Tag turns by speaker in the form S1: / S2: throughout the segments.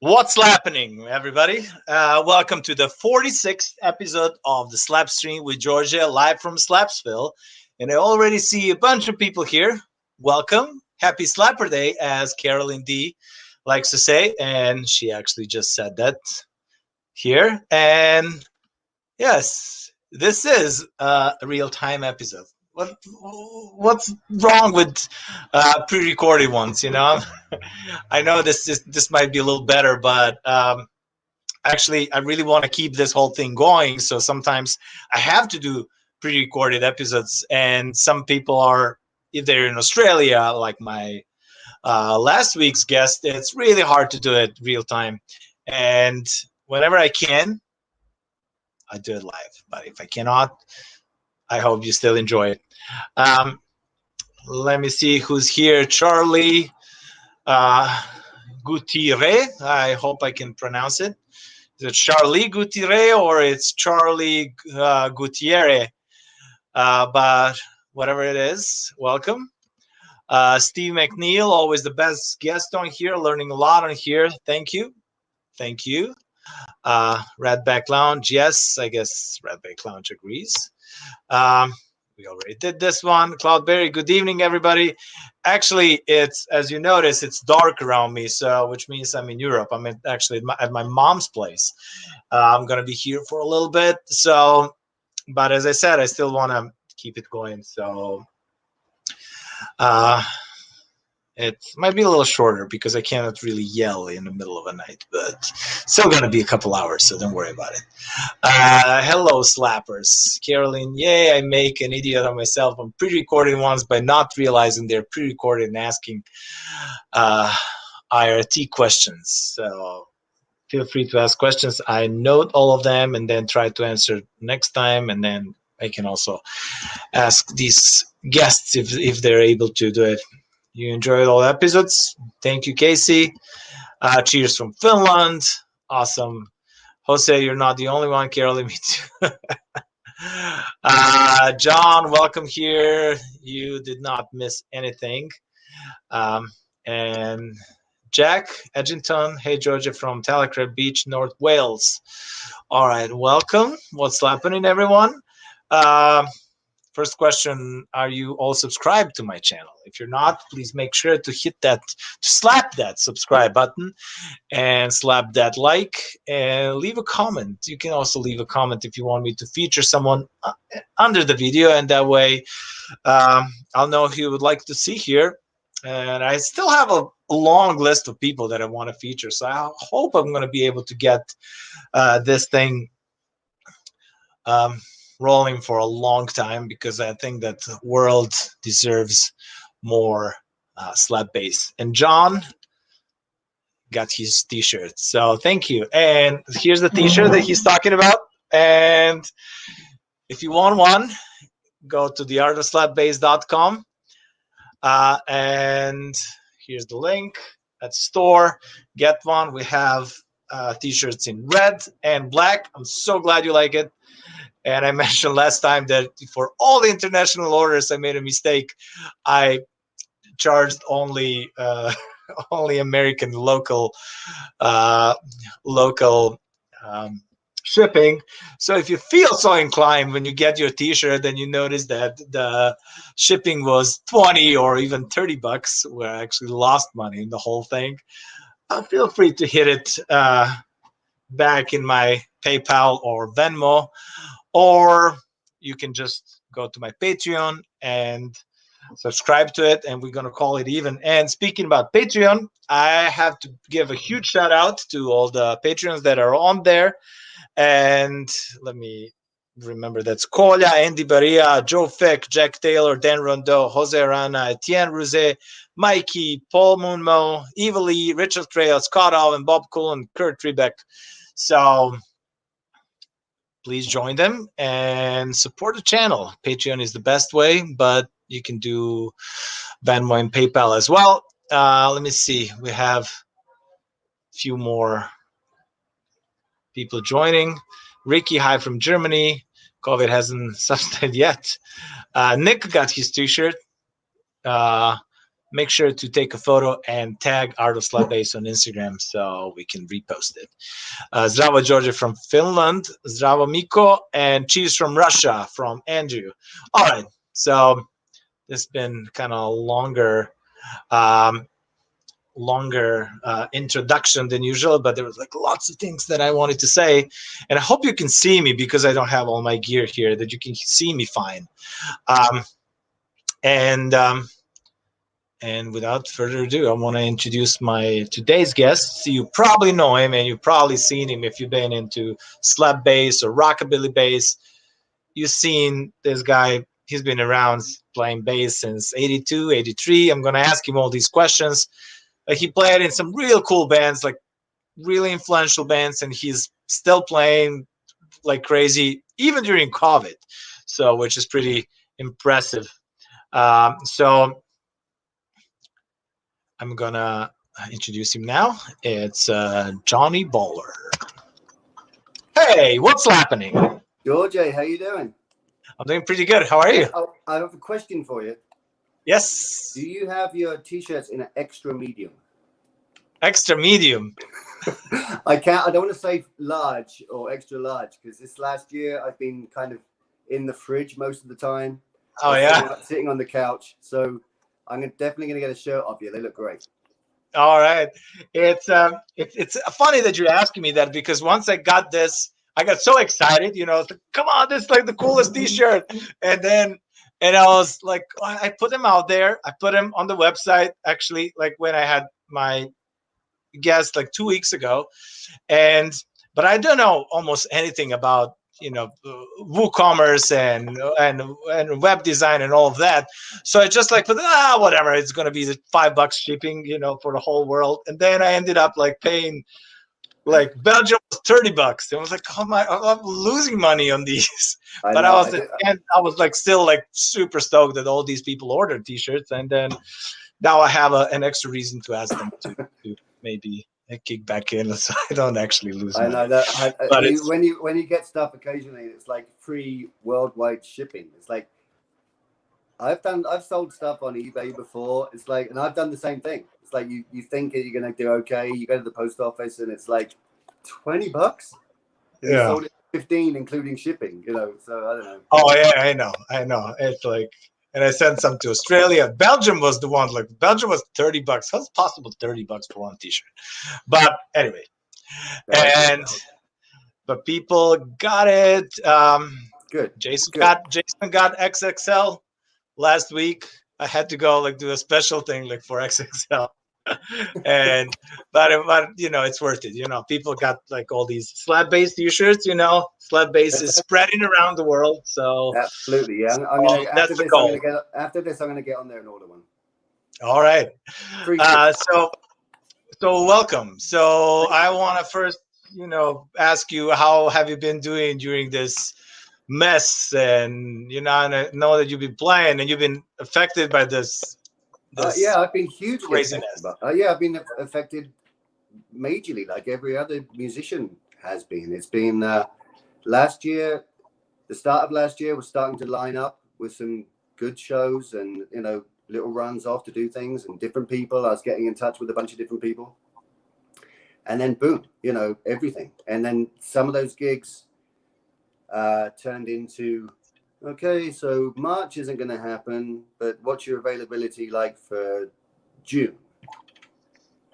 S1: What's happening, everybody? Welcome to the 46th episode of the Slapstream with Djordje, live from Slapsville. And I already see a bunch of people here. Welcome. Happy Slapper Day, as Carolyn D likes to say. And she actually just said that here. And yes, this is a real-time episode. What's wrong with pre-recorded ones? I know this might be a little better, but actually, I really want to keep this whole thing going. So sometimes I have to do pre-recorded episodes, and some people are, if they're in Australia, like my last week's guest, it's really hard to do it real time. And whenever I can, I do it live. But if I cannot, I hope you still enjoy it. Let me see who's here. Charlie Gutierrez. I hope I can pronounce it. Is it Charlie Gutierrez or it's Charlie Gutierrez? But whatever it is, welcome. Steve McNeil, always the best guest on here, learning a lot on here. Thank you. Thank you. Redback Lounge, yes, I guess Redback Lounge agrees. We already did this one. Cloudberry, good evening, everybody. Actually, it's, as you notice, it's dark around me, so which means I'm in Europe. I'm actually at my mom's place. I'm going to be here for a little bit. So, but as I said, I still want to keep it going. So, it might be a little shorter because I cannot really yell in the middle of the night, but still going to be a couple hours, so don't worry about it. Hello, Slappers. Caroline, yay, I make an idiot of myself on pre-recorded ones by not realizing they're pre-recorded and asking IRT questions. So feel free to ask questions. I note all of them and then try to answer next time, and then I can also ask these guests if they're able to do it. You enjoyed all the episodes. Thank you, Casey. Cheers from Finland. Awesome. Jose, you're not the only one. Carolyn, me too. John, welcome here. You did not miss anything. And Jack Edgington. Hey, Georgia from Talacrab Beach, North Wales. All right, welcome. What's happening, everyone? First question, are you all subscribed to my channel? If you're not, please make sure to hit that, to slap that subscribe button and slap that like and leave a comment. You can also leave a comment if you want me to feature someone under the video, and that way I'll know who you would like to see here. And I still have a long list of people that I want to feature, so I hope I'm going to be able to get this thing rolling for a long time, because I think that the world deserves more slap bass. And John got his t-shirt, so thank you. And here's the t-shirt that he's talking about. And if you want one, go to theartofslapbass.com, and here's the link at store. Get one. We have t-shirts in red and black. I'm so glad you like it. And I mentioned last time that for all the international orders, I made a mistake. I charged only only American local shipping. So if you feel so inclined when you get your T-shirt and you notice that the shipping was 20 or even 30 bucks, where I actually lost money in the whole thing, feel free to hit it back in my PayPal or Venmo. Or you can just go to my Patreon and subscribe to it, and we're going to call it even. And speaking about Patreon, I have to give a huge shout out to all the Patreons that are on there. And let me remember, that's Kolja, Andy Barilla, Joe Fick, Jack Taylor, Dan Rondeau, Jose Arana, Etienne, Rouzet, Mikey, Paul Moomaw, Evill, Richard Tralles, Scott Owen, Bob Cullen, Kurt Ribak. So please join them and support the channel. Patreon is the best way, but you can do Venmo and PayPal as well. Let me see. We have a few more people joining. Ricky, hi from Germany. COVID hasn't subsided yet. Nick got his t-shirt. make sure to take a photo and tag Art of Slap Bass on Instagram so we can repost it. Zdravo Djordje from Finland, Zdravo Miko, and cheers from Russia from Andrew. All right, so it's been kind of longer introduction than usual, but there was like lots of things that I wanted to say, and I hope you can see me because I don't have all my gear here, that you can see me fine. And without further ado, I want to introduce my today's guest. You probably know him, and you've probably seen him if you've been into slap bass or rockabilly bass. You've seen this guy. He's been around playing bass since 82, 83. I'm going to ask him all these questions. Like, he played in some real cool bands, like really influential bands, and he's still playing like crazy, even during COVID. So, which is pretty impressive. So I'm gonna introduce him now. It's Johnny Bowler. Hey, what's happening?
S2: Djordje, how you doing?
S1: I'm doing pretty good. How are you?
S2: Oh, I have a question for you.
S1: Yes.
S2: Do you have your t-shirts in an extra medium?
S1: Extra medium.
S2: I don't want to say large or extra large because this last year I've been kind of in the fridge most of the time.
S1: Oh yeah.
S2: Sitting on the couch. So I'm definitely gonna get a shirt off you. They look great.
S1: All right. It's funny that you're asking me that, because once I got this, I got so excited. You know, it's like, come on, this is like the coolest T-shirt. And I was like, I put them out there. I put them on the website actually, like when I had my guest like 2 weeks ago, but I don't know almost anything about, you know, WooCommerce and web design and all of that. So I just like put whatever, it's gonna be the $5 shipping, you know, for the whole world. And then I ended up like paying, like, Belgium was $30. I was like, oh my, I'm losing money on these. I was like still like super stoked that all these people ordered T-shirts, and then now I have an extra reason to ask them to maybe kick back in, so I don't actually lose money.
S2: I know that. But when you get stuff occasionally, it's like free worldwide shipping. It's like I've sold stuff on eBay before. It's like, and I've done the same thing. It's like you think you're gonna do okay. You go to the post office and it's like $20. And you sold it 15, including shipping. You know, so I don't know.
S1: Oh yeah, I know. It's like. And I sent some to Australia. Belgium was the one. Like, Belgium was $30. How's it possible $30 for one T-shirt? But anyway, but people got it.
S2: Good.
S1: Jason got XXL last week. I had to go like do a special thing like for XXL. And but you know, it's worth it. You know, people got like all these slap bass T-shirts. You know, slap bass is spreading around the world. So
S2: absolutely, yeah. After this, I'm gonna get on there and order one.
S1: All right. So welcome. So I want to first, you know, ask you, how have you been doing during this mess? And you know, I know that you've been playing and you've been affected by this.
S2: Yeah, I've been hugely
S1: craziness.
S2: I've been affected majorly, like every other musician has been. It's been last year. The start of last year was starting to line up with some good shows and, you know, little runs off to do things and different people. I was getting in touch with a bunch of different people, and then boom, you know, everything. And then some of those gigs turned into, okay, so March isn't going to happen, but what's your availability like for June?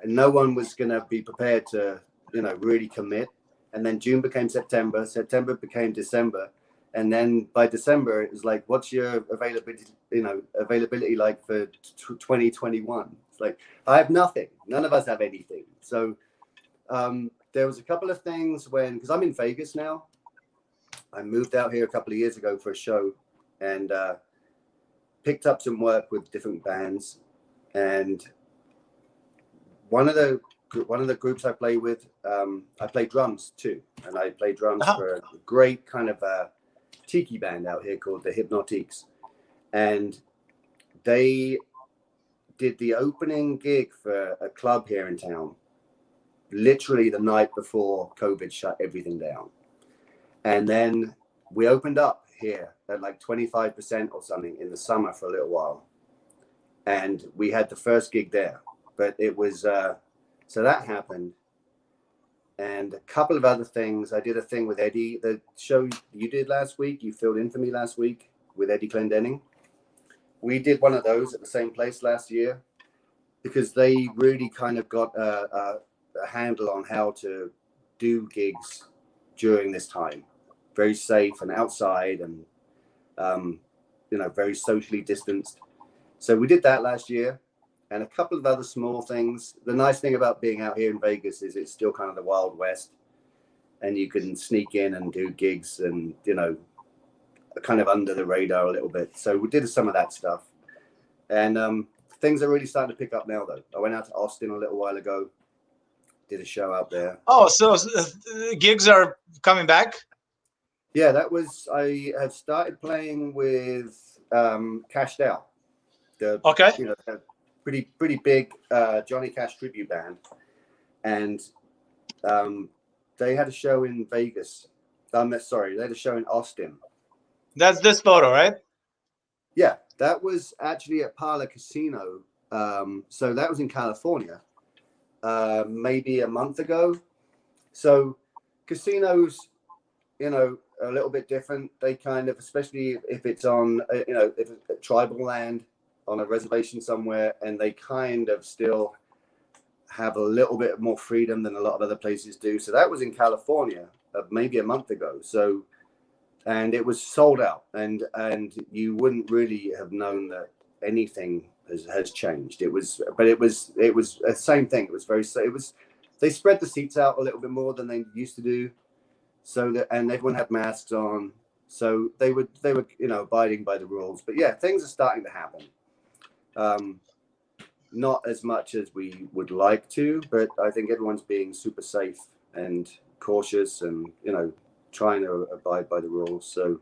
S2: And no one was going to be prepared to, you know, really commit. And then June became September. September became December. And then by December, it was like, what's your availability like for 2021? It's like, I have nothing. None of us have anything. So there was a couple of things because I'm in Vegas now. I moved out here a couple of years ago for a show and picked up some work with different bands. And one of the groups I play with, I play drums too. And I play drums for a great kind of tiki band out here called the Hypnotiques. And they did the opening gig for a club here in town, literally the night before COVID shut everything down. And then we opened up here at like 25% or something in the summer for a little while. and we had the first gig there. But it was so that happened, and a couple of other things. I did a thing with Eddie, the show you did last week. You filled in for me last week with Eddie Clendenning. We did one of those at the same place last year because they really kind of got a handle on how to do gigs during this time, very safe and outside, and very socially distanced. So we did that last year, and a couple of other small things. The nice thing about being out here in Vegas is it's still kind of the Wild West, and you can sneak in and do gigs and, kind of under the radar a little bit. So we did some of that stuff, and things are really starting to pick up now, though. I went out to Austin a little while ago, did a show out there.
S1: Oh, so gigs are coming back?
S2: Yeah, I have started playing with Cashed Out.
S1: Okay.
S2: A pretty big Johnny Cash tribute band, and they had a show in Vegas. Sorry, they had a show in Austin.
S1: That's this photo, right?
S2: Yeah, that was actually at Parlor Casino. So that was in California, maybe a month ago. So casinos, a little bit different. They kind of, especially if it's on, if it's tribal land on a reservation somewhere, and they kind of still have a little bit more freedom than a lot of other places do. So that was in California, maybe a month ago. So, and it was sold out, and you wouldn't really have known that anything has changed. It was the same thing. It was they spread the seats out a little bit more than they used to do. So that, and everyone had masks on, so they were abiding by the rules. But yeah, things are starting to happen. Not as much as we would like to, but I think everyone's being super safe and cautious, and trying to abide by the rules. So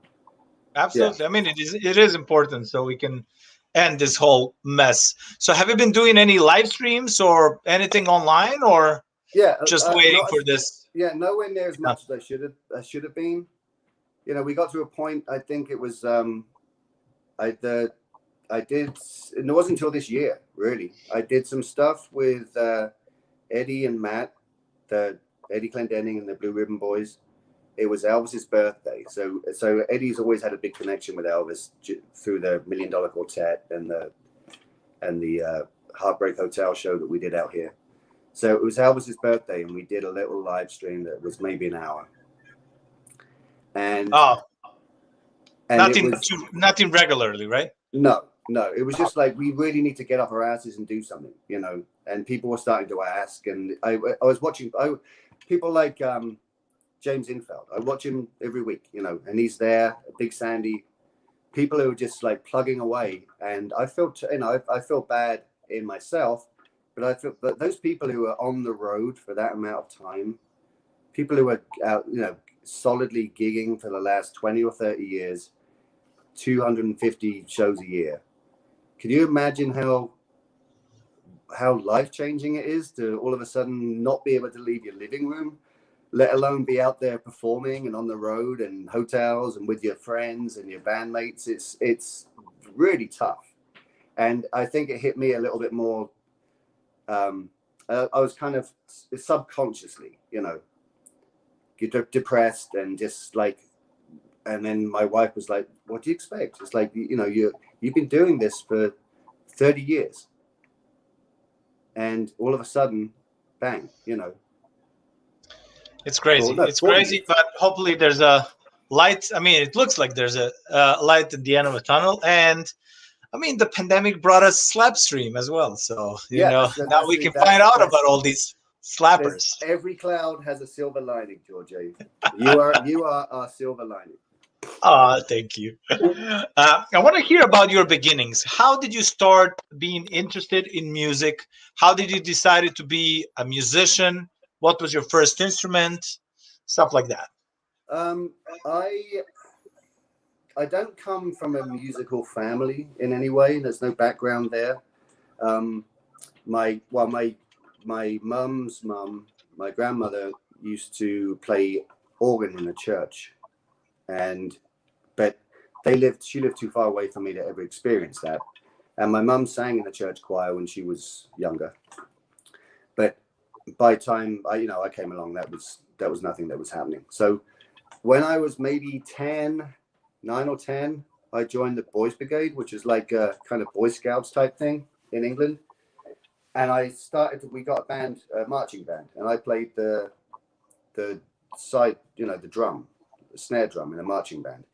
S1: absolutely, yeah. I mean, it is important so we can end this whole mess. So have you been doing any live streams or anything online, or just waiting for this?
S2: Yeah, nowhere near as much as I should have been. We got to a point, I think it was I did, and it wasn't until this year, really. I did some stuff with Eddie and Matt, the Eddie Clendenning and the Blue Ribbon Boys. It was Elvis's birthday. So Eddie's always had a big connection with Elvis through the $1 Million Quartet and the Heartbreak Hotel show that we did out here. So it was Elvis's birthday, and we did a little live stream that was maybe an hour. And
S1: nothing regularly, right?
S2: No, it was just like, we really need to get off our asses and do something, and people were starting to ask, and I was watching people like James Infeld. I watch him every week, and he's there, Big Sandy, people who are just like plugging away, and I feel I feel bad in myself, but I feel that those people who are on the road for that amount of time, people who are out, solidly gigging for the last 20 or 30 years, 250 shows a year. Can you imagine how life-changing it is to all of a sudden not be able to leave your living room, let alone be out there performing and on the road and hotels and with your friends and your bandmates? It's really tough. And I think it hit me a little bit more. I was kind of subconsciously, depressed, and just like, and then my wife was like, what do you expect? It's like, you've been doing this for 30 years. And all of a sudden, bang,
S1: It's crazy. It's crazy, but hopefully there's a light. I mean, it looks like there's a light at the end of a tunnel. And I mean, the pandemic brought us Slapstream as well. So, now we can find out about all these slappers.
S2: Every cloud has a silver lining, Djordje. You are our silver lining.
S1: Thank you. I want to hear about your beginnings. How did you start being interested in music? How did you decide to be a musician? What was your first instrument? Stuff like that.
S2: I don't come from a musical family in any way. There's no background there. My mum's mum, my grandmother, used to play organ in a church, but she lived too far away for me to ever experience that. And my mum sang in the church choir when she was younger. But by the time I came along, that was nothing that was happening. So when I was maybe 9 or 10, I joined the Boys Brigade, which is like a kind of Boy Scouts type thing in England. And we got a band, a marching band, and I played the side, the drum, the snare drum in a marching band,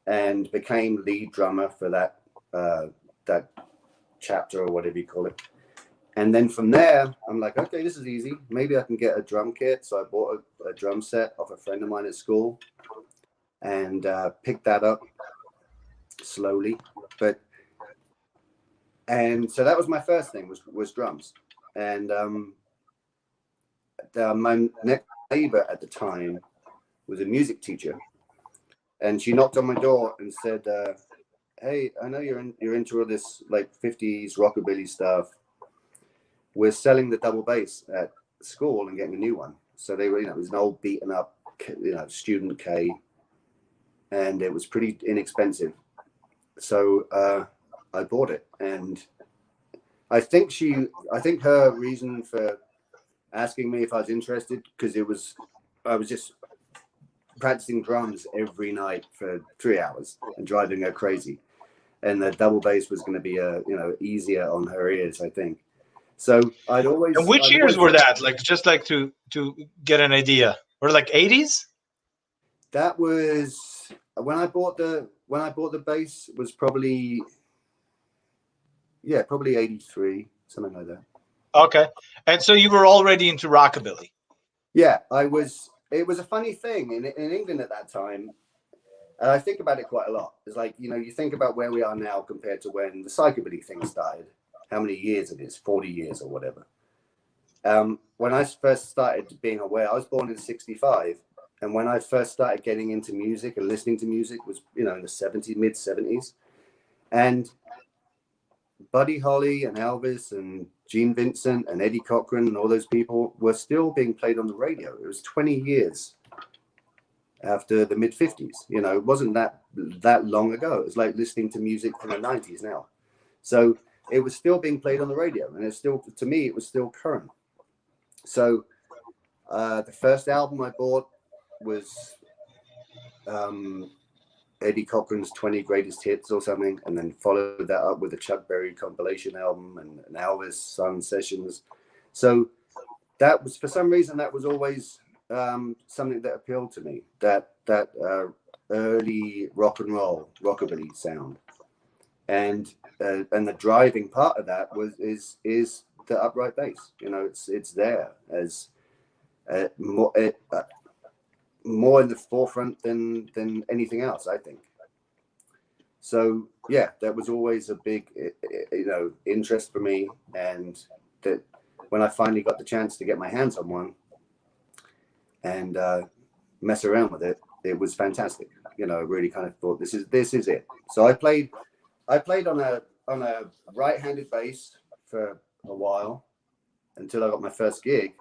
S2: and became lead drummer for that chapter or whatever you call it. And then from there, I'm like, okay, this is easy. Maybe I can get a drum kit. So I bought a drum set off a friend of mine at school and picked that up slowly. And so that was my first thing was drums. And my next neighbor at the time was a music teacher. And she knocked on my door and said, hey, I know you're into all this like 50s rockabilly stuff. We're selling the double bass at school and getting a new one. So they were, it was an old beaten up, student K, and it was pretty inexpensive. So I bought it, and I think her reason for asking me if I was interested, because I was just practicing drums every night for 3 hours and driving her crazy, and the double bass was going to be easier on her ears, I think. So I'd always.
S1: And which years were that? Like, just like to get an idea. Were like 80s?
S2: That was when I bought the bass. Was probably 83, something like that.
S1: Okay, and so you were already into rockabilly.
S2: Yeah, I was. It was a funny thing in England at that time. And I think about it quite a lot. It's like, you think about where we are now compared to when the psychobilly thing started. How many years it is, 40 years or whatever. When I first started being aware, I was born in 65. And when I first started getting into music and listening to music was, in the 70s, mid 70s. And Buddy Holly and Elvis and Gene Vincent and Eddie Cochran and all those people were still being played on the radio. It was 20 years after the mid 50s. It wasn't that long ago. It was like listening to music from the 90s now. So it was still being played on the radio, and it's still, to me, it was still current. So the first album I bought was Eddie Cochran's 20 Greatest Hits or something, and then followed that up with a Chuck Berry compilation album and an Elvis Sun Sessions. So that was, for some reason, that was always something that appealed to me, that early rock and roll, rockabilly sound. And the driving part of that is the upright bass. It's there as more in the forefront than anything else, I think. So yeah, that was always a big interest for me, and that when I finally got the chance to get my hands on one and mess around with it, it was fantastic. I really kind of thought this is it. So I played on a right-handed bass for a while until I got my first gig,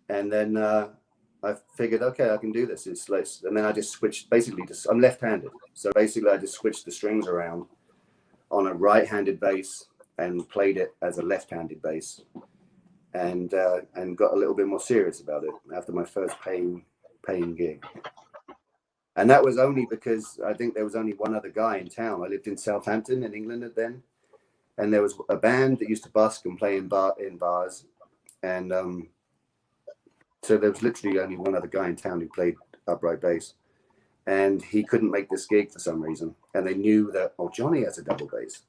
S2: and then I figured, okay, I can do this. And then I just switched. I'm left-handed, so basically I just switched the strings around on a right-handed bass and played it as a left-handed bass, and got a little bit more serious about it after my first paying gig. And that was only because I think there was only one other guy in town. I lived in Southampton in England then. And there was a band that used to busk and play in bars. And so there was literally only one other guy in town who played upright bass. And he couldn't make this gig for some reason. And they knew that, Johnny has a double bass.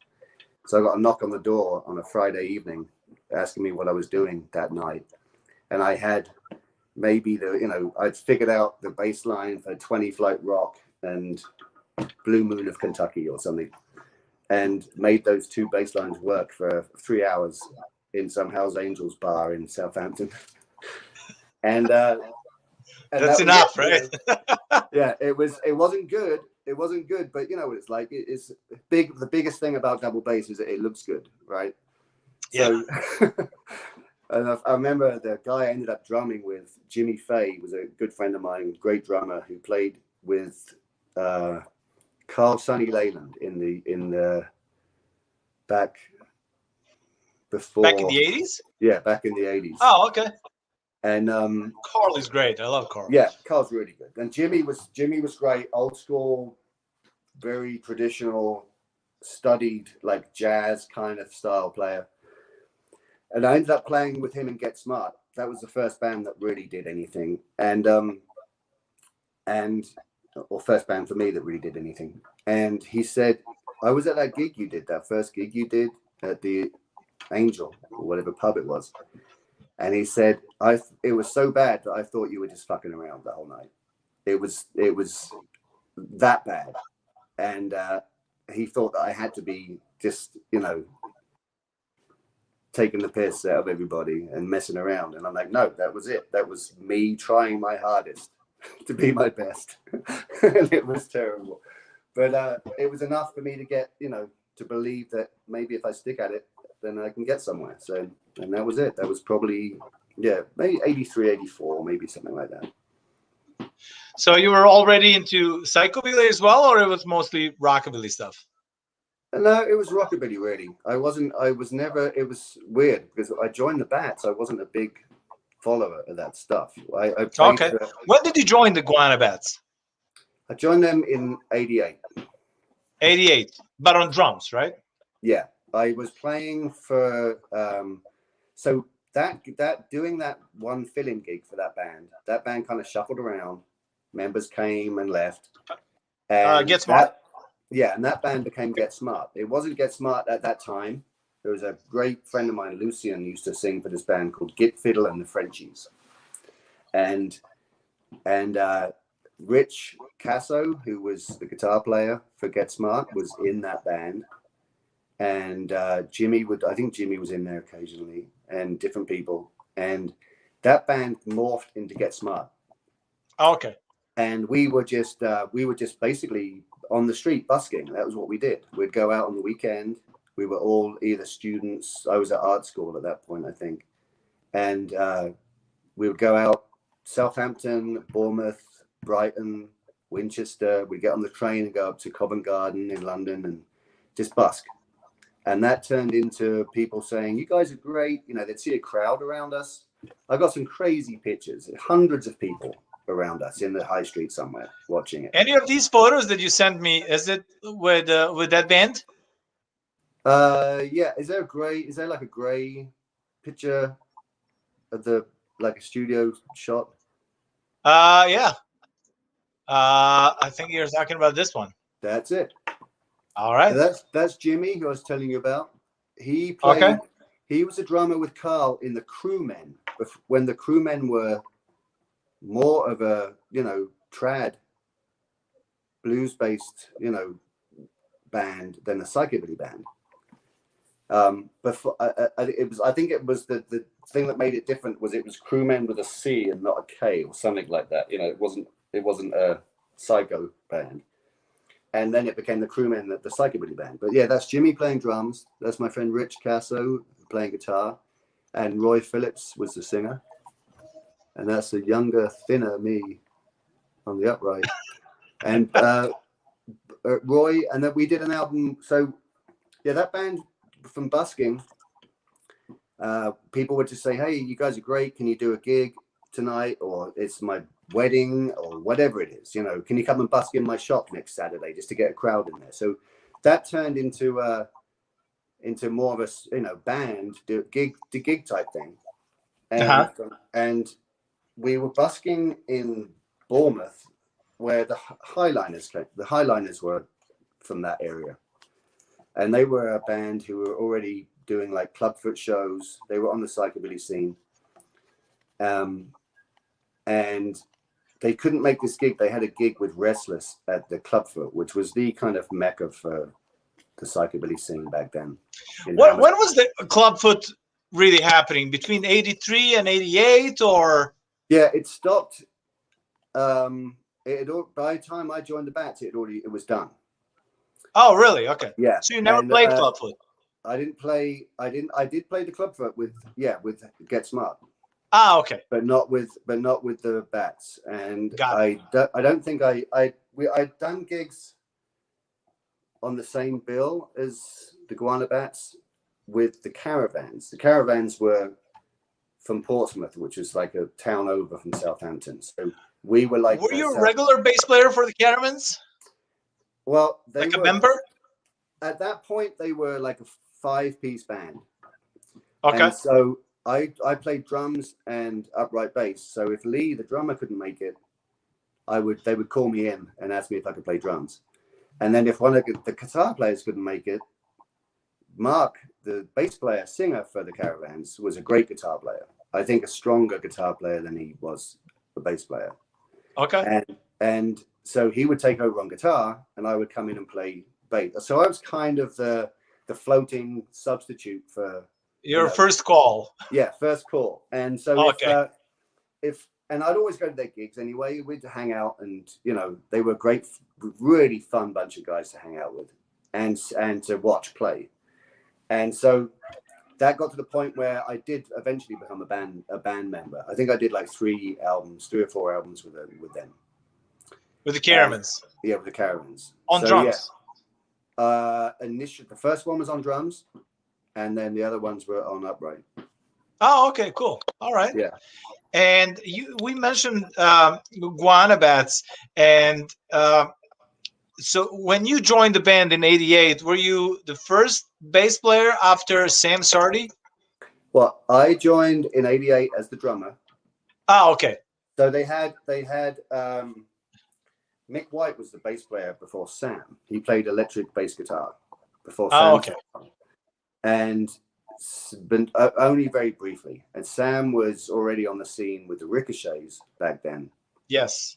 S2: So I got a knock on the door on a Friday evening asking me what I was doing that night. And I had maybe I'd figured out the bass line for 20 Flight Rock and Blue Moon of Kentucky or something, and made those two bass lines work for 3 hours in some Hell's Angels bar in Southampton. And
S1: that's enough, right?
S2: Yeah, it wasn't good. It wasn't good, but it's like, it's big. The biggest thing about double bass is that it looks good, right?
S1: Yeah.
S2: So, and I remember the guy I ended up drumming with, Jimmy Fay, was a good friend of mine, great drummer, who played with Carl Sonny Leyland in the back before.
S1: Back in the 80s?
S2: Yeah, back in the 80s.
S1: Oh, okay.
S2: And
S1: Carl is great. I love Carl.
S2: Yeah, Carl's really good. And Jimmy was great, old school, very traditional, studied like jazz kind of style player. And I ended up playing with him in Get Smart. That was the first band that really did anything. Or first band for me that really did anything. And he said, I was at that gig you did, that first gig you did at the Angel or whatever pub it was. And he said, it was so bad that I thought you were just fucking around the whole night. It was that bad. And he thought that I had to be just, taking the piss out of everybody and messing around. And I'm like, no, that was it. That was me trying my hardest to be my best. And it was terrible. But it was enough for me to get, to believe that maybe if I stick at it, then I can get somewhere. So, and that was it. That was probably, maybe 83, 84, maybe something like that.
S1: So you were already into psychobilly as well, or it was mostly rockabilly stuff?
S2: No, it was rockabilly, really. It was weird because I joined the Bats. I wasn't a big follower of that stuff. I played
S1: Okay. When did you join the GUANA BATZ?
S2: I joined them in 88.
S1: 88, but on drums, right?
S2: Yeah. I was playing for, so that doing that one fill-in gig for that band kind of shuffled around. Members came and left. And
S1: Get Smart?
S2: And that band became Get Smart. It wasn't Get Smart at that time. There was a great friend of mine, Lucian, used to sing for this band called Git Fiddle and the Frenchies. And Rich Casso, who was the guitar player for Get Smart, was in that band. And I think Jimmy was in there occasionally, and different people. And that band morphed into Get Smart.
S1: Okay.
S2: And we were just basically on the street busking. That was what we did. We'd go out on the weekend. We were all either students. I was at art school at that point, I think. And we would go out Southampton, Bournemouth, Brighton, Winchester. We'd get on the train and go up to Covent Garden in London and just busk. And that turned into people saying, you guys are great. They'd see a crowd around us. I got some crazy pictures, hundreds of people around us in the high street somewhere watching it.
S1: Any of these photos that you sent me, is it with that band?
S2: Yeah. Is there like a gray picture of like a studio shot?
S1: Yeah. I think you're talking about this one.
S2: That's it.
S1: All right.
S2: So that's Jimmy, who I was telling you about. He played. Okay. He was a drummer with Carl in the Crewmen, when the Crewmen were more of a trad blues-based band than a psychobilly band. Before I think it was the thing that made it different was it was Crewmen with a C and not a K or something like that. It wasn't a psycho band. And then it became the Crewmen, the psychobilly band. But yeah, that's Jimmy playing drums. That's my friend Rich Casso playing guitar, and Roy Phillips was the singer. And that's a younger, thinner me on the upright. And Roy, and then we did an album. So yeah, that band from busking, people would just say, hey, you guys are great. Can you do a gig tonight? Or it's my wedding or whatever it is. Can you come and busk in my shop next Saturday just to get a crowd in there? So that turned into more of a, band, gig type thing. And, and we were busking in Bournemouth, where the Highliners were from that area. And they were a band who were already doing like clubfoot shows. They were on the psychobilly scene. And they couldn't make this gig. They had a gig with Restless at the Clubfoot, which was the kind of mecca for the psychobilly scene back then.
S1: When was the Clubfoot really happening? Between 83 and 88, or?
S2: Yeah, it stopped. By the time I joined the Bats, it was done.
S1: Oh, really? Okay.
S2: Yeah.
S1: So you never played Clubfoot?
S2: I did play the Clubfoot with Get Smart.
S1: Ah, okay.
S2: But not with the Bats. And I don't think I'd done gigs on the same bill as the GUANA BATZ with the Caravans. The Caravans were from Portsmouth, which is like a town over from Southampton. So we were like.
S1: Were you a regular bass player for the Caravans?
S2: Well, they
S1: like
S2: were
S1: a member.
S2: At that point, they were like a 5-piece band.
S1: Okay.
S2: And so I played drums and upright bass. So if Lee, the drummer, couldn't make it, they would call me in and ask me if I could play drums. And then if one of the guitar players couldn't make it, Mark, the bass player, singer for the Caravans, was a great guitar player. I think a stronger guitar player than he was a bass player.
S1: Okay.
S2: And so he would take over on guitar, and I would come in and play bass. So I was kind of the floating substitute for
S1: your first call.
S2: Yeah, first call. And so if and I'd always go to their gigs anyway. We'd hang out, and they were great, really fun bunch of guys to hang out with, and to watch play. And so that got to the point where I did eventually become a band member. I think I did like 3 or 4 albums with them.
S1: With the Caravans.
S2: Yeah, with the Caravans.
S1: On drums.
S2: Yeah. Initially, the first one was on drums, and then the other ones were on upright.
S1: Oh, okay, cool. All right.
S2: Yeah.
S1: And we mentioned GUANA BATZ, and so when you joined the band in '88, were you the first bass player after Sam Sardi?
S2: Well, I joined in '88 as the drummer.
S1: Oh, okay.
S2: So they had Mick White was the bass player before Sam. He played electric bass guitar before Sam.
S1: Oh, okay.
S2: And only very briefly. And Sam was already on the scene with the Ricochets back then.
S1: Yes.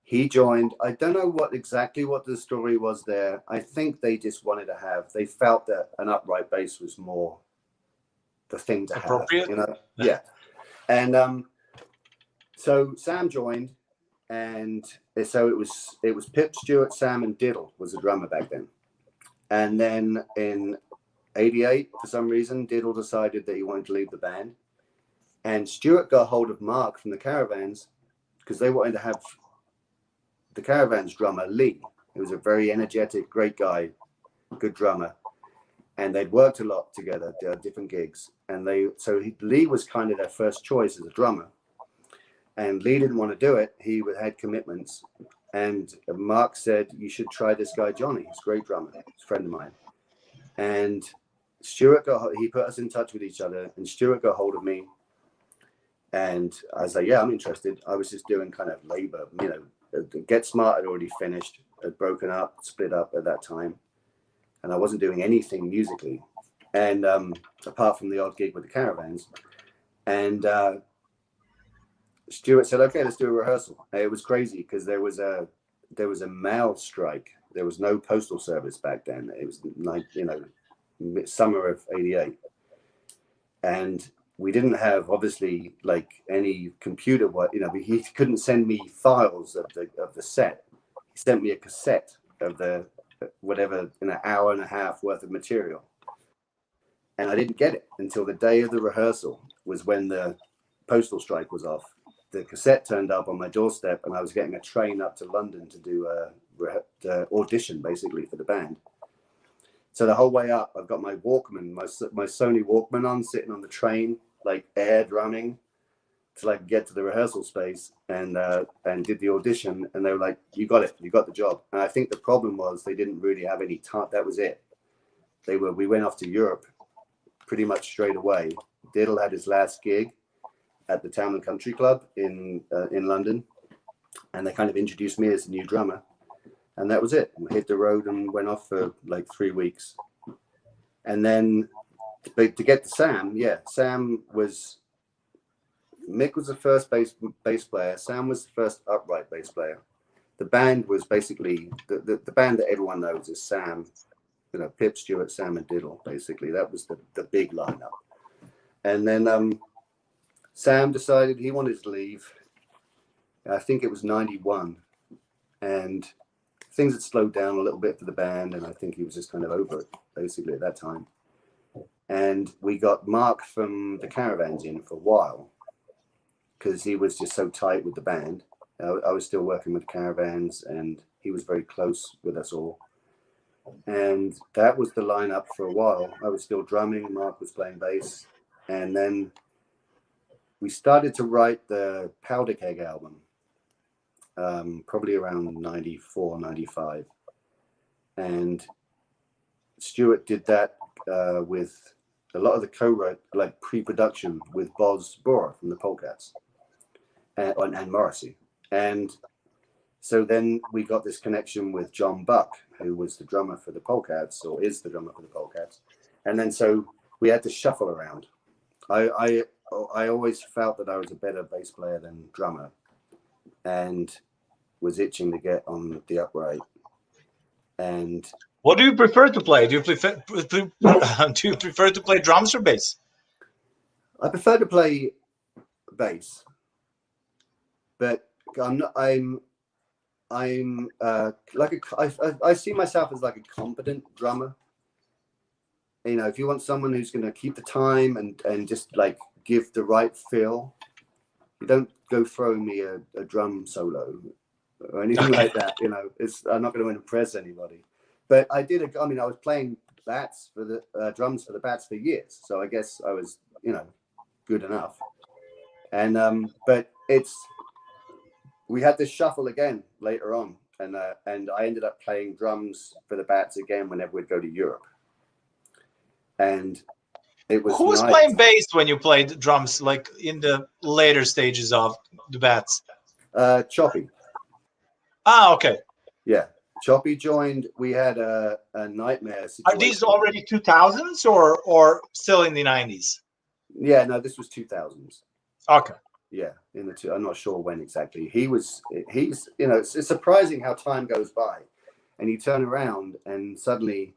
S2: He joined. I don't know exactly what the story was there. I think they just wanted to they felt that an upright bass was more the thing to
S1: appropriate.
S2: have. Yeah. And so Sam joined, and so it was Pip, Stewart, Sam, and Diddle was the drummer back then. And then in '88, for some reason, Diddle decided that he wanted to leave the band, and Stewart got hold of Mark from the Caravans because they wanted to have the Caravans drummer Lee. He was a very energetic, great guy, good drummer, and they'd worked a lot together, different gigs. And Lee was kind of their first choice as a drummer. And Lee didn't want to do it. He had commitments. And Mark said, "You should try this guy, Johnny. He's a great drummer. He's a friend of mine." And Stewart he put us in touch with each other, and Stewart got hold of me. And I was like, "Yeah, I'm interested." I was just doing kind of labor, Get Smart had already finished, had broken up, split up at that time. And I wasn't doing anything musically. And apart from the odd gig with the Caravans. And Stewart said, "Okay, let's do a rehearsal." It was crazy because there was a mail strike. There was no postal service back then. It was like, summer of '88. And we didn't have obviously like any computer he couldn't send me files of the set. He sent me a cassette of the whatever in an hour and a half worth of material. And I didn't get it until the day of the rehearsal was when the postal strike was off. The cassette turned up on my doorstep, and I was getting a train up to London to do the audition basically for the band. So the whole way up, I've got my Walkman, my Sony Walkman on, sitting on the train, like air drumming, till I could get to the rehearsal space, and did the audition. And they were like, "You got it, you got the job." And I think the problem was they didn't really have any time. That was it. We went off to Europe pretty much straight away. Diddle had his last gig at the Town and Country Club in London, and they kind of introduced me as the new drummer. And that was it. We hit the road and went off for like 3 weeks. And then to get to Sam, Mick was the first bass player. Sam was the first upright bass player. The band was basically, the band that everyone knows is Sam, Pip, Stewart, Sam, and Diddle, basically. That was the big lineup. And then Sam decided he wanted to leave. I think it was '91. And things had slowed down a little bit for the band, and I think he was just kind of over it, basically, at that time. And we got Mark from the Caravans in for a while because he was just so tight with the band. I was still working with the Caravans, and he was very close with us all. And that was the lineup for a while. I was still drumming, Mark was playing bass. And then we started to write the Powder Keg album, probably around 94, 95. And Stuart did that with a lot of the co-wrote, like pre-production with Boz Bora from the Polecats and Morrissey. And so then we got this connection with John Buck, who was the drummer for the Polecats, or is the drummer for the Polecats. And then so we had to shuffle around. I always felt that I was a better bass player than drummer, and was itching to get on the upright. And
S1: what do you prefer to play? Do you prefer to play drums or bass?
S2: I prefer to play bass, but I see myself as like a competent drummer. You know, if you want someone who's going to keep the time and just like give the right feel, you don't go throw me a drum solo or anything like that. You know, I'm not going to impress anybody. But I was playing bats for the drums for the Bats for years, so I guess I was, you know, good enough. And but we had this shuffle again later on, and I ended up playing drums for the Bats again whenever we'd go to Europe. And it was
S1: who was playing bass when you played drums, like in the later stages of the Bats?
S2: Choppy.
S1: Ah, okay.
S2: Yeah. Choppy joined. We had a nightmare situation.
S1: Are these already 2000s or still in the 90s?
S2: Yeah, no, this was 2000s.
S1: Okay.
S2: Yeah, in the two. I'm not sure when exactly. He's, you know, it's surprising how time goes by, and you turn around and suddenly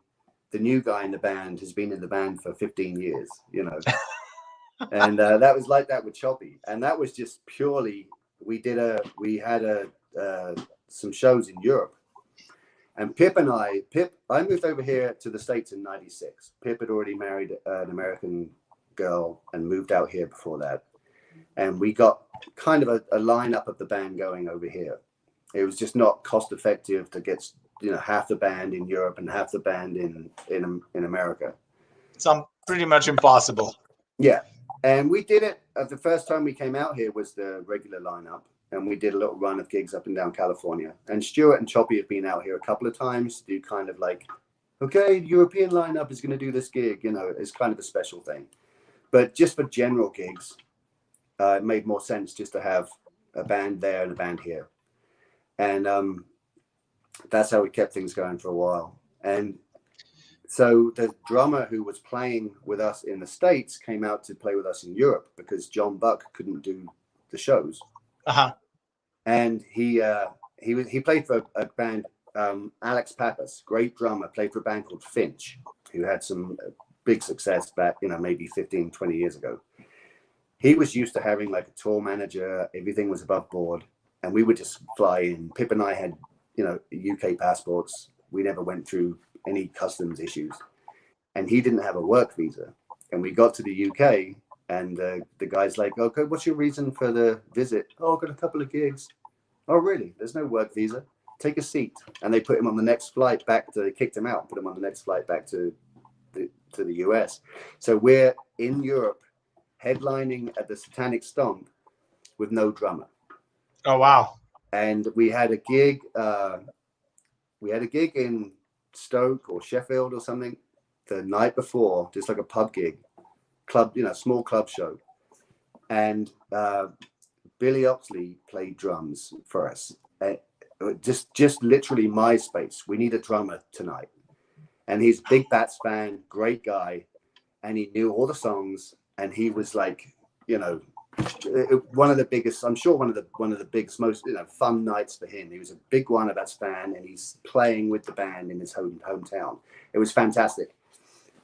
S2: the new guy in the band has been in the band for 15 years. You know, and that was like that with Choppy, and that was just purely we had some shows in Europe. And Pip, I moved over here to the States in 96. Pip had already married an American girl and moved out here before that. And we got kind of a lineup of the band going over here. It was just not cost effective to get, you know, half the band in Europe and half the band in America.
S1: Some pretty much impossible.
S2: Yeah. And we did it. The first time we came out here was the regular lineup. And we did a little run of gigs up and down California. And Stuart and Choppy have been out here a couple of times to do kind of like, okay, the European lineup is going to do this gig. You know, it's kind of a special thing. But just for general gigs, it made more sense just to have a band there and a band here. And that's how we kept things going for a while. And so the drummer who was playing with us in the States came out to play with us in Europe because John Buck couldn't do the shows.
S1: Uh-huh.
S2: And he played for a band, Alex Pappas, great drummer, played for a band called Finch, who had some big success back, you know, maybe 15, 20 years ago. He was used to having like a tour manager, everything was above board, and we would just fly in. Pip and I had, you know, UK passports. We never went through any customs issues. And he didn't have a work visa. And we got to the UK, and the guy's like, okay, what's your reason for the visit? Oh, I've got a couple of gigs. Oh, really? There's no work visa. Take a seat. And they put him on the next flight back they kicked him out, put him on the next flight back to the US. So we're in Europe headlining at the Satanic Stomp with no drummer.
S1: Oh, wow.
S2: And we had a gig in Stoke or Sheffield or something the night before, just like a pub gig. Club, you know, small club show, and Billy Oxley played drums for us. Just literally MySpace. We need a drummer tonight, and he's a big Bats fan, great guy, and he knew all the songs. And he was like, you know, one of the biggest. I'm sure one of the biggest, most, you know, fun nights for him. He was a big GUANA BATZ fan, and he's playing with the band in his hometown. It was fantastic.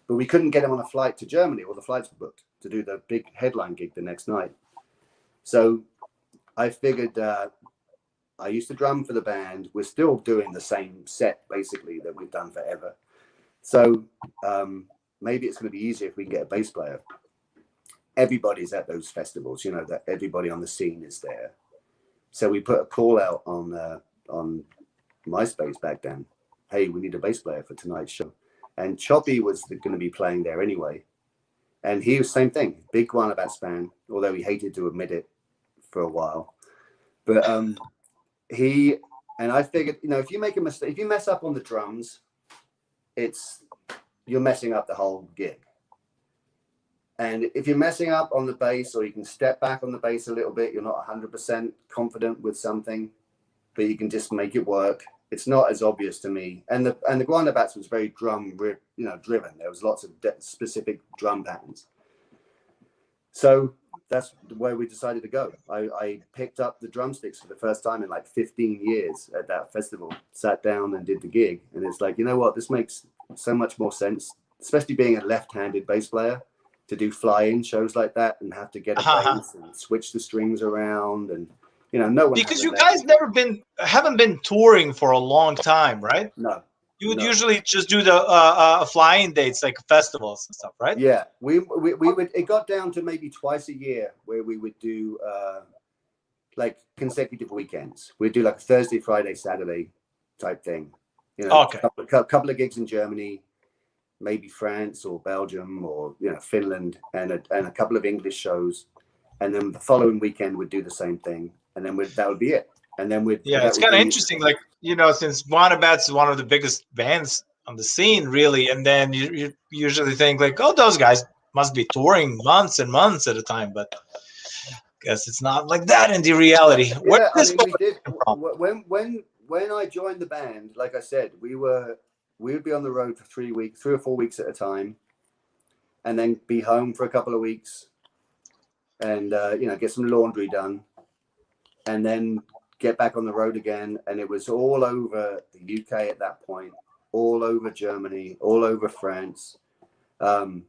S2: But we couldn't get him on a flight to Germany, or the flights were booked to do the big headline gig the next night. So I figured I used to drum for the band. We're still doing the same set, basically, that we've done forever. So maybe it's going to be easier if we can get a bass player. Everybody's at those festivals, you know, that everybody on the scene is there. So we put a call out on MySpace back then. hey, we need a bass player for tonight's show. And Choppy was going to be playing there anyway. And he was same thing, big GUANA BATZ fan, although he hated to admit it for a while. But I figured, you know, if you make a mistake, if you mess up on the drums, you're messing up the whole gig. And if you're messing up on the bass, or you can step back on the bass a little bit, you're not 100% confident with something, but you can just make it work. It's not as obvious to me. And the GUANA BATZ was very driven. There was lots of specific drum patterns. So that's where we decided to go. I picked up the drumsticks for the first time in like 15 years at that festival, sat down and did the gig. And it's like, you know what, this makes so much more sense, especially being a left-handed bass player, to do fly-in shows like that and have to get a bass and switch the strings around. And, you know, no one.
S1: Because you guys haven't been touring for a long time, right?
S2: No.
S1: You would usually just do the flying dates, like festivals and stuff, right?
S2: Yeah, we would. It got down to maybe twice a year where we would do like consecutive weekends. We'd do like a Thursday, Friday, Saturday type thing. You know,
S1: okay.
S2: a couple of gigs in Germany, maybe France or Belgium or, you know, Finland, and a couple of English shows, and then the following weekend we'd do the same thing, and then that would be it. And then
S1: it's kind of interesting, like, you know, since GUANA BATZ is one of the biggest bands on the scene, really, and then you usually think like, oh, those guys must be touring months and months at a time, but I guess it's not like that in the reality.
S2: Yeah, I mean, we did. When I joined the band, like I said, we would be on the road for 3 or 4 weeks at a time, and then be home for a couple of weeks, and you know, get some laundry done, and then get back on the road again. And it was all over the UK at that point, all over Germany, all over France. But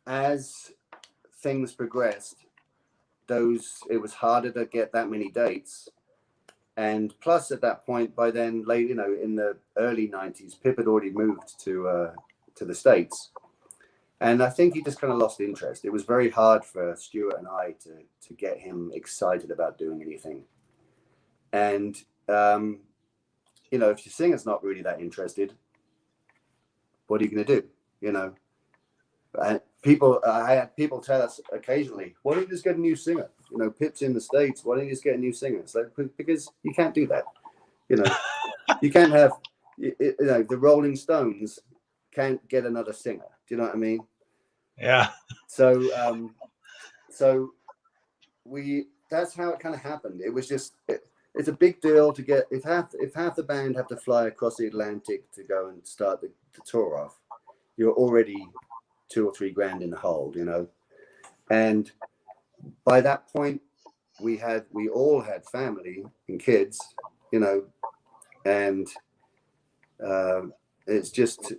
S2: as things progressed, it was harder to get that many dates. And plus at that point, by then, late, you know, in the early 90s, Pip had already moved to the States. And I think he just kind of lost interest. It was very hard for Stuart and I to get him excited about doing anything. And, you know, if your singer's not really that interested, what are you going to do? You know, and I had people tell us occasionally, why don't you just get a new singer? You know, Pip's in the States. Why don't you just get a new singer? It's like, because you can't do that. You know, you can't have, you know, the Rolling Stones can't get another singer. Do you know what I mean?
S1: Yeah.
S2: So, that's how it kind of happened. It was just, it's a big deal to get, if half the band have to fly across the Atlantic to go and start the tour off, you're already $2 or $3 grand in the hole, you know. And by that point, we all had family and kids, you know, and it's just,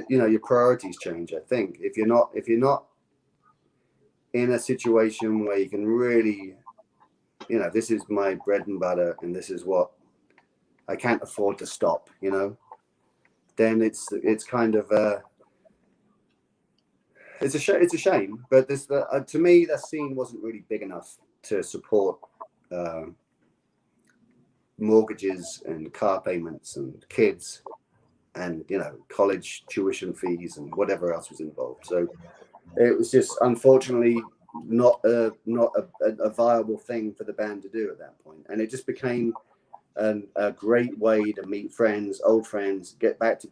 S2: you know, your priorities change. I think if you're not in a situation where you can really, you know, this is my bread and butter and this is what I can't afford to stop, you know, then it's kind of it's a shame. But this to me, the scene wasn't really big enough to support mortgages and car payments and kids and, you know, college tuition fees and whatever else was involved. So it was just unfortunately not a viable thing for the band to do at that point. And it just became a great way to meet friends, old friends, go back to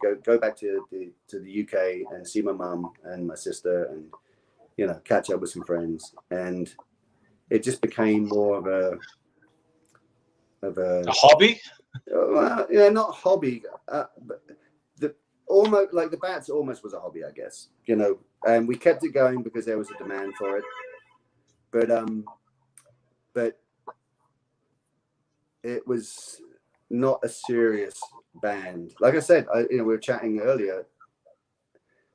S2: the UK and see my mum and my sister, and, you know, catch up with some friends. And it just became more of a
S1: hobby.
S2: Yeah, not hobby, but almost like the BATZ almost was a hobby, I guess, you know. And we kept it going because there was a demand for it. But it was not a serious band. Like I said, you know, we were chatting earlier.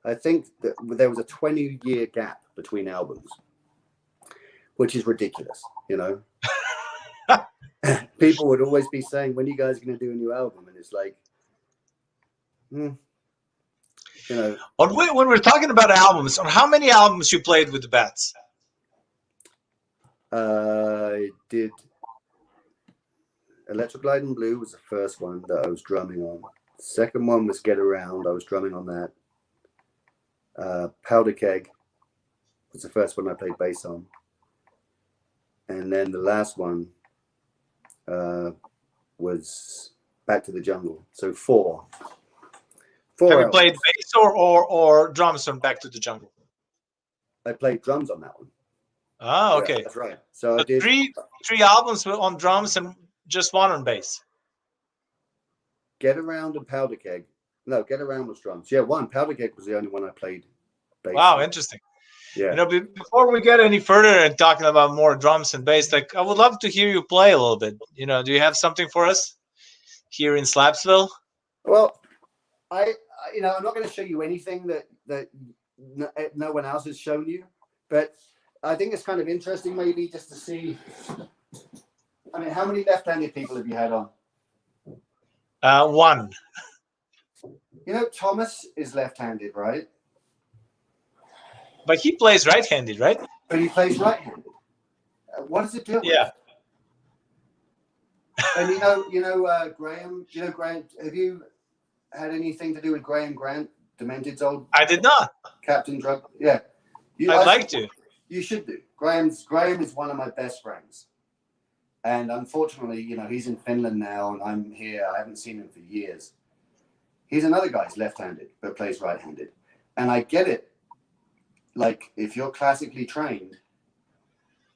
S2: I think that there was a 20-year gap between albums, which is ridiculous, you know. People would always be saying, when are you guys going to do a new album? And it's like, you know.
S1: When we're talking about albums, on how many albums you played with the BATZ?
S2: I did Electric Light and Blue was the first one that I was drumming on. Second one was Get Around. I was drumming on that. Powder Keg was the first one I played bass on. And then the last one was Back to the Jungle. So four.
S1: Have you played bass or drums on Back to the Jungle?
S2: I played drums on that one.
S1: Ah, okay.
S2: Yeah, that's right. So I did
S1: three albums on drums and just one on bass.
S2: Get Around and Powder Keg. No, Get Around was drums. Yeah, one. Powder Keg was the only one I played bass.
S1: Wow,
S2: on.
S1: interesting.
S2: Yeah.
S1: You know, before we get any further and talking about more drums and bass, like I would love to hear you play a little bit. You know, do you have something for us here in Slapsville?
S2: Well, I'm not going to show you anything that no one else has shown you, but I think it's kind of interesting maybe just to see. I mean, how many left-handed people have you had on?
S1: One.
S2: You know, Thomas is left-handed, right?
S1: But he plays right-handed, right?
S2: But he plays right-handed. What does it do?
S1: Yeah.
S2: And you know, Graham. You know, Graham. Have you had anything to do with Graham Grant, Demented's old?
S1: I did not.
S2: Captain Drug. Yeah.
S1: I'd like to.
S2: You should do. Graham is one of my best friends. And unfortunately, you know, he's in Finland now and I'm here. I haven't seen him for years. He's another guy who's left-handed but plays right-handed. And I get it. Like, if you're classically trained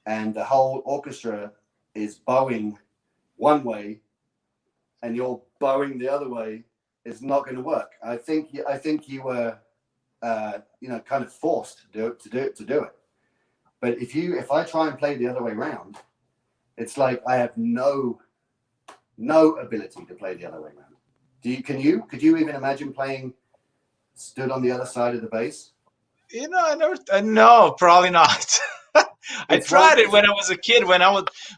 S2: and the whole orchestra is bowing one way and you're bowing the other way, it's not going to work. I think you were, kind of forced to do it. But if I try and play the other way around, it's like I have no ability to play the other way around. Could you even imagine playing stood on the other side of the bass?
S1: You know, no, probably not. I tried it when I was a kid, when I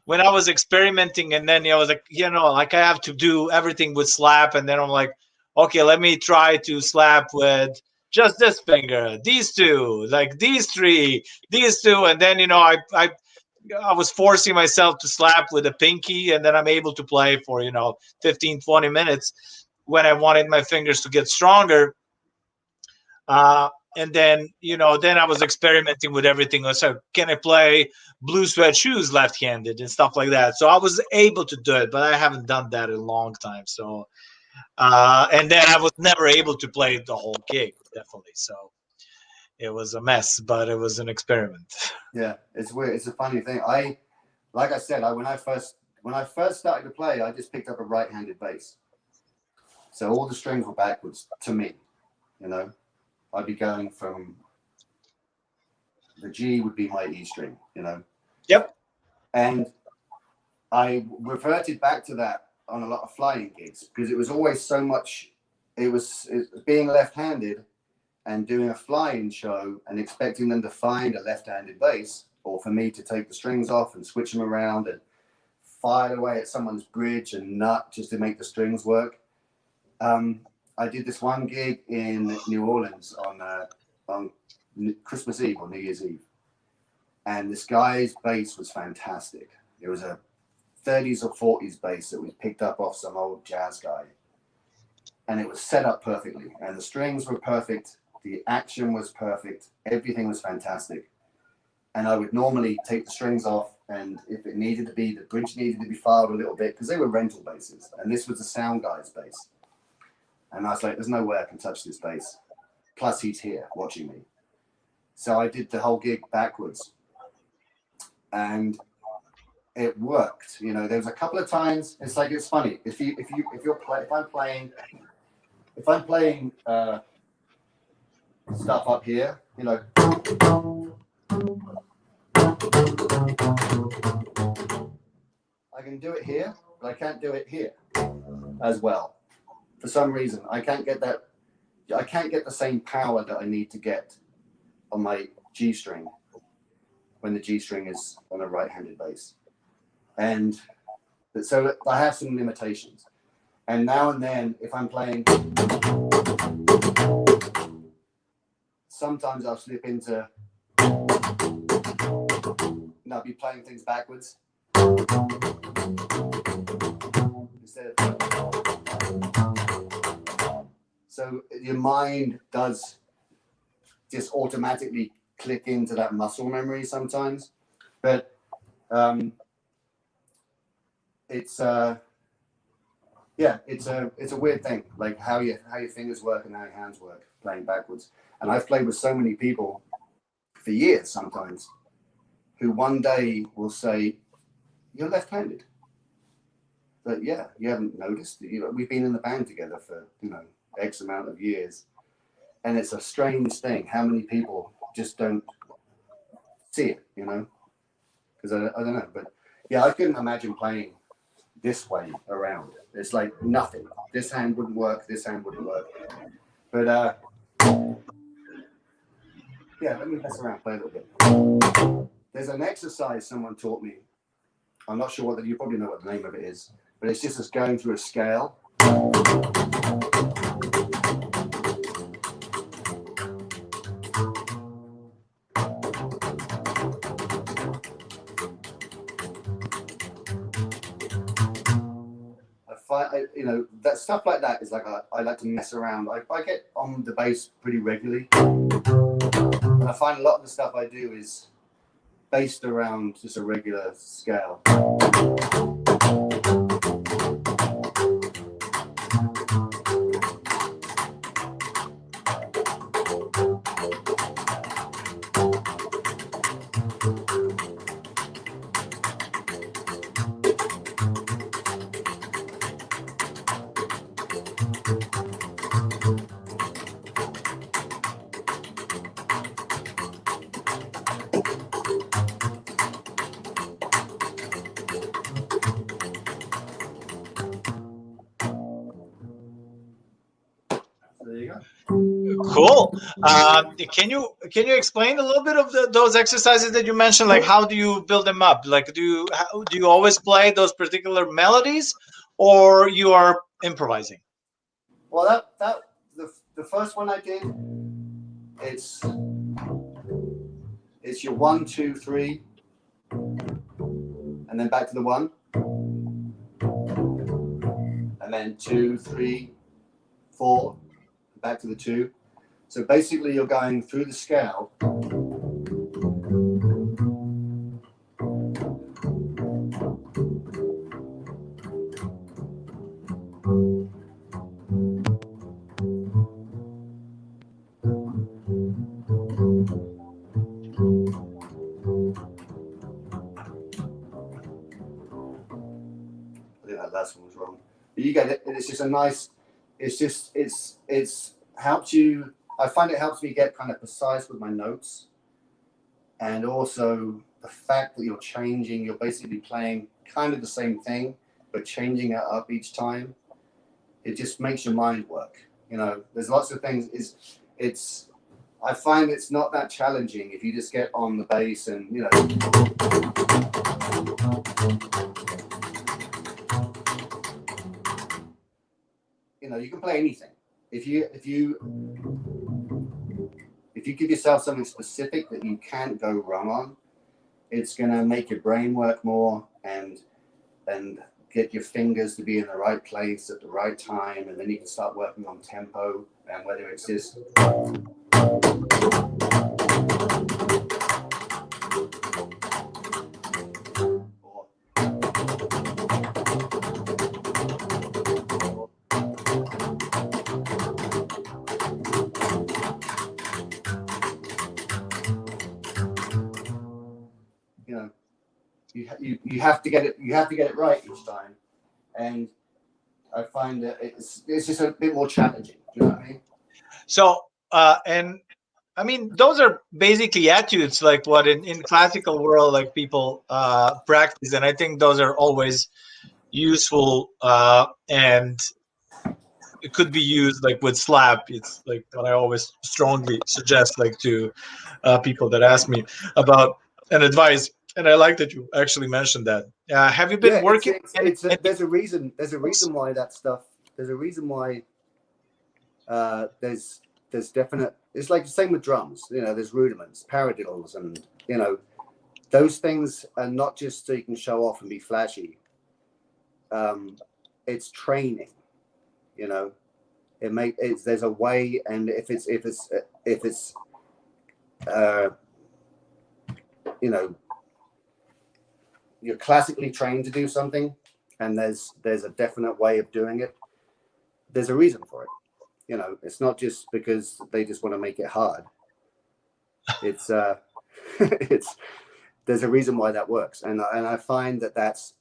S1: was experimenting, and then I was like, like I have to do everything with slap, and then I'm like, okay, let me try to slap with just this finger, these two, like these three, these two, and then I was forcing myself to slap with a pinky, and then I'm able to play for 15, 20 minutes when I wanted my fingers to get stronger. And then, then I was experimenting with everything. I said, can I play Blue Sweat Shoes left-handed and stuff like that? So I was able to do it, but I haven't done that in a long time. So, and then I was never able to play the whole gig, definitely. So it was a mess, but it was an experiment.
S2: Yeah, it's weird. It's a funny thing. Like I said, when I first started to play, I just picked up a right-handed bass. So all the strings were backwards to me, I'd be going from the G would be my E string,
S1: Yep.
S2: And I reverted back to that on a lot of flying gigs because it was always so much. It was being left-handed and doing a flying show and expecting them to find a left-handed bass, or for me to take the strings off and switch them around and fire away at someone's bridge and nut just to make the strings work. I did this one gig in New Orleans on Christmas Eve or New Year's Eve, and this guy's bass was fantastic. It was a 30s or 40s bass that was picked up off some old jazz guy, and it was set up perfectly, and the strings were perfect, the action was perfect, everything was fantastic. And I would normally take the strings off, and if it needed to be, the bridge needed to be filed a little bit because they were rental basses, and this was the sound guy's bass. And I was like, there's no way I can touch this bass. Plus, he's here watching me. So I did the whole gig backwards. And it worked. There was a couple of times. It's funny. If I'm playing stuff up here, I can do it here, but I can't do it here as well. For some reason, I can't get that. I can't get the same power that I need to get on my G string when the G string is on a right-handed bass, and so I have some limitations. And now and then, if I'm playing, sometimes I'll slip into. And I'll be playing things backwards. instead of. So your mind does just automatically click into that muscle memory sometimes, but it's yeah, it's a weird thing, like how your fingers work and how your hands work playing backwards. And I've played with so many people for years sometimes who one day will say, "You're left-handed." But yeah, you haven't noticed. We've been in the band together for X amount of years, and it's a strange thing how many people just don't see it, because I don't know. But yeah, I couldn't imagine playing this way around. It's like nothing. This hand wouldn't work. This hand wouldn't work. But yeah, let me mess around, play a little bit. There's an exercise someone taught me. I'm not sure you probably know what the name of it is, but it's just us going through a scale. That stuff like that is like I like to mess around. I get on the bass pretty regularly, and I find a lot of the stuff I do is based around just a regular scale.
S1: Cool. Can you explain a little bit of those exercises that you mentioned? Like, how do you build them up? Like, do you always play those particular melodies, or you are improvising?
S2: Well, the first one I did, it's your 1, 2, 3, and then back to the 1, and then 2, 3, 4, back to the 2. So basically, you're going through the scale. I think that last one was wrong. But you get it. It's just a nice. It's helps you. I find it helps me get kind of precise with my notes, and also the fact that you're changing. You're basically playing kind of the same thing, but changing it up each time. It just makes your mind work. There's lots of things. I find it's not that challenging if you just get on the bass and you can play anything. If you give yourself something specific that you can't go wrong on, it's gonna make your brain work more and get your fingers to be in the right place at the right time, and then you can start working on tempo and whether it's just you have to get it right each time, and I find that it's just a bit more challenging. Do you know what I mean?
S1: So and I mean, those are basically etudes, like what in classical world, like people practice, and I think those are always useful, and it could be used like with slap. It's like what I always strongly suggest, like to people that ask me about an advice. And I like that you actually mentioned that. Have you been working?
S2: There's a reason. There's a reason why that stuff. There's a reason why. There's definite. It's like the same with drums. There's rudiments, paradiddles, and those things are not just so you can show off and be flashy. it's training, you know. There's a way, and if it's you know, you're classically trained to do something, and there's a definite way of doing it. There's a reason for it, you know. It's not just because they just want to make it hard. It's there's a reason why that works, and I find that's,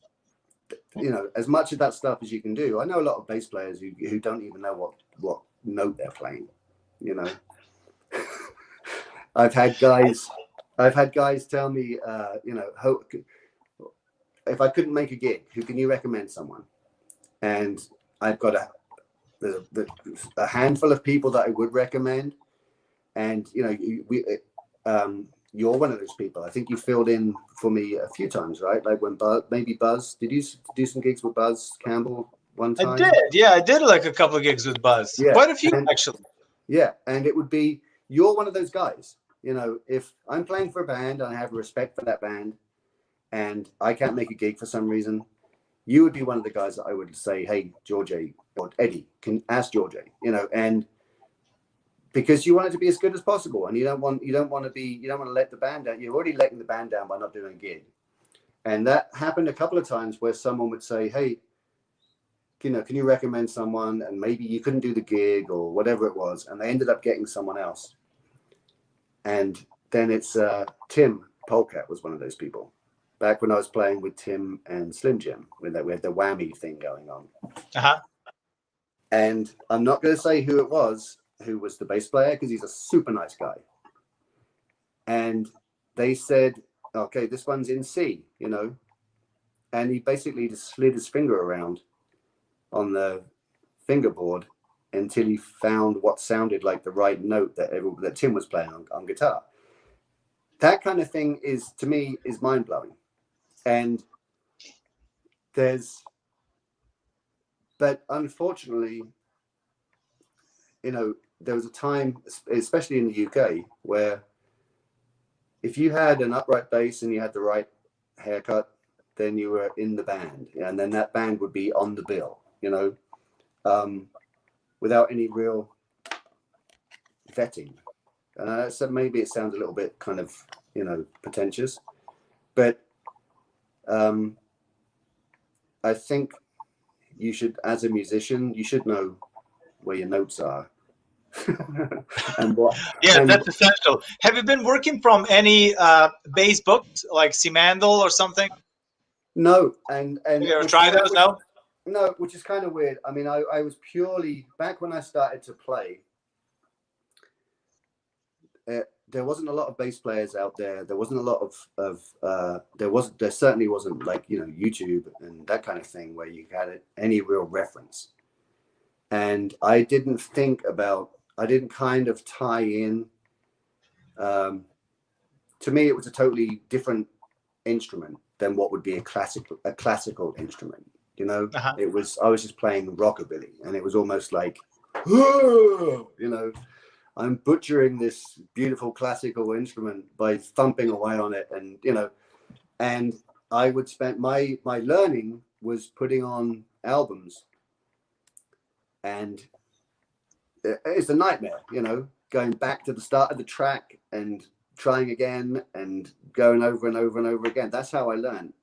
S2: you know, as much of that stuff as you can do. I know a lot of bass players who don't even know what note they're playing, you know. I've had guys tell me, you know, if I couldn't make a gig, who can you recommend someone? And I've got a handful of people that I would recommend, and you know, you're one of those people. I think you filled in for me a few times, right? Like when Buzz, did you do some gigs with Buzz Campbell one time?
S1: I did, yeah. I did like a couple of gigs with Buzz.
S2: Yeah.
S1: Quite a few, actually.
S2: Yeah, and it would be, you're one of those guys. You know, if I'm playing for a band and I have respect for that band and I can't make a gig for some reason, you would be one of the guys that I would say, hey, Djordje or Eddie, can ask Djordje, you know, and because you want it to be as good as possible, and you don't want to let the band down. You're already letting the band down by not doing a gig. And that happened a couple of times where someone would say, hey, you know, can you recommend someone? And maybe you couldn't do the gig or whatever it was, and they ended up getting someone else. And then it's Tim Polkat was one of those people. Back when I was playing with Tim and Slim Jim, we had the whammy thing going on.
S1: Uh-huh.
S2: And I'm not going to say who was the bass player, because he's a super nice guy. And they said, okay, this one's in C, you know. And he basically just slid his finger around on the fingerboard until he found what sounded like the right note that Tim was playing on guitar. That kind of thing is, to me, is mind-blowing. And but unfortunately, you know, there was a time, especially in the UK, where if you had an upright bass and you had the right haircut, then you were in the band, and then that band would be on the bill, you know, without any real vetting. So maybe it sounds a little bit kind of, you know, pretentious, but I think you should, as a musician, you should know where your notes are. And
S1: that's essential. Have you been working from any bass books like Simandl or something?
S2: No, and
S1: have you ever tried those?
S2: No, which is kind of weird. I mean, I was purely, back when I started to play, there wasn't a lot of bass players out there. There wasn't a lot there certainly wasn't, like, you know, YouTube and that kind of thing where you had any real reference. And I didn't kind of tie in. To me, it was a totally different instrument than what would be a classical instrument. You know, I was just playing rockabilly, and it was almost like, you know, I'm butchering this beautiful classical instrument by thumping away on it, and you know, and I would spend my learning was putting on albums, and it's a nightmare, you know, going back to the start of the track and trying again and going over and over and over again. That's how I learned.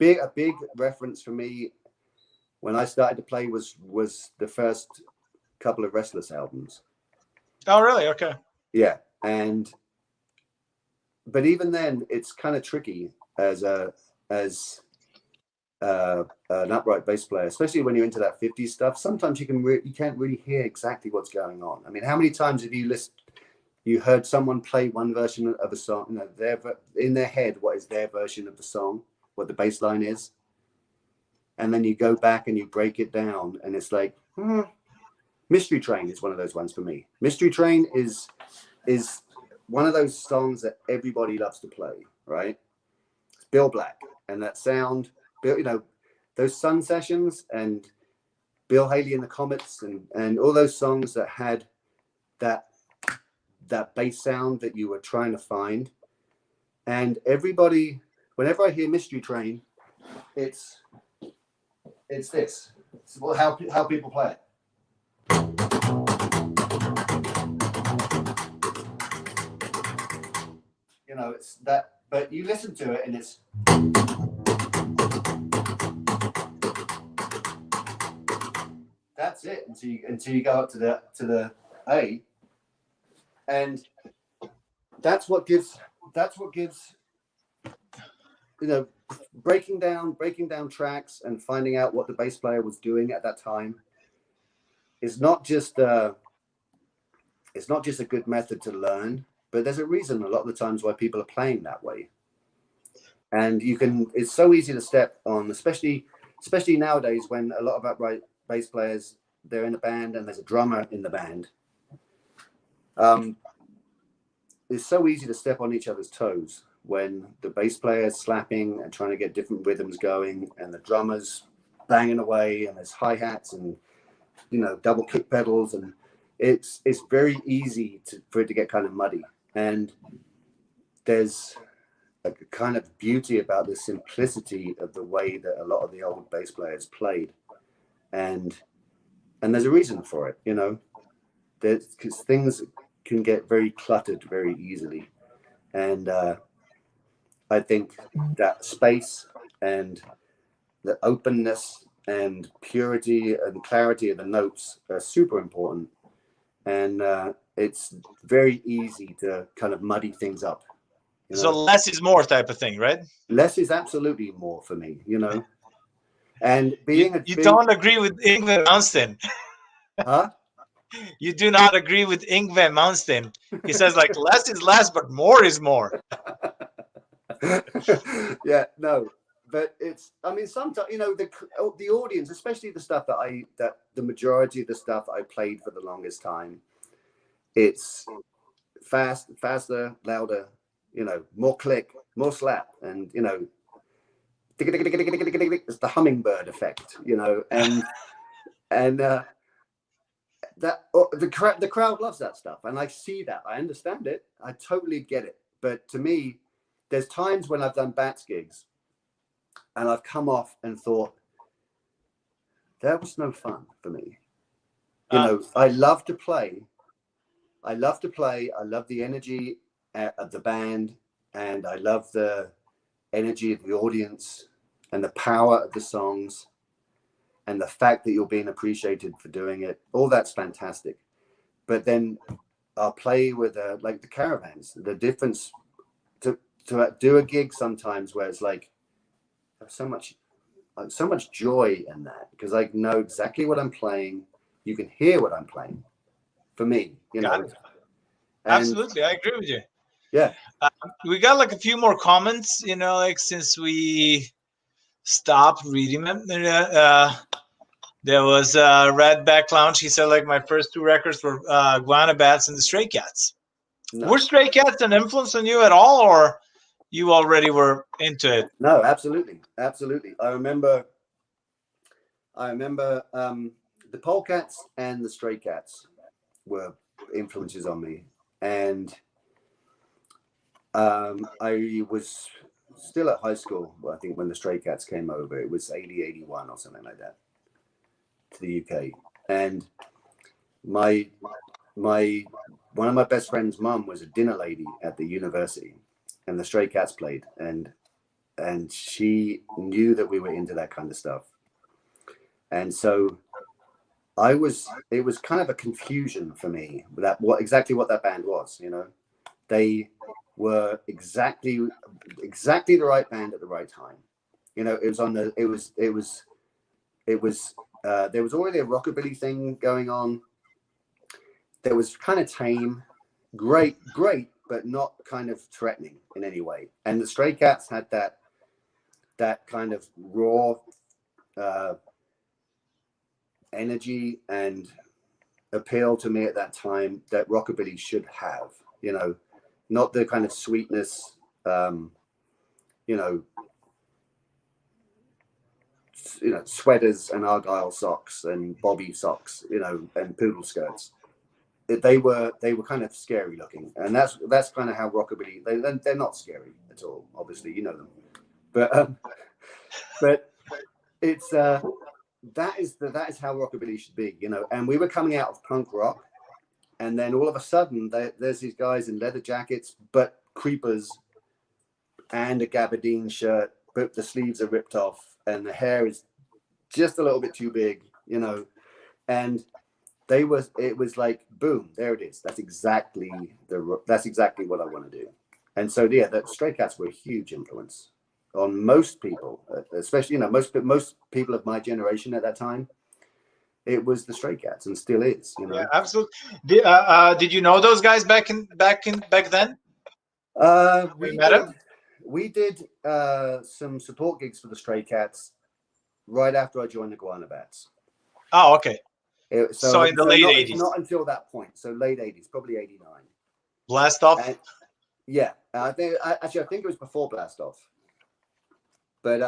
S2: A big reference for me when I started to play was the first couple of Restless albums.
S1: Oh, really? Okay.
S2: Yeah, but even then, it's kind of tricky as an upright bass player, especially when you're into that 50s stuff. Sometimes you can't really hear exactly what's going on. I mean, how many times have you heard someone play one version of a song, you know, in their head, what is their version of the song, what the bass line is, and then you go back and you break it down, and it's like, Mystery Train is one of those ones for me. Mystery Train is one of those songs that everybody loves to play, right? It's Bill Black, and that sound, you know, those Sun Sessions and Bill Haley and the Comets and all those songs that had that bass sound that you were trying to find. And everybody, whenever I hear Mystery Train, it's this. how people play it. You know, it's that, but you listen to it and it's. That's it until you go up to the A, and that's what gives you know, breaking down tracks and finding out what the bass player was doing at that time is not just it's not just a good method to learn, but there's a reason a lot of the times why people are playing that way. And it's so easy to step on, especially nowadays when a lot of upright bass players, they're in a band and there's a drummer in the band. It's so easy to step on each other's toes when the bass player is slapping and trying to get different rhythms going, and the drummer's banging away, and there's hi-hats and, you know, double kick pedals, and it's very easy for it to get kind of muddy. And there's a kind of beauty about the simplicity of the way that a lot of the old bass players played, and there's a reason for it, you know, because things can get very cluttered very easily. And I think that space and the openness and purity and clarity of the notes are super important. And it's very easy to kind of muddy things up. You know?
S1: So less is more type of thing, right?
S2: Less is absolutely more for me, you know. And
S1: you don't agree with Yngwie Malmsteen.
S2: Huh?
S1: You do not agree with Yngwie Malmsteen. He says like less is less, but more is more.
S2: Yeah, no, but it's, I mean, sometimes, you know, the audience, especially the stuff that the majority of the stuff I played for the longest time, it's faster, louder, you know, more click, more slap, and, you know, it's the hummingbird effect, you know, and that the crowd loves that stuff, and I see that, I understand it, I totally get it. But to me, there's times when I've done Batz gigs and I've come off and thought, that was no fun for me. You know, I love to play. I love the energy of the band, and I love the energy of the audience and the power of the songs and the fact that you're being appreciated for doing it. All that's fantastic. But then I'll play with like the Caravans, the difference to do a gig sometimes where it's like so much joy in that, because I know exactly what I'm playing. You can hear what I'm playing. For me, you know.
S1: Absolutely, I agree with you.
S2: Yeah,
S1: we got like a few more comments, you know, like since we stopped reading them. There was Redback Lounge. He said like my first two records were GUANA BATZ and the Stray Cats. No. Were Stray Cats an influence on you at all, or you already were into it?
S2: No, absolutely. I remember the Polecats and the Stray Cats were influences on me, and I was still at high school, I think, when the Stray Cats came over. It was 80, 81 or something like that to the UK, and one of my best friend's mum was a dinner lady at the university, and the Stray Cats played, and she knew that we were into that kind of stuff. And so it was kind of a confusion for me that exactly what that band was, you know. They were exactly the right band at the right time. You know, there was already a rockabilly thing going on. There was kind of tame, great, but not kind of threatening in any way. And the Stray Cats had that kind of raw energy and appeal to me at that time that rockabilly should have, you know, not the kind of sweetness, you know, sweaters and Argyle socks and bobby socks, you know, and poodle skirts. They were kind of scary looking, and that's kind of how rockabilly. They're not scary at all, obviously, you know them, but it's that is how rockabilly should be, you know. And we were coming out of punk rock, and then all of a sudden there's these guys in leather jackets, but creepers, and a gabardine shirt, but the sleeves are ripped off, and the hair is just a little bit too big, you know. And it was like, boom, there it is. That's exactly what I want to do. And so yeah, the Stray Cats were a huge influence on most people, especially, you know, most people of my generation at that time. It was the Stray Cats, and still is, you know.
S1: Yeah, absolutely. Did you know those guys back then?
S2: We did some support gigs for the Stray Cats right after I joined the GUANA BATZ.
S1: Oh, okay.
S2: So
S1: in the late 80s.
S2: Not until that point. So late 80s, probably 89.
S1: Blast Off?
S2: Yeah. I think it was before Blast Off. But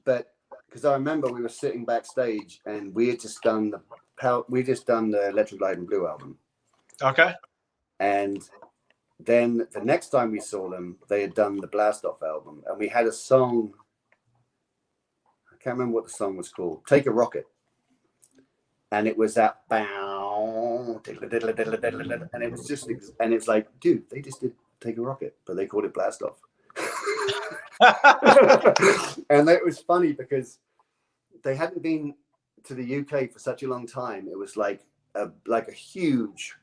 S2: because I remember we were sitting backstage and we had just done the Electric Light and Blue album.
S1: Okay.
S2: And then the next time we saw them, they had done the Blast Off album, and we had a song. I can't remember what the song was called. Take a Rocket. And it was that bow, and it was just, and it's like, dude, they just did Take a Rocket, but they called it Blast Off. And it was funny because they hadn't been to the UK for such a long time. It was like a huge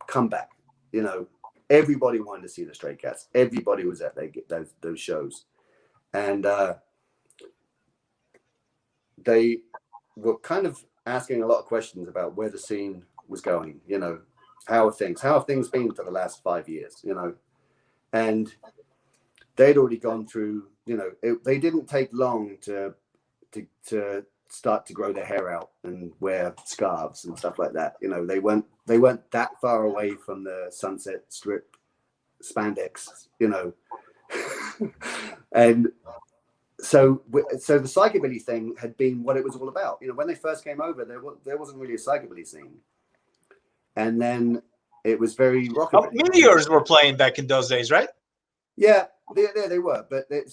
S2: comeback, you know. Everybody wanted to see the Stray Cats. Everybody was at those shows, and they were kind of asking a lot of questions about where the scene was going. You know, how have things been for the last 5 years? You know, and they'd already gone through. You know, they didn't take long to start to grow their hair out and wear scarves and stuff like that. You know, they weren't that far away from the Sunset Strip spandex, you know. And so the psychobilly thing had been what it was all about. You know, when they first came over, there wasn't really a psychobilly scene, and then it was very rockabilly.
S1: Meteors were playing back in those days, right?
S2: Yeah, they were, but it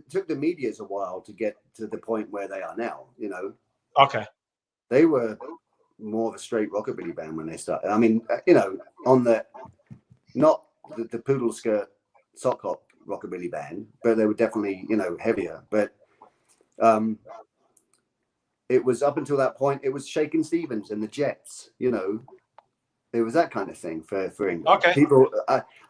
S2: took the Meteors a while to get to the point where they are now. You know.
S1: Okay.
S2: They were more of a straight rockabilly band when they started. I mean, you know, on not the poodle skirt sock hop rockabilly band, but they were definitely, you know, heavier. But it was up until that point, it was Shakin' Stevens and the Jets, you know. It was that kind of thing for England.
S1: Okay.
S2: People,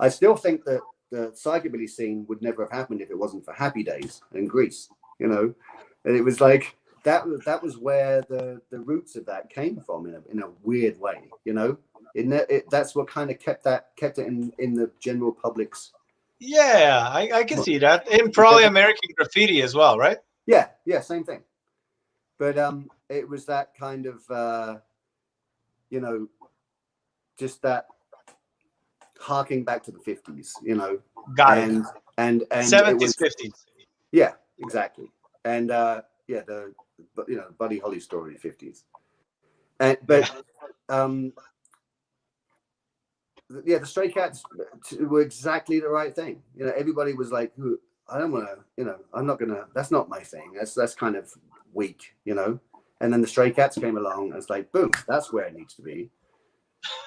S2: I still think that the psychobilly scene would never have happened if it wasn't for Happy Days in Greece, you know. And it was like that was where the roots of that came from in a weird way, you know. That's what kind of kept it in the general public's.
S1: Yeah, I can see that. And probably American Graffiti as well, right?
S2: Yeah, same thing. But it was that kind of you know, just that harking back to the 50s, you know.
S1: Got it.
S2: And
S1: 70s, 50s.
S2: Yeah, exactly. And yeah, you know, Buddy Holly story, 50s. Yeah, the Stray Cats were exactly the right thing. You know, everybody was like, I don't want to, you know, I'm not going to, that's not my thing. That's kind of weak, you know. And then the Stray Cats came along and it's like, boom, that's where it needs to be.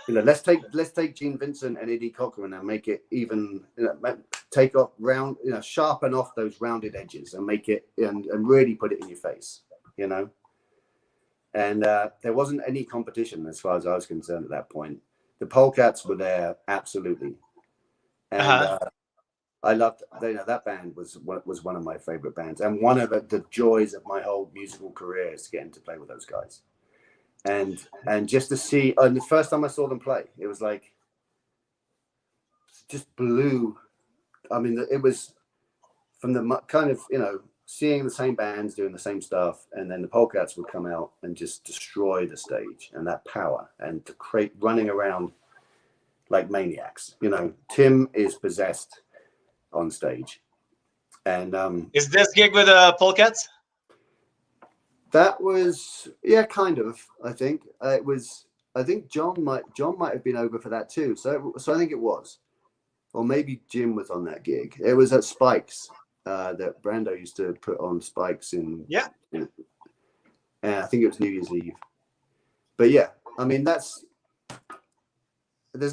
S2: You know, let's take Gene Vincent and Eddie Cochran and make it even, you know, take off round, you know, sharpen off those rounded edges and make it and really put it in your face, you know. And there wasn't any competition as far as I was concerned at that point. The Polecats were there, absolutely. And I loved, you know, that band was one of my favorite bands. And one of the joys of my whole musical career is getting to play with those guys. And just to see, and the first time I saw them play, it was like, just blew. I mean, it was from the kind of, you know, seeing the same bands doing the same stuff, and then the Polecats would come out and just destroy the stage, and that power, and to create running around like maniacs. You know, Tim is possessed on stage, and
S1: is this gig with the Polecats?
S2: That was, yeah, kind of. I think it was. I think John might have been over for that too. So I think it was, or maybe Jim was on that gig. It was at Spikes. That Brando used to put on Spikes in.
S1: Yeah.
S2: and I think it was New Year's Eve. But yeah, I mean, there's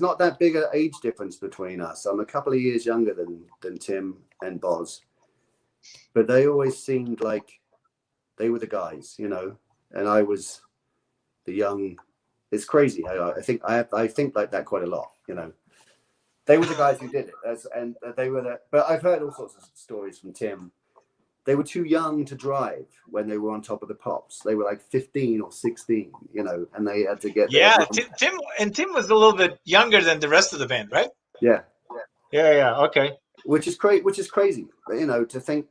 S2: not that big an age difference between us. I'm a couple of years younger than Tim and Boz, but they always seemed like they were the guys, you know, and I was the young. It's crazy. I think like that quite a lot, you know. They were the guys who did it, and they were the. But I've heard all sorts of stories from Tim. They were too young to drive when they were on Top of the Pops. They were like 15 or 16, you know, and they had to get there.
S1: Yeah, Tim was a little bit younger than the rest of the band, right?
S2: Yeah.
S1: Yeah. Okay.
S2: Which is crazy, you know, to think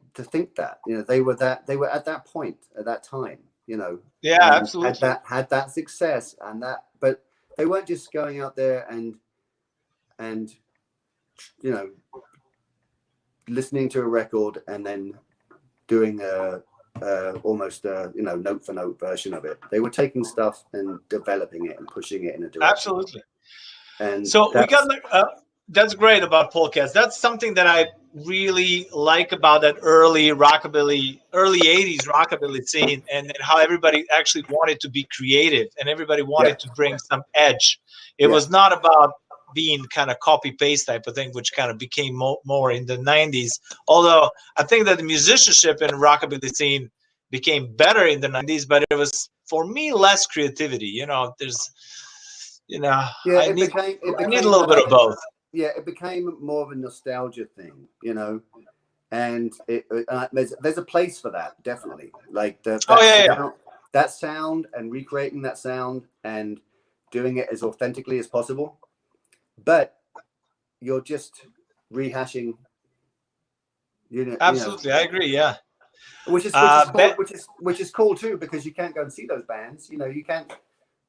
S2: that, you know, they were at that point at that time, you know.
S1: Yeah, absolutely.
S2: Had that success and that, but they weren't just going out there and you know, listening to a record and then doing almost a, you know, note for note version of it. They were taking stuff and developing it and pushing it in a direction.
S1: Absolutely.
S2: And
S1: so that's great about podcasts. That's something that I really like about that early 80s rockabilly scene, and how everybody actually wanted to be creative and everybody wanted to bring some edge. It was not about being kind of copy paste type of thing, which kind of became more in the 90s. Although I think that the musicianship in rockabilly scene became better in the 90s, but it was, for me, less creativity. You know, there's, you know, I need a little bit of both.
S2: Yeah, it became more of a nostalgia thing, you know, and there's a place for that, definitely. Like that sound and recreating that sound and doing it as authentically as possible. But you're just rehashing, you know.
S1: Absolutely, I agree. Yeah,
S2: which is cool too, because you can't go and see those bands. You know, you can't.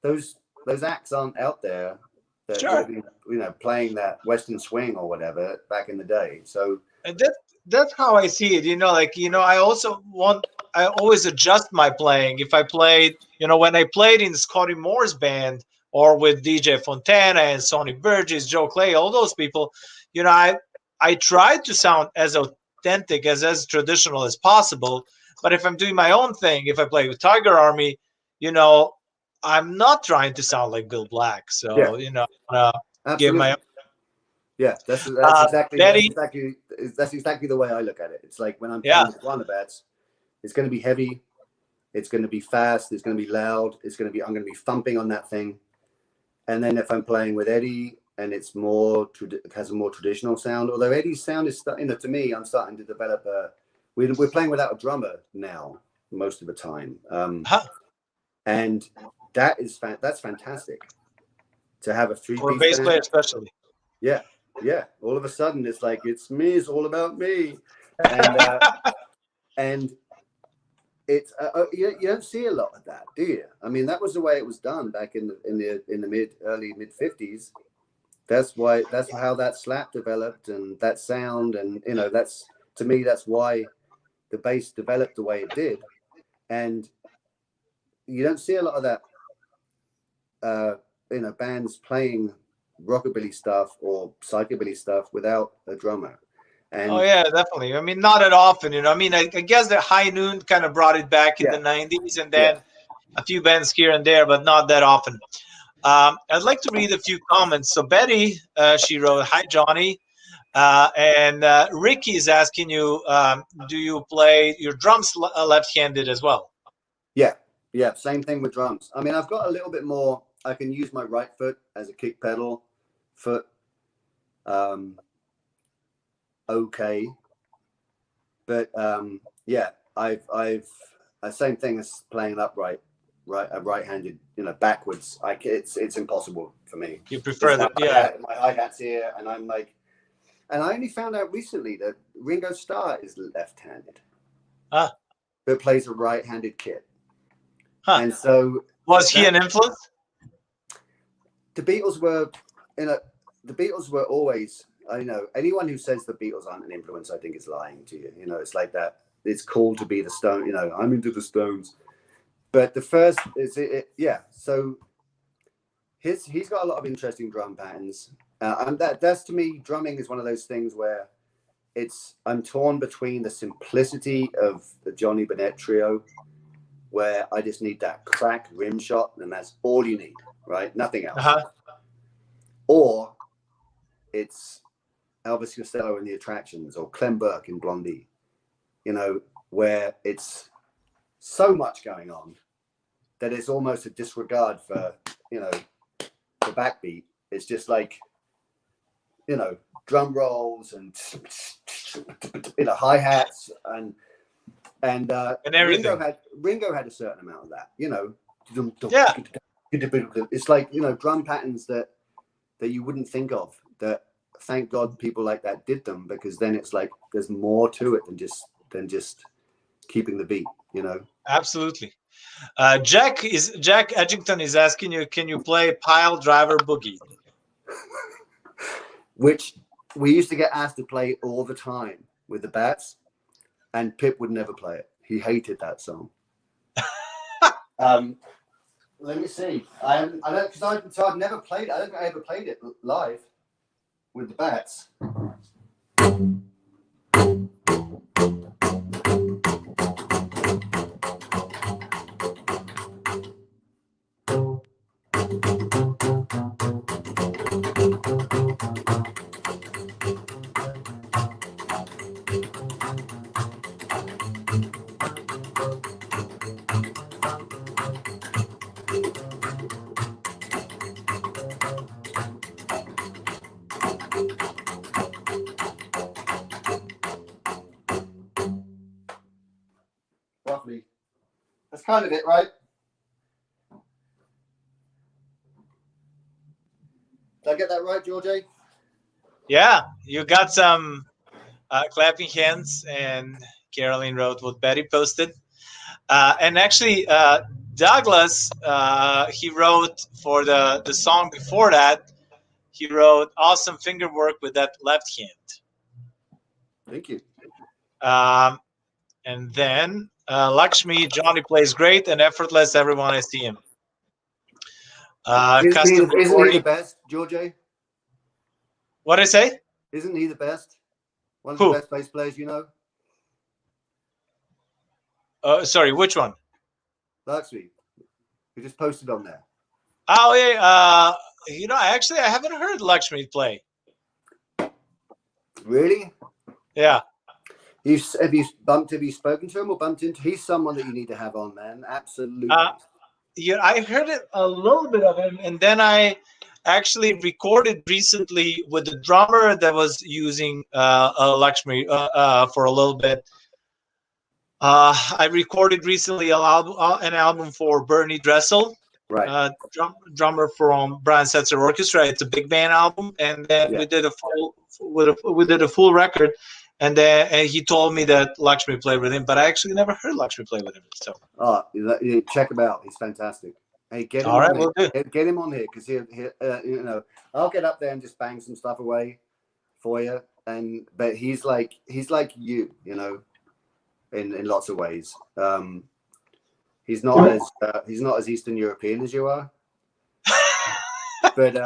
S2: Those acts aren't out there that would be, you know, playing that Western swing or whatever back in the day. So
S1: and that's how I see it. You know, like, you know, I always adjust my playing. If I played, you know, when I played in Scotty Moore's band, or with DJ Fontana and Sonny Burgess, Joe Clay, all those people, you know, I tried to sound as authentic, as traditional as possible. But if I'm doing my own thing, if I play with Tiger Army, you know, I'm not trying to sound like Bill Black. So, you know, give my own.
S2: Yeah, that's exactly the way I look at it. It's like when I'm playing with GUANA BATZ, it's going to be heavy, it's going to be fast, it's going to be loud, I'm going to be thumping on that thing. And then if I'm playing with Eddie and it has a more traditional sound, although Eddie's sound is starting, you know, to me, I'm starting to develop we're playing without a drummer now most of the time, and that's fantastic to have a three-piece
S1: bass
S2: band.
S1: player especially.
S2: Yeah. All of a sudden, it's like it's all about me, and it's you don't see a lot of that, do you? I mean, that was the way it was done back in the early mid 50s. That's how that slap developed and that sound, and you know, that's why the bass developed the way it did, and you don't see a lot of that. You know, bands playing rockabilly stuff or psychobilly stuff without a drummer. And
S1: definitely. I mean, not that often, you know. I mean, I guess that High Noon kind of brought it back in the 90s, and then a few bands here and there, but not that often. I'd like to read a few comments. So Betty, she wrote, "Hi, Johnny." And Ricky is asking you, do you play your drums left-handed as well?
S2: Yeah, same thing with drums. I mean, I've got a little bit more. I can use my right foot as a kick pedal foot. Okay, but I've same thing as playing upright, right-handed, you know, backwards. It's impossible for me.
S1: You prefer that?
S2: My hi-hat's here, and I'm like, and I only found out recently that Ringo Starr is left-handed, but plays a right-handed kit. And so,
S1: was he an influence?
S2: The Beatles were, you know, the Beatles were always. I know anyone who says the Beatles aren't an influence, I think is lying to you. You know, it's like that. It's cool to be the Stone. You know, I'm into the Stones, but the first is yeah. So he's got a lot of interesting drum patterns, and that's, to me, drumming is one of those things where I'm torn between the simplicity of the Johnny Bennett trio, where I just need that crack rim shot, and that's all you need, right? Nothing else. Or it's Elvis Costello in The Attractions or Clem Burke in Blondie, you know, where it's so much going on that it's almost a disregard for, you know, the backbeat. It's just like, you know, drum rolls and, you know, hi-hats and
S1: everything.
S2: Ringo had a certain amount of that, you know.
S1: Yeah.
S2: It's like, you know, drum patterns that you wouldn't think of, that thank God people like that did them, because then it's like there's more to it than just keeping the beat, you know.
S1: Absolutely. Jack Edgington is asking you, can you play Pile Driver Boogie?
S2: Which we used to get asked to play all the time with the Bats, and Pip would never play it. He hated that song. Let me see. I don't, because I've never played it. I don't think I ever played it live with the Bats. Roughly. That's kind of it, right? Did I get that right, Djordje?
S1: Yeah, you got some clapping hands, and Caroline wrote what Betty posted. And actually, Douglas, he wrote for the song before that, he wrote awesome finger work with that left hand.
S2: Thank you.
S1: And then Lakshmi, Johnny plays great and effortless. Everyone I see him.
S2: Isn't he the best, Djordje?
S1: What did I say?
S2: Isn't he the best? One of
S1: Who?
S2: the best bass players you know?
S1: Sorry, which one?
S2: Lakshmi. You just posted on there.
S1: Oh, yeah. You know, I haven't heard Lakshmi play.
S2: Really?
S1: Yeah.
S2: Have you spoken to him or bumped into? He's someone that you need to have on, man. Absolutely.
S1: Yeah, I heard it a little bit of him, and then I actually recorded recently with the drummer that was using Lakshmi for a little bit. I recorded recently an album for Bernie Dressel,
S2: right?
S1: Drummer from Brian Setzer Orchestra. It's a big band album, and then we did a full record. And then he told me that Lakshmi played with him, but I actually never heard Lakshmi play with him. So,
S2: check him out. He's fantastic. Hey, get him on here. Get him on here, because you know, I'll get up there and just bang some stuff away for you. But he's like you, you know, in lots of ways. He's not as Eastern European as you are, but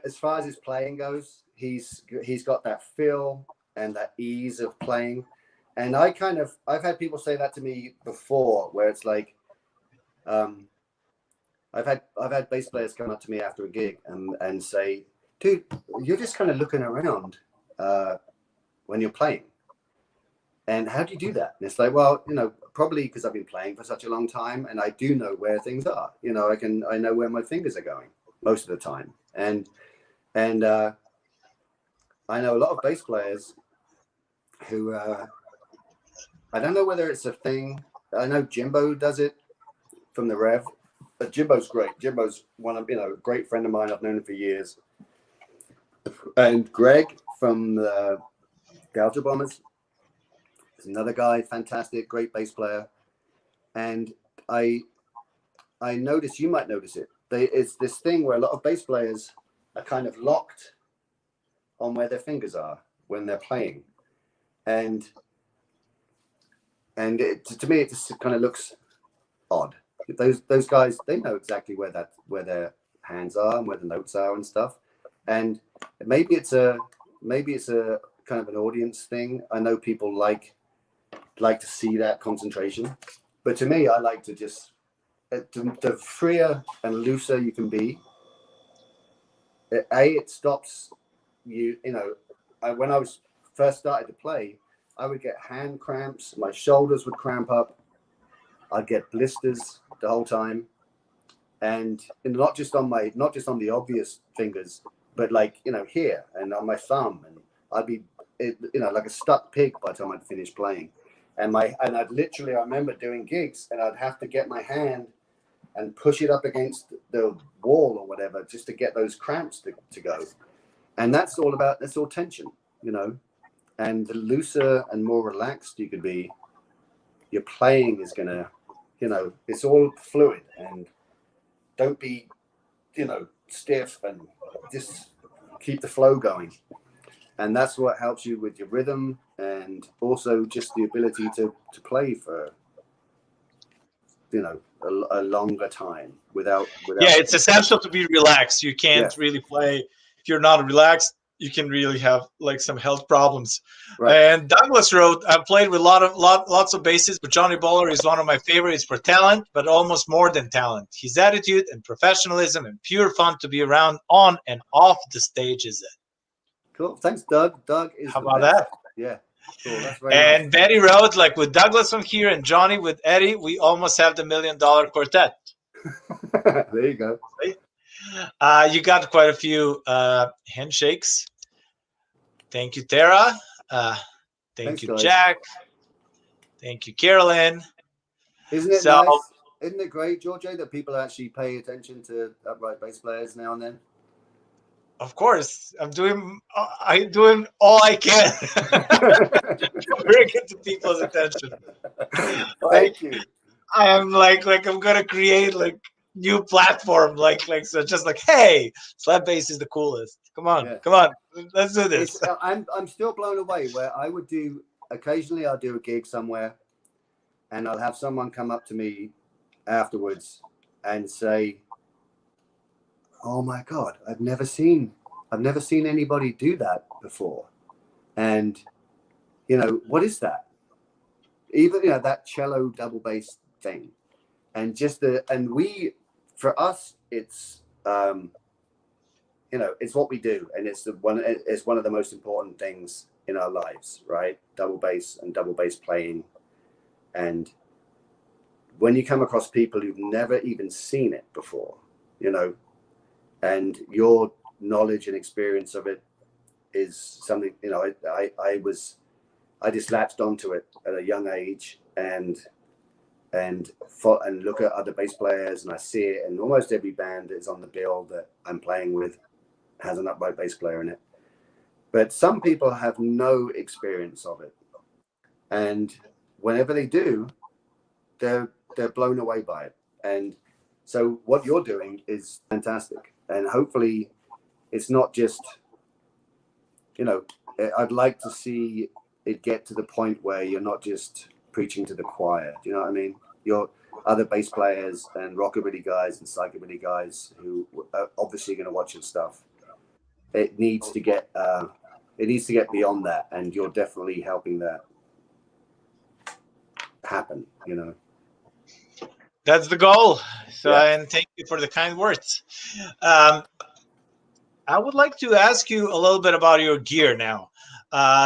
S2: as far as his playing goes, he's got that feel and that ease of playing. And I've had people say that to me before, where it's like, I've had bass players come up to me after a gig and say, dude, you're just kind of looking around when you're playing. And how do you do that? And it's like, well, you know, probably because I've been playing for such a long time, and I do know where things are. You know, I know where my fingers are going most of the time. And I know a lot of bass players who I don't know whether it's a thing. I know Jimbo does it from the Rev. But Jimbo's great. Jimbo's one of, you know, a great friend of mine. I've known him for years. And Greg from the Gouger Bombers is another guy, fantastic, great bass player. And I notice, you might notice it. It's this thing where a lot of bass players are kind of locked on where their fingers are when they're playing. And to me, it just kind of looks odd. Those guys, they know exactly where their hands are and where the notes are and stuff. And maybe it's a kind of an audience thing. I know people like to see that concentration, But to me, I like to just the freer and looser you can be. It stops you. You know, when I was first started to play, I would get hand cramps. My shoulders would cramp up. I'd get blisters the whole time, and not just on the obvious fingers, but like, you know, here and on my thumb, and I'd be, you know, like a stuck pig by the time I'd finish playing. And I'd literally, I remember doing gigs, and I'd have to get my hand and push it up against the wall or whatever just to get those cramps to go. And that's all tension, you know. And the looser and more relaxed you could be, your playing is gonna, you know, it's all fluid, and don't be, you know, stiff, and just keep the flow going. And that's what helps you with your rhythm, and also just the ability to play for, you know, a longer time without.
S1: Yeah, it's essential to be relaxed. You can't really play if you're not relaxed. You can really have like some health problems.
S2: Right.
S1: And Douglas wrote, "I've played with lots of basses, but Johnny Bowler is one of my favorites for talent, but almost more than talent. His attitude and professionalism and pure fun to be around on and off the stage is it."
S2: Cool. Thanks, Doug. Doug is
S1: How
S2: the
S1: about
S2: best.
S1: that?
S2: Yeah. Cool. That's very
S1: And
S2: nice.
S1: Betty wrote, like with Douglas on here and Johnny with Eddie, we almost have the $1 Million Quartet.
S2: There you go.
S1: You got quite a few handshakes. Thank you, Tara. Thanks, you, guys. Jack. Thank you, Carolyn.
S2: Isn't it nice? Isn't it great, Djordje, that people actually pay attention to upright bass players now and then?
S1: Of course, I'm doing all I can to bring it to people's attention.
S2: Thank you.
S1: I am like I'm gonna create like new platform, like so, just like, hey, slap bass is the coolest. Come on, let's do this.
S2: I'm still blown away. Where I would do occasionally, I'll do a gig somewhere, and I'll have someone come up to me afterwards and say, "Oh my God, I've never seen anybody do that before." And, you know, what is that? Even, you know, that cello double bass thing. And just for us, it's, you know, it's what we do. And it's one of the most important things in our lives, right? Double bass and double bass playing. And when you come across people who've never even seen it before, you know, and your knowledge and experience of it is something, you know, I just latched onto it at a young age, and look at other bass players, and I see it, and almost every band that's on the bill that I'm playing with has an upright bass player in it. But some people have no experience of it, and whenever they do, they're blown away by it. And so what you're doing is fantastic, and hopefully it's not just, you know, I'd like to see it get to the point where you're not just preaching to the choir. Do you know what I mean? Your other bass players and rockabilly guys and psychobilly guys who are obviously going to watch your stuff. It needs to get beyond that, and you're definitely helping that happen. You know,
S1: that's the goal. So, and thank you for the kind words. I would like to ask you a little bit about your gear now.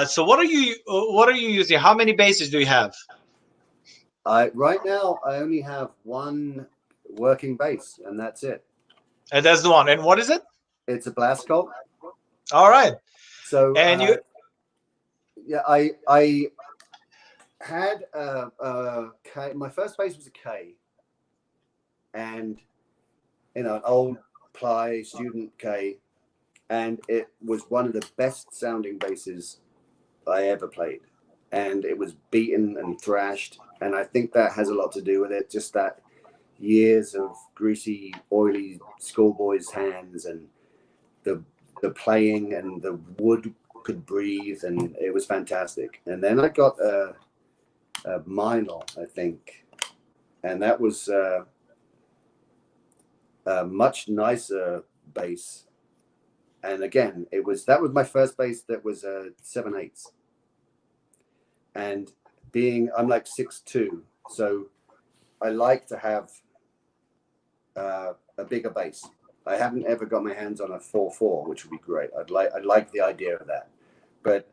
S1: So what are you using? How many basses do you have?
S2: Right now I only have one working bass, and that's it.
S1: And that's the one. And what is it?
S2: It's a blast Colt.
S1: All right.
S2: So
S1: and you?
S2: Yeah, I had a K. My first bass was a K, and you know, an old ply student K. And it was one of the best sounding basses I ever played. And it was beaten and thrashed. And I think that has a lot to do with it. Just that years of greasy, oily schoolboys' hands, and the playing, and the wood could breathe, and it was fantastic. And then I got a Minor, I think. And that was a much nicer bass. And again, that was my first bass that was a 7/8. And I'm like 6'2", so I like to have a bigger bass. I haven't ever got my hands on a 4/4, which would be great. I'd like the idea of that, but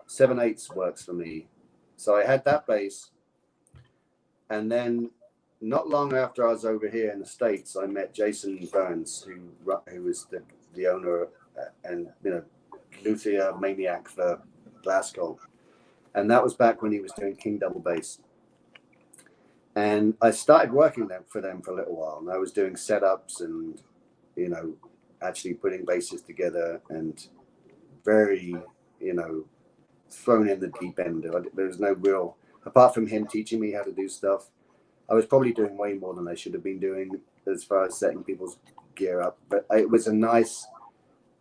S2: 7/8 works for me. So I had that bass, and then not long after I was over here in the States, I met Jason Burns, who was the owner and luthier maniac for Glasgow, and that was back when he was doing King Double Bass. And I started working for them for a little while, and I was doing setups and actually putting basses together, and very thrown in the deep end. There was no real, apart from him teaching me how to do stuff, I was probably doing way more than I should have been doing as far as setting people's gear up. But it was a nice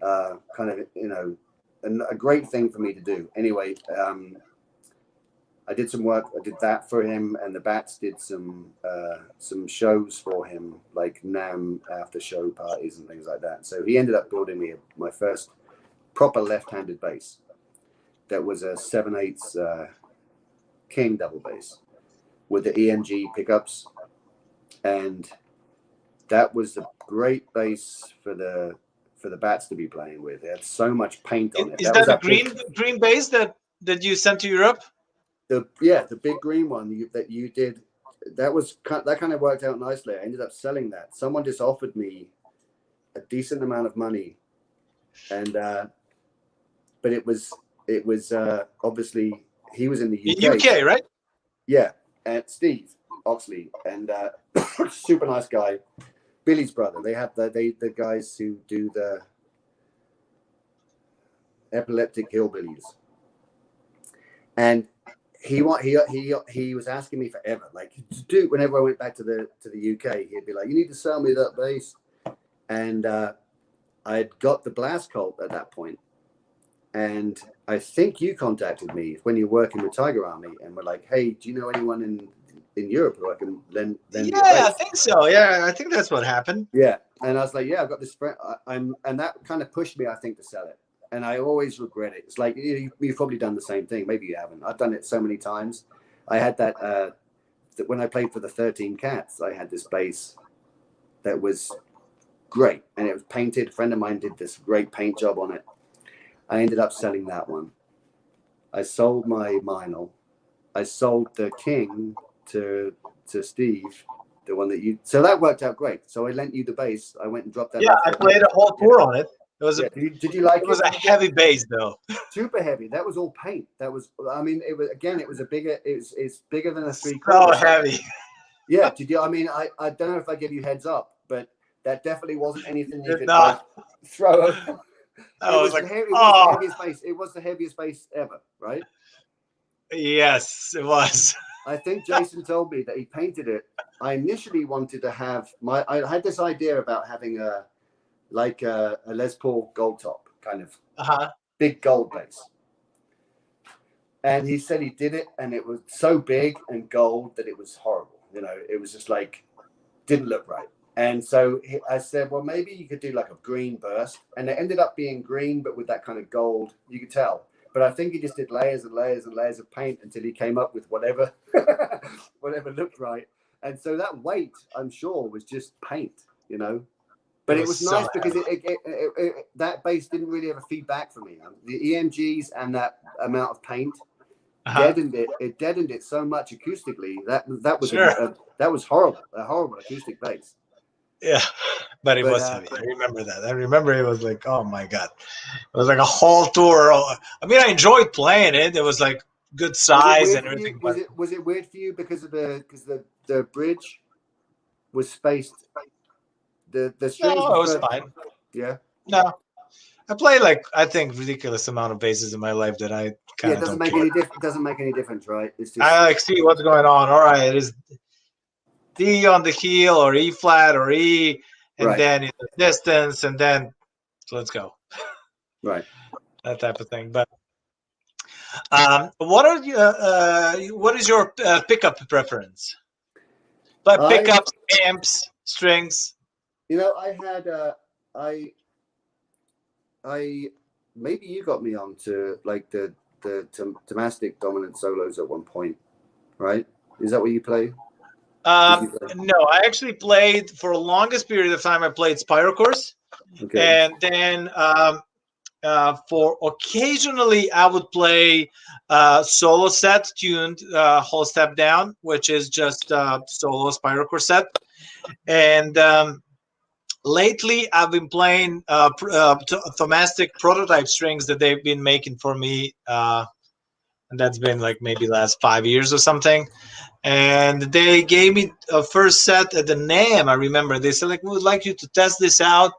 S2: kind of a great thing for me to do. Anyway, I did some work. I did that for him, and the Bats did some shows for him, like NAMM after show parties and things like that. So he ended up building me my first proper left-handed bass. That was a 7/8 King double bass with the EMG pickups, and that was a great bass for the Bats to be playing with. It had so much paint on it.
S1: Is that a green bass that you sent to Europe?
S2: The big green one that you did, that kind of worked out nicely. I ended up selling that. Someone just offered me a decent amount of money, and but it was obviously he was in the UK.
S1: In UK, right?
S2: Yeah, and Steve Oxley, and super nice guy. Billy's brother. They have the guys who do the Epileptic Hillbillies, and he was asking me forever, like to do. Whenever I went back to the UK, he'd be like, "You need to sell me that bass," and I had got the Blast Cult at that point, and I think you contacted me when you're working with Tiger Army, and were like, "Hey, do you know anyone in Europe who I can lend
S1: yeah, I think so. Yeah, I think that's what happened.
S2: Yeah, and I was like, "Yeah, I've got this friend," and that kind of pushed me, I think, to sell it. And I always regret it. It's like you've probably done the same thing. Maybe you haven't. I've done it so many times. I had that when I played for the 13 Cats. I had this bass that was great, and it was painted. A friend of mine did this great paint job on it. I ended up selling that one. I sold my Meinl. I sold the King to Steve, the one that you. So that worked out great. So I lent you the bass. I went and dropped that.
S1: Yeah, I played a whole tour on it. It was
S2: did you like it?
S1: It was a heavy bass though.
S2: Super heavy. That was all paint. That was. I mean, it was again. It was a bigger. It's bigger than a 3/4.
S1: So heavy.
S2: Yeah. Did you? I mean, I don't know if I give you heads up, but that definitely wasn't anything you could throw.
S1: I was like,
S2: it was the heaviest bass. It was the heaviest bass ever, right?
S1: Yes, it was.
S2: I think Jason told me that he painted it. I initially wanted to have I had this idea about having a Les Paul gold top, kind of big gold bass. And he said he did it, and it was so big and gold that it was horrible. It was just like, didn't look right. And so I said, well, maybe you could do like a green burst. And it ended up being green, but with that kind of gold, you could tell. But I think he just did layers and layers and layers of paint until he came up with whatever looked right. And so that weight, I'm sure, was just paint, But it was so nice because that bass didn't really have a feedback from me. The EMGs and that amount of paint deadened it. It deadened it so much acoustically that was that was horrible. A horrible acoustic bass.
S1: Yeah, but it was heavy. I remember that. I remember it was like, oh my god, it was like a whole tour. I mean, I enjoyed playing it. It was like good size and everything.
S2: Was it weird for you because the bridge was spaced? The strings.
S1: No, it was fine.
S2: Yeah.
S1: No, I play I think ridiculous amount of basses in my life that I kind of
S2: doesn't make any difference. Doesn't make any difference, right? It's just
S1: I see what's going on. All right, it is D on the heel or E flat or E, and then in the distance, and then let's go.
S2: Right.
S1: That type of thing. But what is your pickup preference? But pickups, amps, strings.
S2: I had I maybe you got me on to like the Tomastic dominant solos at one point, right? Is that what you play? Did you play?
S1: No, I actually played for the longest period of time. I played Spyrocourse,
S2: Okay.
S1: and then for occasionally I would play solo set tuned whole step down, which is just solo Spyrocourse set. And lately I've been playing Thomastic prototype strings that they've been making for me. And that's been like maybe last 5 years or something. And they gave me a first set at the NAMM. I remember they said like, we would like you to test this out,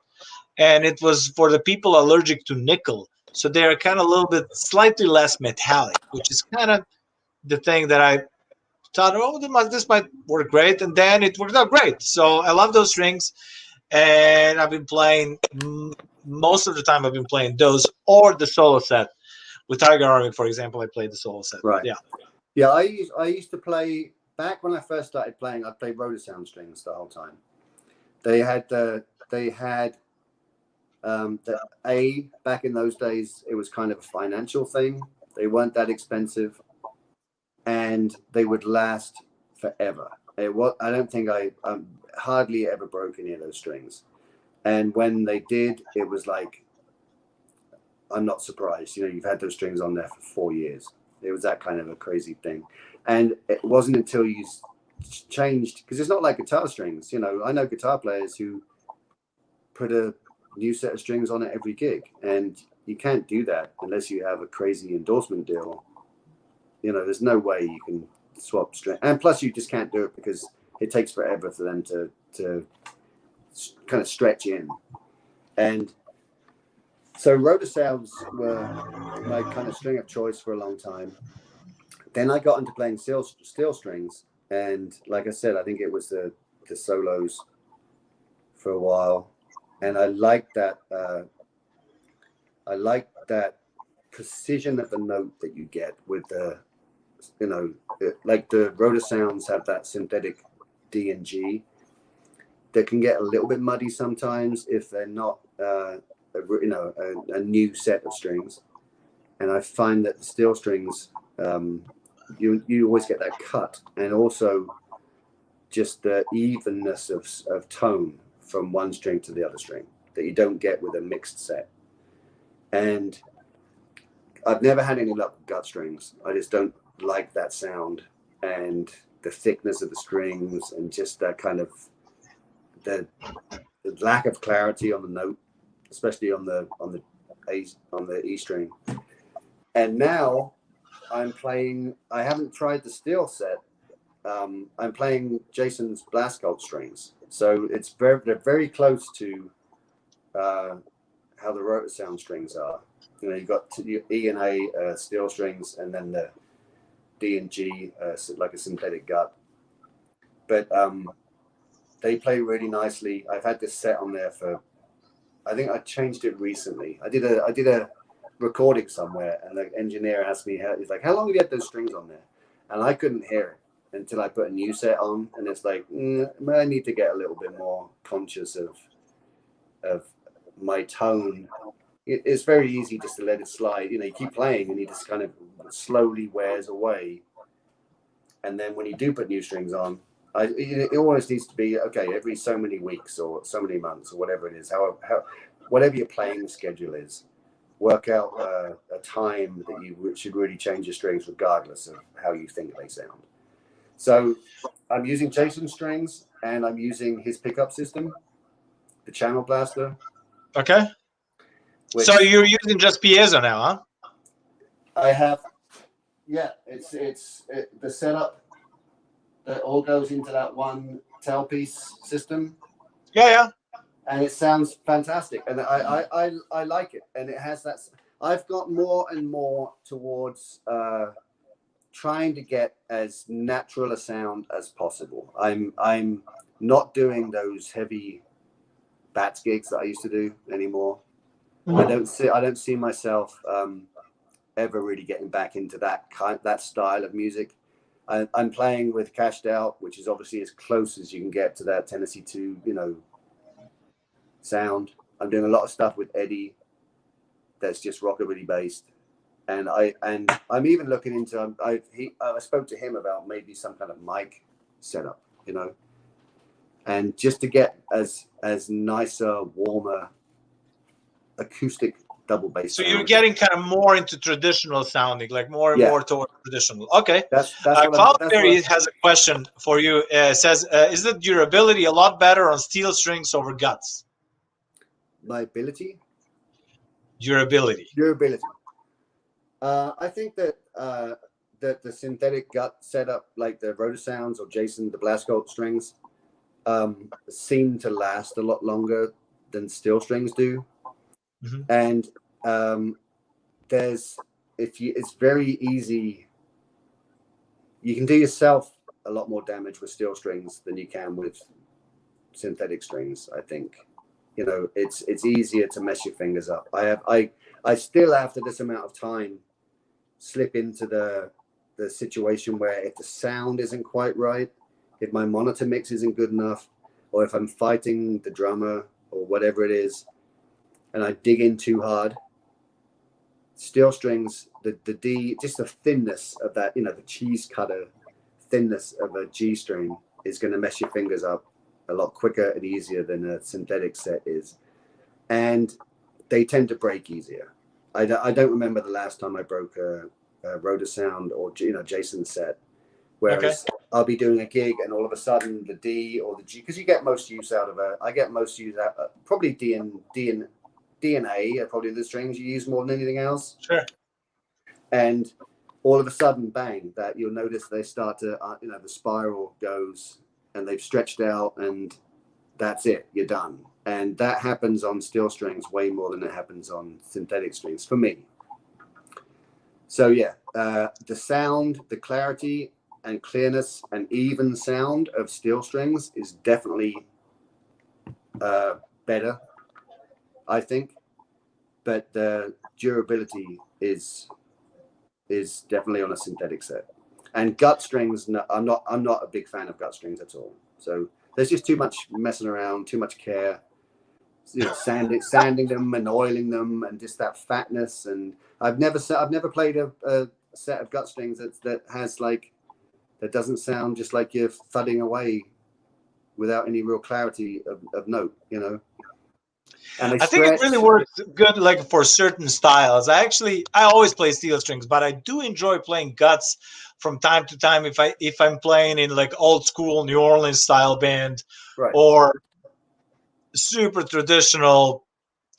S1: and it was for the people allergic to nickel, so they're kind of a little bit slightly less metallic, which is kind of the thing that I thought, oh, this might work great, and then it worked out great. So I love those strings, and I've been playing most of the time. I've been playing those or the solo set with Tiger Army, for example. I played the solo set.
S2: Right.
S1: Yeah.
S2: Yeah, I used to play back when I first started playing. I played Rotor Sound strings the whole time. They had the A back in those days. It was kind of a financial thing. They weren't that expensive, and they would last forever. I don't think I hardly ever broke any of those strings, and when they did, it was like, I'm not surprised. You know, you've had those strings on there for 4 years. It was that kind of a crazy thing. And it wasn't until you changed, because it's not like guitar strings. You know, I know guitar players who put a new set of strings on it every gig, and you can't do that unless you have a crazy endorsement deal. You know, there's no way you can swap string. And plus, you just can't do it because it takes forever for them to kind of stretch in. And so rotor sounds were my kind of string of choice for a long time. Then I got into playing steel strings, and like I said, I think it was the solos for a while, and I liked that. I liked that precision of the note that you get with the, you know, like the rotor sounds have that synthetic D and G that can get a little bit muddy sometimes if they're not. A new set of strings, and I find that the steel strings, you always get that cut, and also just the evenness of tone from one string to the other string that you don't get with a mixed set. And I've never had any luck with gut strings. I just don't like that sound and the thickness of the strings, and just that kind of the lack of clarity on the note, especially on the E string. And now I'm playing. I haven't tried the steel set. I'm playing Jason's Blaskolt strings, so they're very close to how the rotor sound strings are. You know, you've got your E and A steel strings, and then the D and G like a synthetic gut. But they play really nicely. I've had this set on there for, I think I changed it recently. I did a recording somewhere, and the engineer asked me, he's like, how long have you had those strings on there? And I couldn't hear it until I put a new set on, and it's like, I need to get a little bit more conscious of my tone. It's very easy just to let it slide. You know, you keep playing, and it just kind of slowly wears away. And then when you do put new strings on, it always needs to be, okay, every so many weeks or so many months or whatever it is, whatever your playing schedule is, work out a time that you should really change your strings regardless of how you think they sound. So I'm using Jason's strings, and I'm using his pickup system, the Channel Blaster.
S1: Okay. So you're using just piezo now, huh?
S2: I have, yeah, it's the setup that all goes into that one tailpiece system.
S1: Yeah.
S2: And it sounds fantastic, and I like it, and it has that. I've got more and more towards trying to get as natural a sound as possible. I'm not doing those heavy bats gigs that I used to do anymore. I don't see myself ever really getting back into that style of music. I'm playing with Cashed Out, which is obviously as close as you can get to that Tennessee 2, you know, sound. I'm doing a lot of stuff with Eddie that's just rockabilly based, and I'm even looking into. I spoke to him about maybe some kind of mic setup, you know. And just to get as nicer, warmer, acoustic double bass.
S1: So you're getting kind of more into traditional sounding, like more and more towards traditional. Okay.
S2: That's
S1: Cloudberry has a question for you. Says, is the durability a lot better on steel strings over guts?
S2: Liability?
S1: Durability.
S2: I think that that the synthetic gut setup, like the Rotor Sounds or Jason the Blaskolt strings, seem to last a lot longer than steel strings do. Mm-hmm. And it's very easy. You can do yourself a lot more damage with steel strings than you can with synthetic strings. I think, you know, it's easier to mess your fingers up. I still, after this amount of time, slip into the situation where if the sound isn't quite right, if my monitor mix isn't good enough, or if I'm fighting the drummer or whatever it is, and I dig in too hard, steel strings, the D, just the thinness of that, you know, the cheese cutter thinness of a G string is going to mess your fingers up a lot quicker and easier than a synthetic set is. And they tend to break easier. I don't remember the last time I broke a Rotor Sound or, you know, Jason's set. Whereas I'll be doing a gig and all of a sudden the D or the G, because you get most use out of I get most use out probably D and A are probably the strings you use more than anything else.
S1: Sure.
S2: And all of a sudden, bang, that you'll notice they start to, you know, the spiral goes and they've stretched out and that's it, you're done. And that happens on steel strings way more than it happens on synthetic strings for me. So yeah, the sound, the clarity and clearness and even sound of steel strings is definitely better, I think. But the durability is definitely on a synthetic set. And gut strings, no, I'm not a big fan of gut strings at all. So there's just too much messing around, too much care. You know, sanding them and oiling them, and just that fatness. And I've never played a set of gut strings that doesn't sound just like you're thudding away without any real clarity of note, you know. And
S1: I think it really works good, like for certain styles. I always play steel strings, but I do enjoy playing guts from time to time if I'm playing in like old school New Orleans style band,
S2: right,
S1: or super traditional,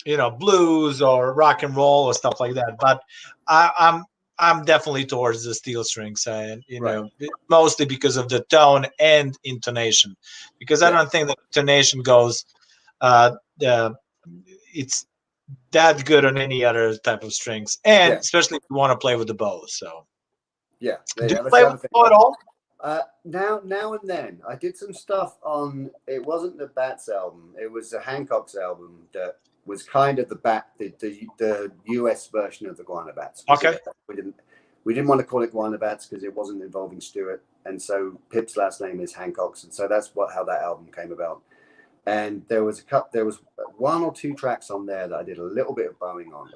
S1: you know, blues or rock and roll or stuff like that. But I'm definitely towards the steel strings, and you know, mostly because of the tone and intonation. Because I don't think the intonation goes, it's that good on any other type of strings, and especially if you want to play with the bow. So
S2: do
S1: you play with the bow at all?
S2: Now and then. I did some stuff on, it wasn't the Batz album, it was the Hancock's album that was kind of the US version of the GUANA BATZ.
S1: Okay.
S2: We didn't want to call it GUANA BATZ because it wasn't involving Stewart, and so Pip's last name is Hancock's, and so that's how that album came about. And there was one or two tracks on there that I did a little bit of bowing on.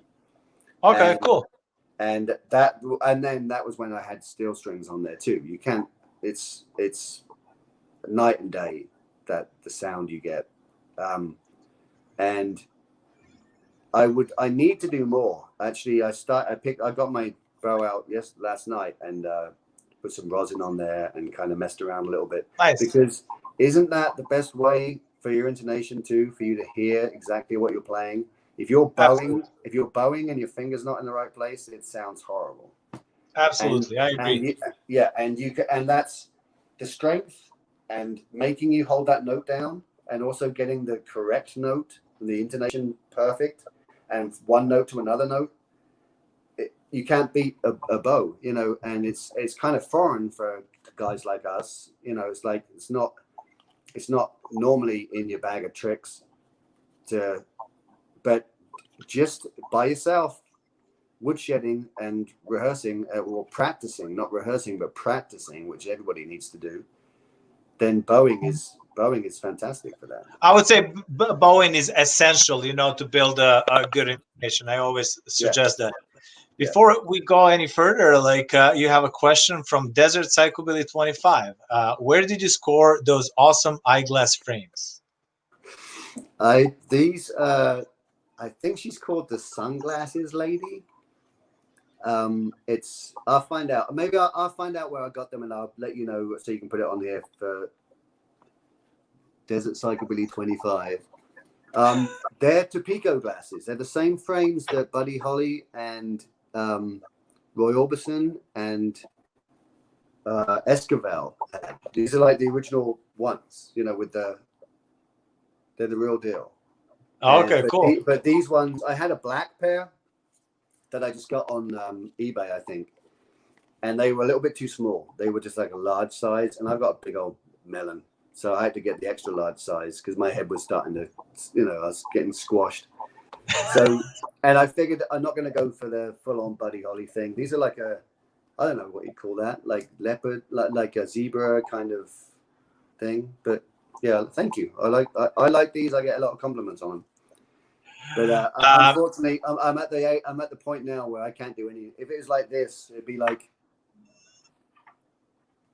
S1: Okay, cool.
S2: And then that was when I had steel strings on there too. You can't. It's night and day, that the sound you get. And I need to do more. Actually, I got my bow out last night and put some rosin on there and kind of messed around a little bit.
S1: Nice.
S2: Because isn't that the best way for your intonation too, for you to hear exactly what you're playing? If you're bowing and your finger's not in the right place, it sounds horrible.
S1: Absolutely, I agree.
S2: And that's the strength and making you hold that note down, and also getting the correct note, the intonation perfect, and one note to another note. You can't beat a bow, you know. And it's kind of foreign for guys like us, you know. It's like it's not normally in your bag of tricks but just by yourself, woodshedding and rehearsing, or practicing, not rehearsing but practicing, which everybody needs to do, then bowing is fantastic for that.
S1: I would say bowing is essential, you know, to build a good intonation. I always suggest that Before we go any further, like you have a question from Desert Psychobilly 25. Where did you score those awesome eyeglass frames?
S2: I think she's called the Sunglasses Lady. I'll find out. Maybe I'll find out where I got them, and I'll let you know so you can put it on here for Desert Psychobilly 25. They're Topeka glasses. They're the same frames that Buddy Holly and Roy Orbison and Esquivel had. These are like the original ones, you know, they're the real deal.
S1: Okay, cool.
S2: But these ones, I had a black pair that I just got on eBay, I think. And they were a little bit too small. They were just like a large size. And I've got a big old melon. So I had to get the extra large size because my head was starting to, you know, I was getting squashed. So, and I figured I'm not going to go for the full-on Buddy Holly thing. These are like I don't know what you call that, like leopard, like a zebra kind of thing. But yeah, thank you. I like these. I get a lot of compliments on them. But unfortunately, I'm at the point now where I can't do any. If it was like this, it'd be like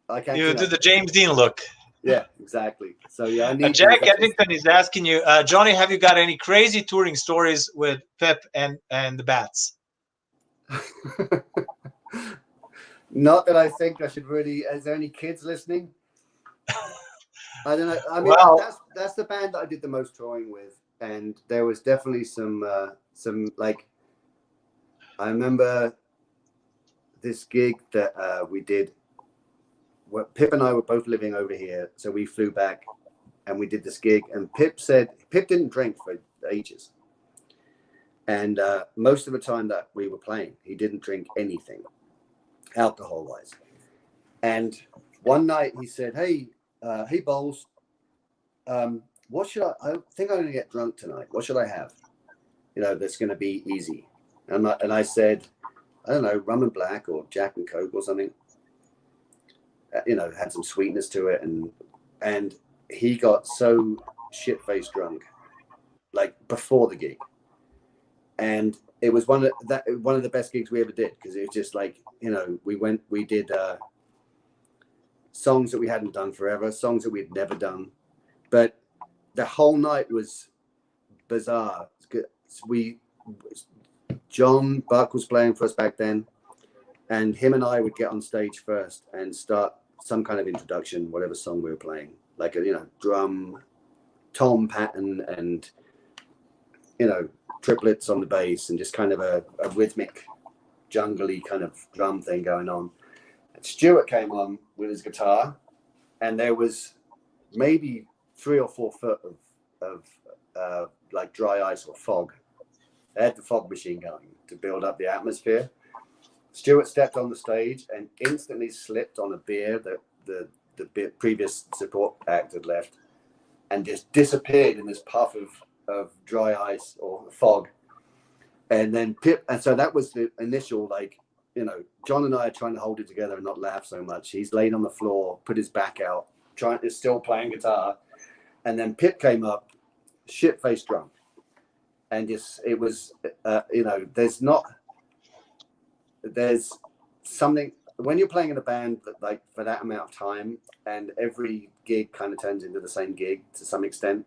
S2: I can't.
S1: You do the James Dean look.
S2: Yeah, exactly. So yeah, I need
S1: Jack Eddington is asking you, Johnny, have you got any crazy touring stories with Pip and the Bats?
S2: Not that I think I should really. Is there any kids listening? I don't know. I mean, that's the band that I did the most touring with, and there was definitely some like. I remember this gig that we did. Well, Pip and I were both living over here, so we flew back, and we did this gig. And Pip said Pip didn't drink for ages, and most of the time that we were playing, he didn't drink anything, alcohol-wise. And one night he said, "Hey, Bowles, what should I think I'm going to get drunk tonight. What should I have? You know, that's going to be easy." And I said, "I don't know, rum and black or Jack and Coke or something. You know, had some sweetness to it." And he got so shit-faced drunk, like before the gig. And it was one of the best gigs we ever did, because it was just like, you know, we did songs that we hadn't done forever, songs that we'd never done. But the whole night was bizarre. John Buck was playing for us back then, and him and I would get on stage first and start some kind of introduction, whatever song we were playing, like a, you know, drum, tom pattern, and, you know, triplets on the bass, and just kind of a rhythmic, jungly kind of drum thing going on. And Stuart came on with his guitar, and there was maybe 3 or 4 foot of like dry ice or fog. They had the fog machine going to build up the atmosphere. Stuart stepped on the stage and instantly slipped on a beer that the previous support act had left, and just disappeared in this puff of dry ice or fog. And then Pip, and so that was the initial, like, you know, John and I are trying to hold it together and not laugh so much. He's laid on the floor, put his back out, still playing guitar. And then Pip came up, shit-faced drunk. And it was, you know, there's something when you're playing in a band that, like, for that amount of time, and every gig kind of turns into the same gig to some extent.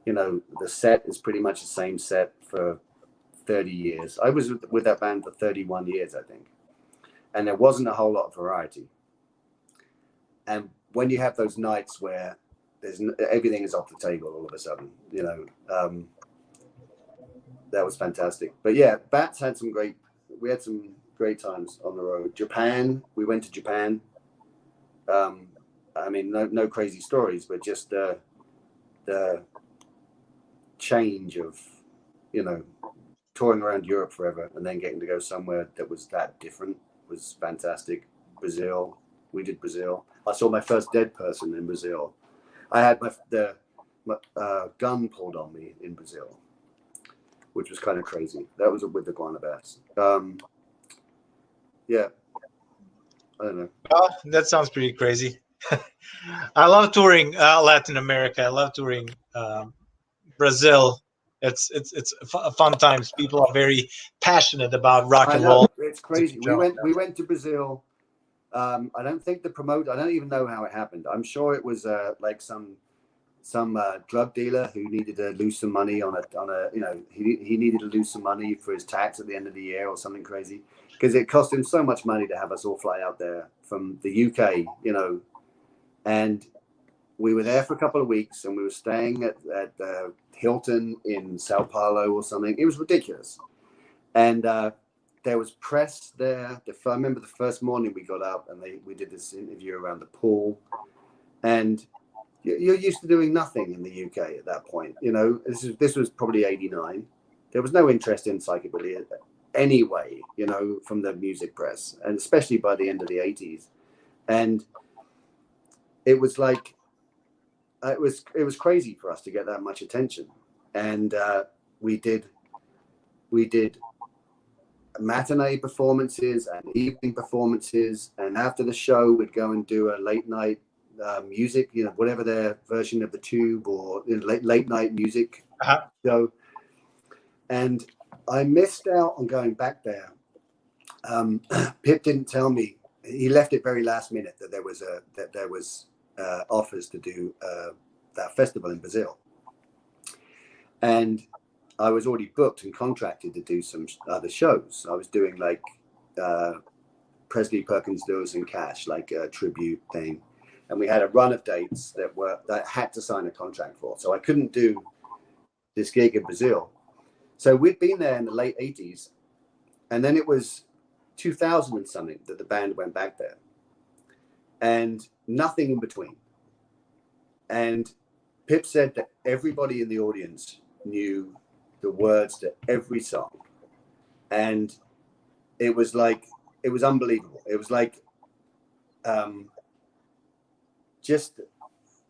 S2: You know, the set is pretty much the same set for 30 years. I was with that band for 31 years, I think. And there wasn't a whole lot of variety. And when you have those nights where everything is off the table all of a sudden, you know, that was fantastic. But yeah, Bats had we had some great times on the road. Japan, we went to Japan. I mean, no crazy stories, but just the change of, you know, touring around Europe forever and then getting to go somewhere that was that different was fantastic. Brazil, we did Brazil. I saw my first dead person in Brazil. I had my gun pulled on me in Brazil, which was kind of crazy. That was with the GUANA BATZ. Yeah, I don't know.
S1: Oh, that sounds pretty crazy. I love touring Latin America. I love touring Brazil. It's fun times. People are very passionate about rock and roll.
S2: it's crazy. We went to Brazil. I don't think the promoter. I don't even know how it happened. I'm sure it was like some drug dealer who needed to lose some money on a he needed to lose some money for his tax at the end of the year or something crazy, because it cost him so much money to have us all fly out there from the UK, and we were there for a couple of weeks, and we were staying at Hilton in Sao Paulo or something. It was ridiculous. And there was press there. I remember the first morning we got up and we did this interview around the pool. And you're used to doing nothing in the UK at that point. This was probably 89. There was no interest in psychobilly anyway, from the music press, and especially by the end of the 80s. And it was like, it was crazy for us to get that much attention. And we did matinee performances and evening performances, and after the show we'd go and do a late night music, whatever their version of the Tube or late night music show. And I missed out on going back there. Pip didn't tell me. He left it very last minute that there was offers to do that festival in Brazil, and I was already booked and contracted to do some other shows. I was doing like Presley Perkins Lewis and Cash, like a tribute thing, and we had a run of dates that I had to sign a contract for, so I couldn't do this gig in Brazil. So we'd been there in the late 80s, and then it was 2000 and something that the band went back there, and nothing in between. And Pip said that everybody in the audience knew the words to every song, and it was unbelievable. It was like just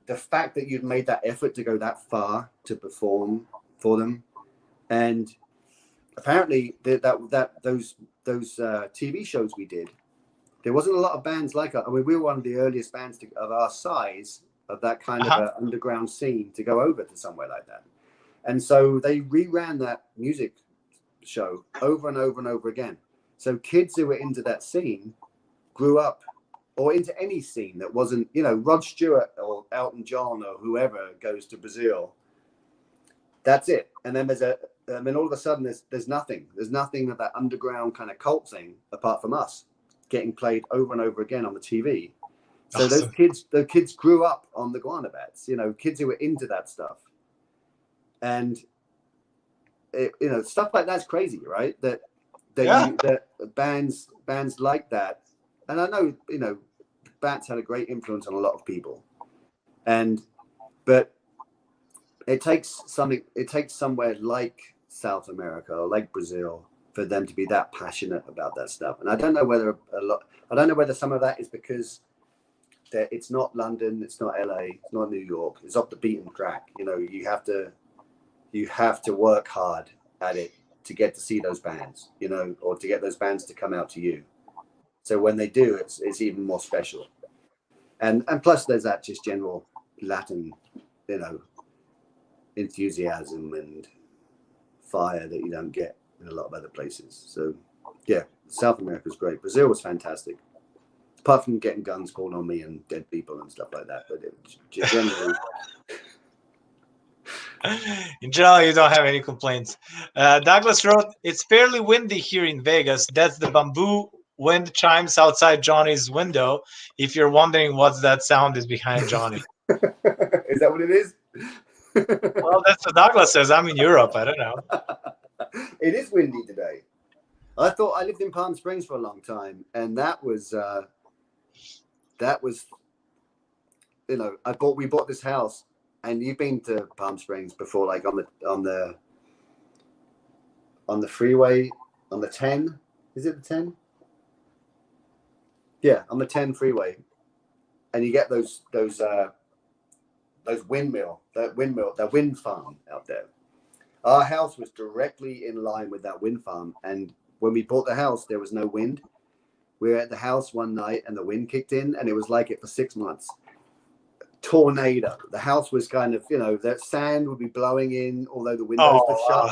S2: the fact that you'd made that effort to go that far to perform for them. And apparently those TV shows we did, there wasn't a lot of bands like us. I mean, we were one of the earliest bands of our size, of that kind of an underground scene, to go over to somewhere like that. And so they reran that music show over and over and over again. So kids who were into that scene grew up, or into any scene that wasn't, Rod Stewart or Elton John or whoever goes to Brazil. That's it. And then all of a sudden there's nothing. There's nothing of that underground kind of cult thing apart from us getting played over and over again on the TV. So awesome. those kids grew up on the GUANA BATZ, kids who were into that stuff. And stuff like that's crazy, right? That bands like that, and I know BATZ had a great influence on a lot of people, but it takes somewhere like South America or like Brazil for them to be that passionate about that stuff. And I don't know whether some of that is because it's not London, it's not LA, it's not New York, it's off the beaten track. You have to work hard at it to get to see those bands, or to get those bands to come out to you. So when they do, it's even more special. And plus there's that just general Latin, enthusiasm and fire that you don't get in a lot of other places. So yeah, South America's great. Brazil was fantastic. Apart from getting guns called on me and dead people and stuff like that. But generally...
S1: In general, you don't have any complaints. Douglas wrote, "It's fairly windy here in Vegas. That's the bamboo wind chimes outside Johnny's window. If you're wondering what that sound is behind Johnny."
S2: Is that what it is?
S1: Well, that's what Douglas says. I'm in Europe. I don't know.
S2: It is windy today. I thought I lived in Palm Springs for a long time, and that was we bought this house. And you've been to Palm Springs before, like on the freeway, on the 10. Is it the 10? Yeah, on the 10 freeway, and you get those wind farm out there. Our house was directly in line with that wind farm, and when we bought the house, there was no wind. We were at the house one night, and the wind kicked in, and it was like it for 6 months. Tornado. The house was kind of, that sand would be blowing in, although the windows were shut.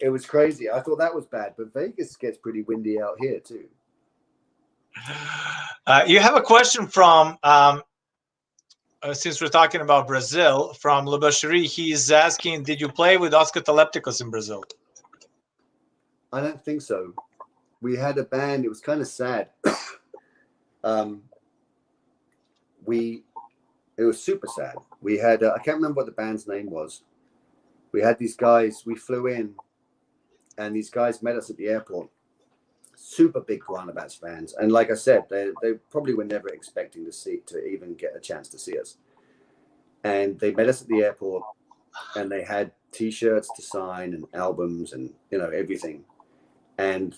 S2: It was crazy. I thought that was bad, but Vegas gets pretty windy out here too.
S1: You have a question from, since we're talking about Brazil, from Lebacheri. He's asking, did you play with Os Catalepticos in Brazil?
S2: I don't think so. We had a band. It was kind of sad. It was super sad. We had, I can't remember what the band's name was. We had these guys, we flew in, and these guys met us at the airport. Super big GUANA BATZ fans. And like I said, they probably were never expecting to even get a chance to see us. And they met us at the airport, and they had T-shirts to sign and albums and, you know, everything. And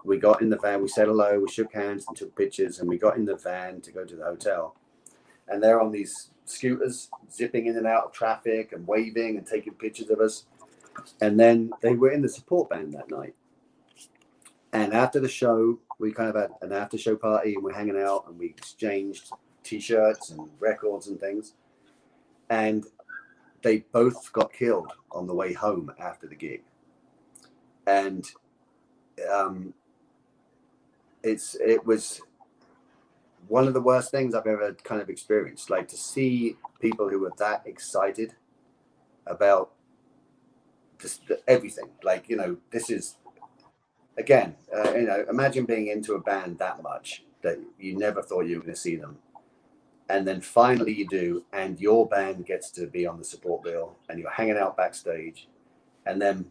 S2: we got in the van, we said hello, we shook hands and took pictures, and we got in the van to go to the hotel. And they're on these scooters, zipping in and out of traffic and waving and taking pictures of us. And then they were in the support band that night. And after the show, we kind of had an after show party, and we're hanging out, and we exchanged T-shirts and records and things. And they both got killed on the way home after the gig. And it was one of the worst things I've ever kind of experienced. Like, to see people who were that excited about just everything. Like, you know, this is, again, you know, imagine being into a band that much that you never thought you were going to see them. And then finally you do, and your band gets to be on the support bill, and you're hanging out backstage, and then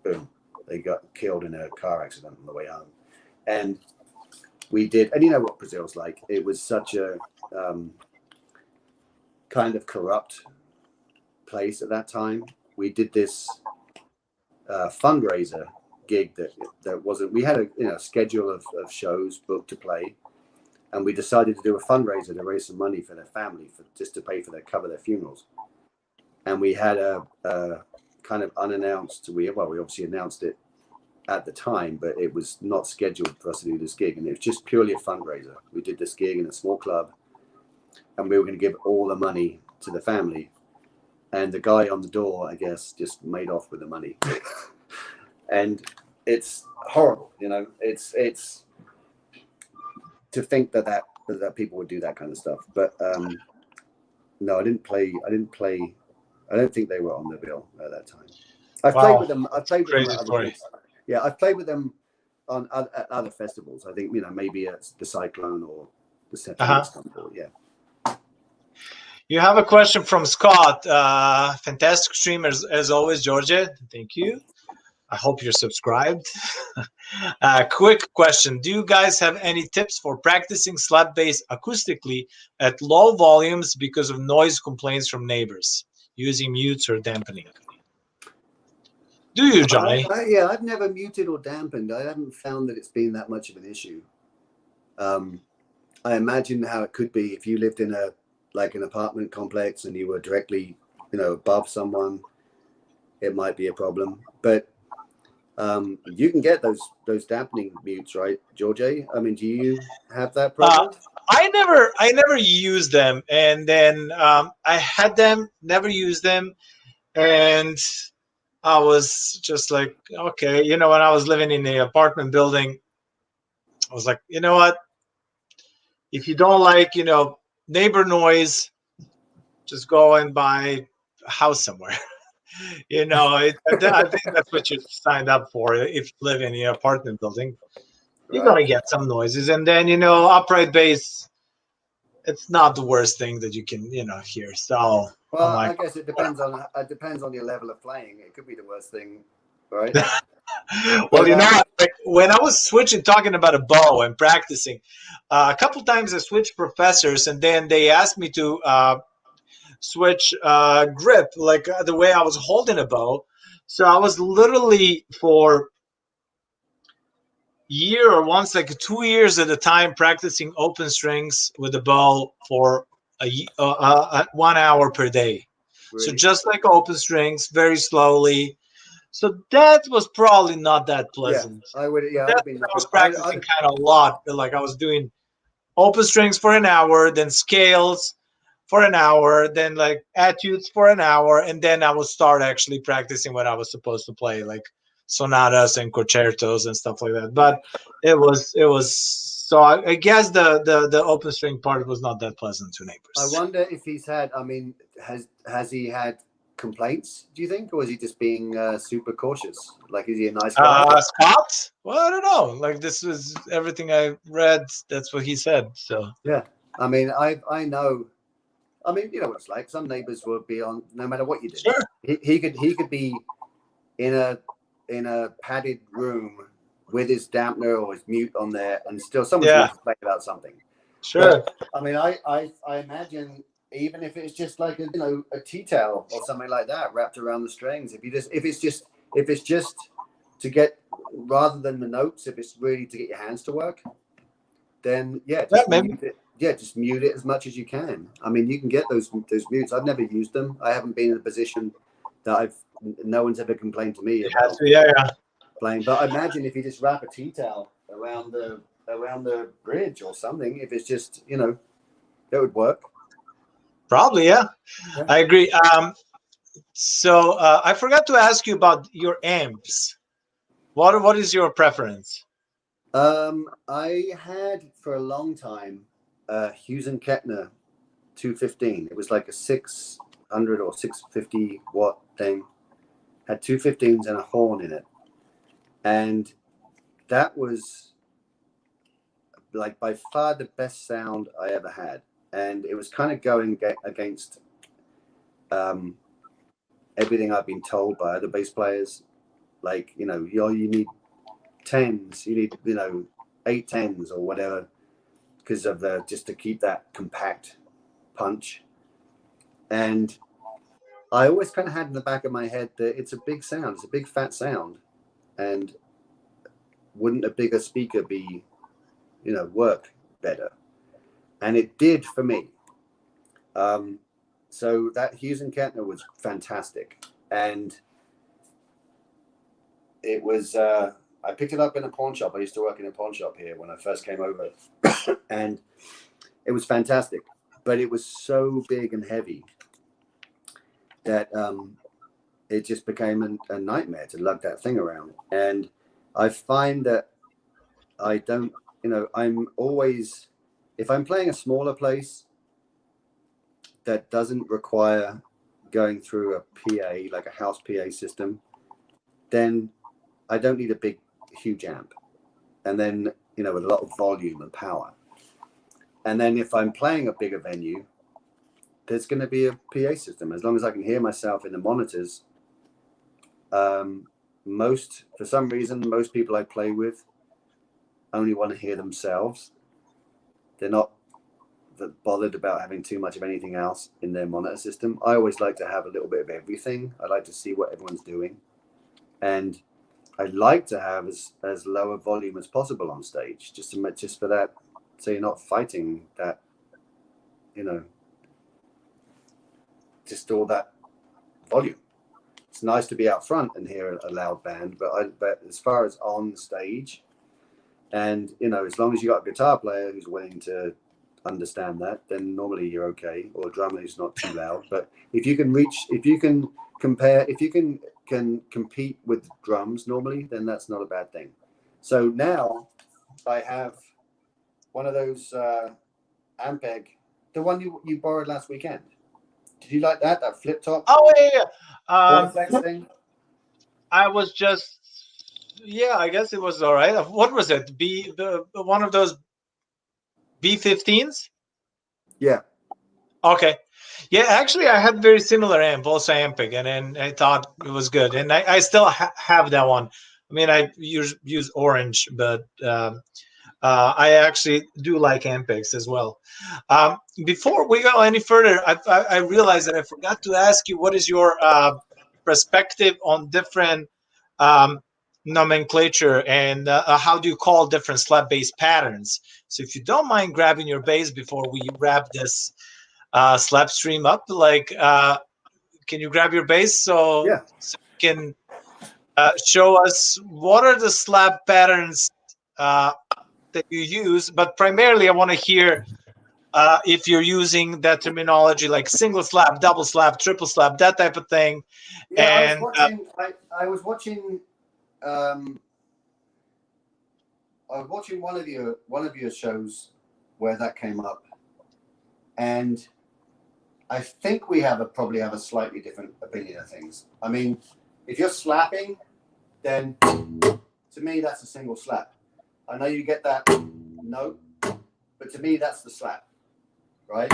S2: boom, they got killed in a car accident on the way home. And we did, and you know what Brazil's like. It was such a kind of corrupt place at that time. We did this fundraiser gig that wasn't, we had a schedule of shows booked to play, and we decided to do a fundraiser to raise some money for their family, just to pay for cover their funerals. And we had a kind of unannounced, we obviously announced it at the time, but it was not scheduled for us to do this gig, and it was just purely a fundraiser. We did this gig in a small club, and we were going to give all the money to the family, and the guy on the door, I guess, just made off with the money. And it's horrible, you know. It's to think that people would do that kind of stuff. But no, I didn't play. I don't think they were on the bill at that time. I've played with them. I've played with them at other gigs. Yeah, I've played with them at other festivals. I think, you know, maybe at the Cyclone or the September. Yeah.
S1: You have a question from Scott. Fantastic streamers as always, Djordje. Thank you. I hope you're subscribed. Quick question. Do you guys have any tips for practicing slap bass acoustically at low volumes because of noise complaints from neighbors, using mutes or dampening? Do you, Johnny?
S2: Yeah, I've never muted or dampened. I haven't found that it's been that much of an issue. I imagine how it could be if you lived in an apartment complex and you were directly, you know, above someone. It might be a problem, but you can get those dampening mutes, right, Djordje? I mean, do you have that problem?
S1: I never used them, and then I had them, never used them, and I was just like, okay, you know, when I was living in the apartment building, I was like, you know what? If you don't like, you know, neighbor noise, just go and buy a house somewhere. You know, I think that's what you signed up for if you live in an apartment building. You're going to get some noises. And then, you know, upright bass, it's not the worst thing that you can, you know, hear. So,
S2: well, I guess it depends on your level of playing. It could be the worst thing, right?
S1: Well, you know, like when I was talking about a bow and practicing, a couple times I switched professors, and then they asked me to switch grip, like the way I was holding a bow. So I was literally for year or once, like 2 years at a time, practicing open strings with the bow for 1 hour per day. Really? So just like open strings, very slowly. So that was probably not that pleasant.
S2: Yeah, I would. Yeah,
S1: I was practicing kind of a lot. Like I was doing open strings for an hour, then scales for an hour, then like etudes for an hour, and then I would start actually practicing what I was supposed to play, like sonatas and concertos and stuff like that. But it was so I guess the open string part was not that pleasant to neighbors.
S2: I wonder if he's had. I mean, has he had complaints? Do you think, or is he just being super cautious? Like, is he a nice guy?
S1: Scott? Well, I don't know. Like, this was everything I read. That's what he said. So
S2: yeah, I mean, I know. I mean, you know what it's like. Some neighbors will be on no matter what you do.
S1: sure.
S2: He could be in a padded room with his dampener or his mute on there, and still someone's going to complain about something.
S1: Sure.
S2: But, I mean, I imagine even if it's just like a tea towel or something like that wrapped around the strings. If it's just to get, rather than the notes, if it's really to get your hands to work, then just mute it as much as you can. I mean, you can get those mutes. I've never used them. I haven't been in a position that no one's ever complained to me about playing. But I imagine if you just wrap a tea towel around the bridge or something, if it's just, that would work.
S1: Probably, yeah. I agree. So I forgot to ask you about your amps. What is your preference?
S2: I had for a long time Hughes and Kettner 215. It was like a 600 or 650 watt thing. Had 215s and a horn in it, and that was like by far the best sound I ever had. And it was kind of going against everything I've been told by other bass players. Like, you need 10s, you need 8 10s or whatever, because of just to keep that compact punch. And I always kind of had in the back of my head that it's a big sound, it's a big fat sound, and wouldn't a bigger speaker be, work better? And it did for me. So that Hughes and Kettner was fantastic, and it was. I picked it up in a pawn shop. I used to work in a pawn shop here when I first came over, and it was fantastic. But it was so big and heavy that it just became a nightmare to lug that thing around. And I find that I don't, I'm always, if I'm playing a smaller place that doesn't require going through a PA, like a house PA system, then I don't need a big, huge amp. And then, with a lot of volume and power. And then if I'm playing a bigger venue, there's going to be a PA system. As long as I can hear myself in the monitors, for some reason, most people I play with only want to hear themselves. They're not bothered about having too much of anything else in their monitor system. I always like to have a little bit of everything. I like to see what everyone's doing. And I like to have as low a volume as possible on stage, just for that, so you're not fighting that, just all that volume. It's nice to be out front and hear a loud band, but as far as on stage, and as long as you got a guitar player who's willing to understand that, then normally you're okay, or a drummer who's not too loud. But if you can compete with drums normally, then that's not a bad thing. So now I have one of those Ampeg, the one you borrowed last weekend. Did you like that flip top?
S1: Oh yeah.
S2: Thing?
S1: I was just, I guess it was all right. What was it? One of those B15s?
S2: Yeah.
S1: Okay. Yeah, actually, I had very similar amp, also Ampeg, and then I thought it was good, and I still have that one. I mean, I use orange, but I actually do like Ampegs as well. Before we go any further, I realized that I forgot to ask you, what is your perspective on different nomenclature, and how do you call different slap bass patterns? So if you don't mind grabbing your bass before we wrap this slap stream up, can you grab your bass so you can show us what are the slap patterns that you use? But primarily I want to hear if you're using that terminology like single slap, double slap, triple slap, that type of thing.
S2: Yeah,
S1: And
S2: I was watching I was watching one of your shows where that came up, and I think we probably have a slightly different opinion of things. I mean, if you're slapping, then to me that's a single slap. I know you get that note, but to me that's the slap, right?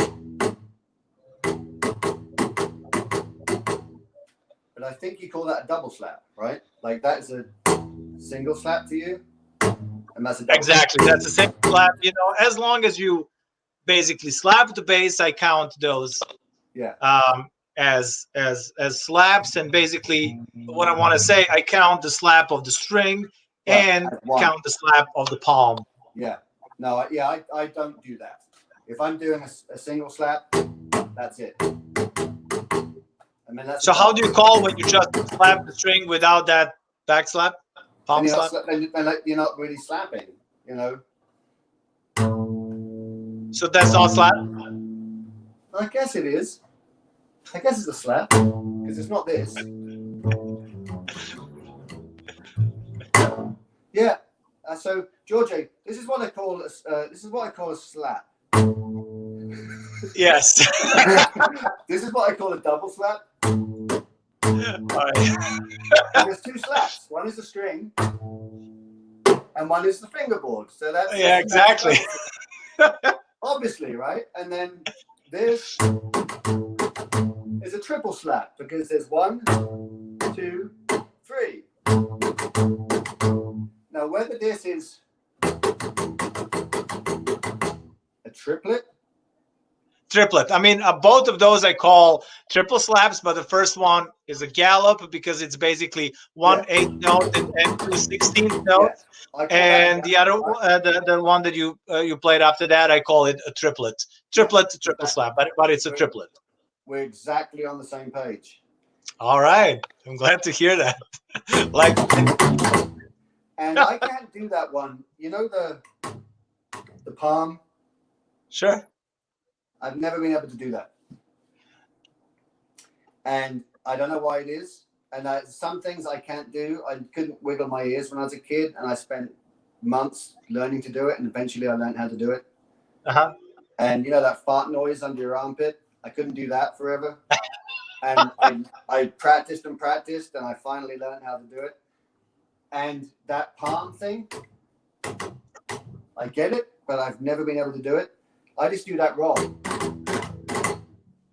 S2: But I think you call that a double slap, right? Like that is a single slap to you, and that's a double
S1: Exactly. That's a single slap. You know, as long as you basically slap the bass, I count those as slaps. And basically, what I want to say, I count the slap of the string and count the slap of the palm.
S2: Yeah. No. I don't do that. If I'm doing a single slap, that's it. I mean, that's
S1: so how do you call when you just slap the string without that back slap, palm slap?
S2: And you're not really slapping, you know.
S1: So that's not slap?
S2: I guess it is. I guess it's a slap because it's not this. Yeah. So Djordje, this is what I call a slap.
S1: Yes.
S2: This is what I call a double slap. There's two slaps. One is the string, and one is the fingerboard. So that's
S1: exactly.
S2: Obviously, right? And then this is a triple slap because there's 1, 2, 3. Now, whether this is a triplet.
S1: I mean, both of those I call triple slaps, but the first one is a gallop because it's basically 1 8th note and 2 16th notes. And the other, the one that you played after that, I call it a triplet. Triple slap, but it's a triplet.
S2: We're exactly on the same page.
S1: All right, I'm glad to hear that. Like,
S2: and I can't do that one. You know the palm.
S1: Sure.
S2: I've never been able to do that. And I don't know why it is. And some things I can't do. I couldn't wiggle my ears when I was a kid, and I spent months learning to do it, and eventually I learned how to do it.
S1: Uh-huh.
S2: And you know that fart noise under your armpit? I couldn't do that forever. And I practiced, and I finally learned how to do it. And that palm thing, I get it, but I've never been able to do it. I just do that roll.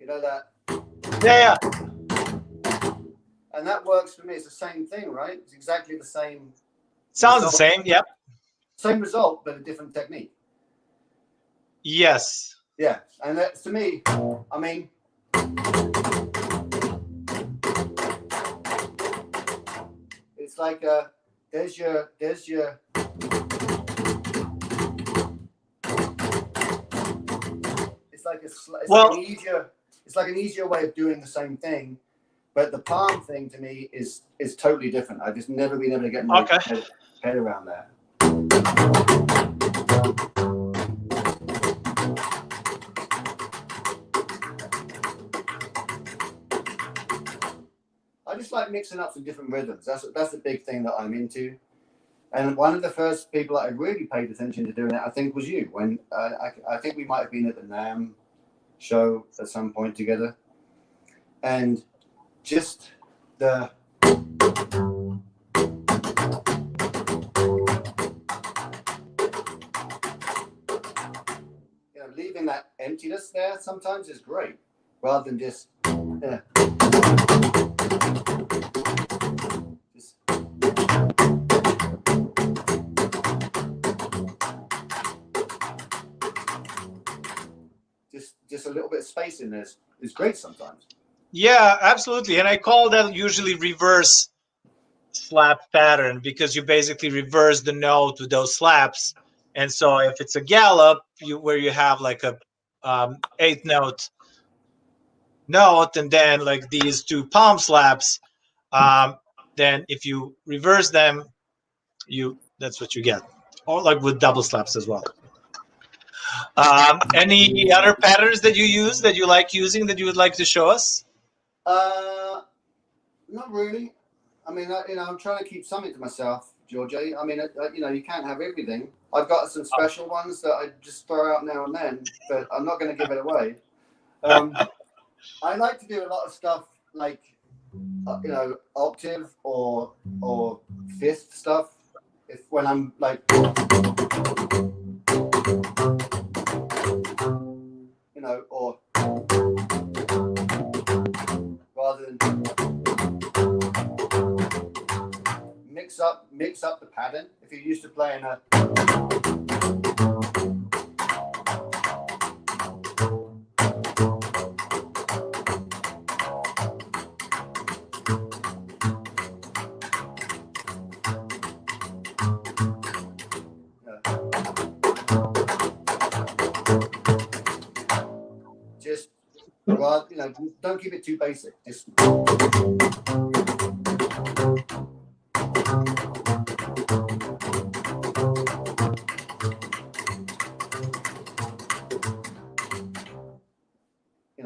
S2: You know that?
S1: Yeah.
S2: And that works for me. It's the same thing, right? It's exactly the same.
S1: Sounds the same, yep.
S2: Same result, but a different technique.
S1: Yes.
S2: Yeah, and that, to me, I mean, it's like there's your. It's like an easier way of doing the same thing, but the palm thing to me is totally different. I've just never been able to get my head around that. I just like mixing up some different rhythms. That's the big thing that I'm into. And one of the first people that I really paid attention to doing it, I think, was you. When I think we might have been at the NAMM show at some point together, and just the leaving that emptiness there sometimes is great, rather than just just a little bit of space in there is great sometimes.
S1: Yeah, absolutely. And I call that usually reverse slap pattern because you basically reverse the note with those slaps. And so if it's a gallop, where you have like a 8th note and then like these 2 palm slaps, then if you reverse them, that's what you get. Or like with double slaps as well. Any other patterns that you use that you like using that you would like to show us?
S2: Not really. I mean, I'm trying to keep something to myself, Djordje. I mean, you can't have everything. I've got some special ones that I just throw out now and then, but I'm not going to give it away. I like to do a lot of stuff like, octave or fifth stuff. When I'm like, or rather than mix up the pattern. If you're used to playing a just don't keep it too basic. Just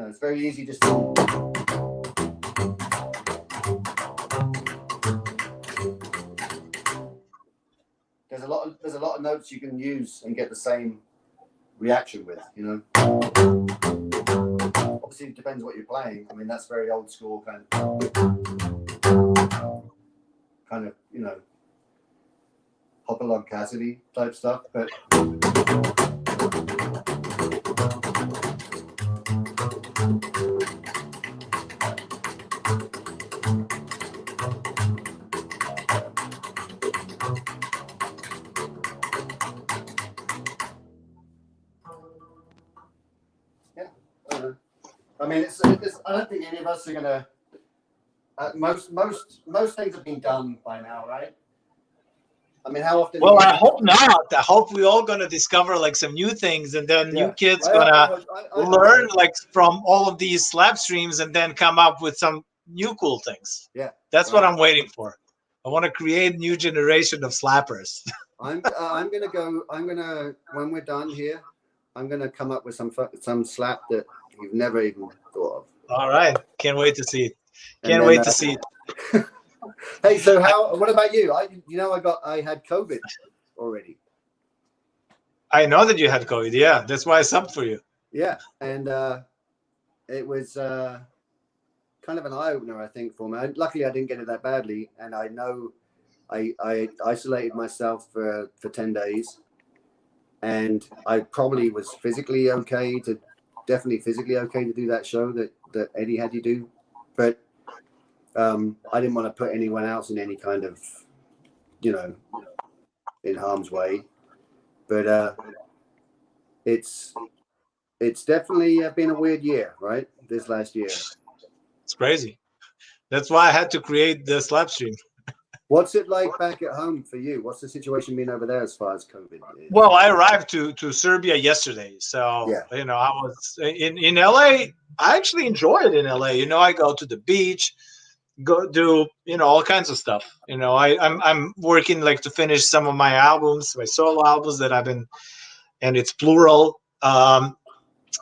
S2: it's very easy just to there's a lot of notes you can use and get the same reaction with, Obviously it depends what you're playing. I mean, that's very old school kind of Hopalong Cassidy type stuff, but I mean, it's I don't think any of us are gonna. Most things have been done by now, right? I mean, how often?
S1: Well, I hope not. I hope we're all gonna discover like some new things, and then new kids gonna learn like from all of these slap streams, and then come up with some new cool things.
S2: Yeah,
S1: that's what I'm waiting for. I want to create a new generation of slappers.
S2: I'm gonna when we're done here, I'm gonna come up with some slap that you've never even thought of.
S1: All right, can't wait to see it. Can't wait to see it.
S2: Hey, so what about you? I had COVID already.
S1: I know that you had COVID. Yeah, that's why I subbed for you.
S2: Yeah, and it was kind of an eye opener, I think, for me. Luckily, I didn't get it that badly, and I know I isolated myself for 10 days, and I probably was definitely physically okay to do that show that Eddie had you do, but I didn't want to put anyone else in any kind of, in harm's way. But it's definitely been a weird year, right? This last year.
S1: It's crazy. That's why I had to create the Slapstream.
S2: What's it like back at home for you? What's the situation been over there as far as COVID is?
S1: Well, I arrived to Serbia yesterday. So, I was in LA. I actually enjoy it in LA. I go to the beach, go do, all kinds of stuff. I'm working like to finish some of my albums, my solo albums that I've been, and it's plural. And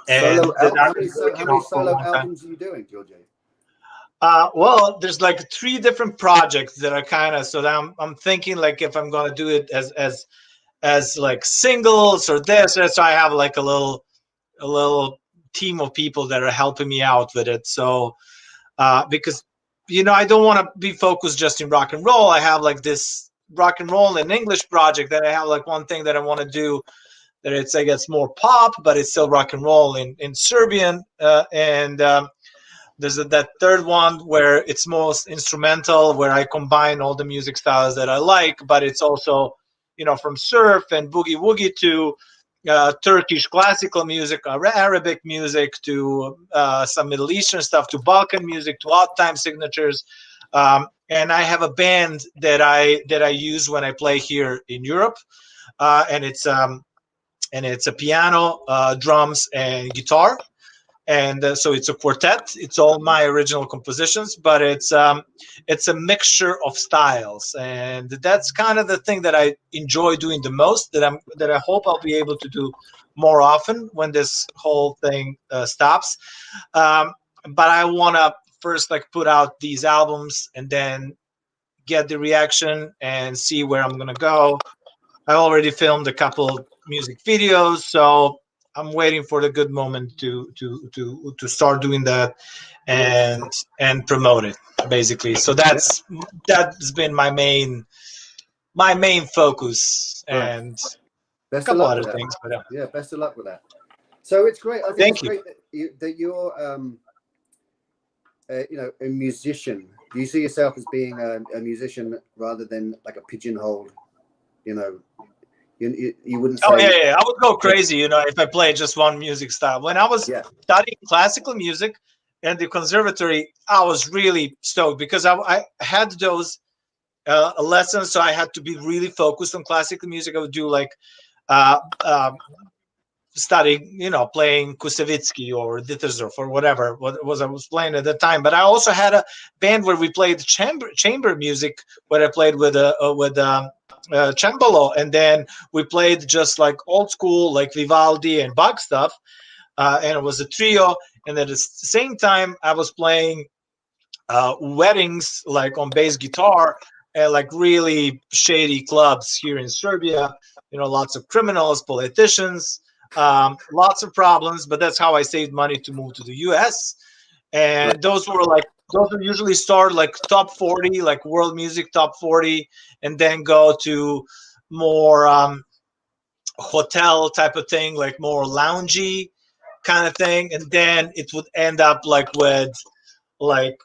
S2: how many solo albums are you doing, Djordje?
S1: Well, there's like 3 different projects that are kind of, so that I'm thinking like if I'm gonna do it as like singles or this, so I have like a little team of people that are helping me out with it. So because I don't want to be focused just in rock and roll. I have like this rock and roll and English project that I have like one thing that I want to do that it's, I guess, more pop, but it's still rock and roll in Serbian, and there's that third one where it's most instrumental, where I combine all the music styles that I like, but it's also, from surf and boogie woogie to Turkish classical music, Arabic music, to some Middle Eastern stuff, to Balkan music, to odd time signatures. And I have a band that I use when I play here in Europe, and it's a piano, drums, and guitar. And so it's a quartet. It's all my original compositions, but it's a mixture of styles, and that's kind of the thing that I enjoy doing the most. That I hope I'll be able to do more often when this whole thing stops. But I want to first like put out these albums and then get the reaction and see where I'm gonna go. I already filmed a couple music videos, so I'm waiting for the good moment to start doing that and promote it basically. So that's been my main focus
S2: Right.
S1: and a
S2: Best of
S1: couple
S2: luck
S1: other
S2: with that.
S1: things. But
S2: Yeah, best of luck with that. So it's great. I think it's
S1: thank you.
S2: great that you're you know, a musician. Do you see yourself as being a musician rather than like a pigeonholed? You know, you wouldn't
S1: Oh yeah,
S2: say.
S1: yeah, I would go crazy, if I played just one music style. When I was
S2: Yeah.
S1: studying classical music in the conservatory, I was really stoked because I had those lessons, so I had to be really focused on classical music. I would do like uh, uh, studying, playing Kusevitsky or Dittersdorf or whatever what it was I was playing at the time. But I also had a band where we played chamber music, where I played with cembalo, and then we played just like old school, like Vivaldi and Bach stuff, and it was a trio. And at the same time, I was playing weddings, like on bass guitar, at like really shady clubs here in Serbia. Lots of criminals, politicians, lots of problems. But that's how I saved money to move to the U.S.
S2: Right.
S1: And those would usually start like top 40, like world music top 40, and then go to more hotel type of thing, like more loungy kind of thing, and then it would end up like with like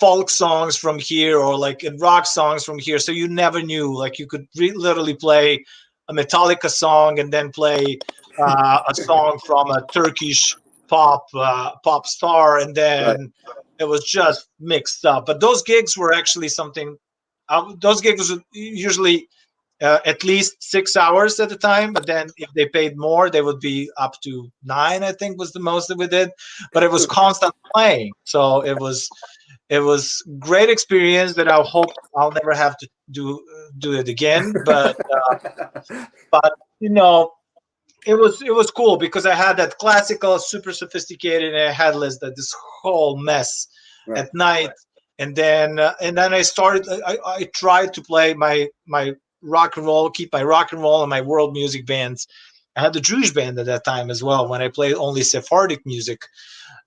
S1: folk songs from here or like in rock songs from here. So you never knew, like you could literally play a Metallica song and then play a song from a Turkish pop star, and
S2: Right.
S1: then it was just mixed up. But those gigs were actually something. Those gigs were usually at least 6 hours at a time, but then if they paid more, they would be up to 9. I think was the most that we did, but it was constant playing, so it was great experience that I hope I'll never have to do it again. But it was cool because I had that classical, super sophisticated, and I had this whole mess
S2: Right.
S1: at night, and then I started. I tried to play my rock and roll, keep my rock and roll and my world music bands. I had the Jewish band at that time as well when I played only Sephardic music,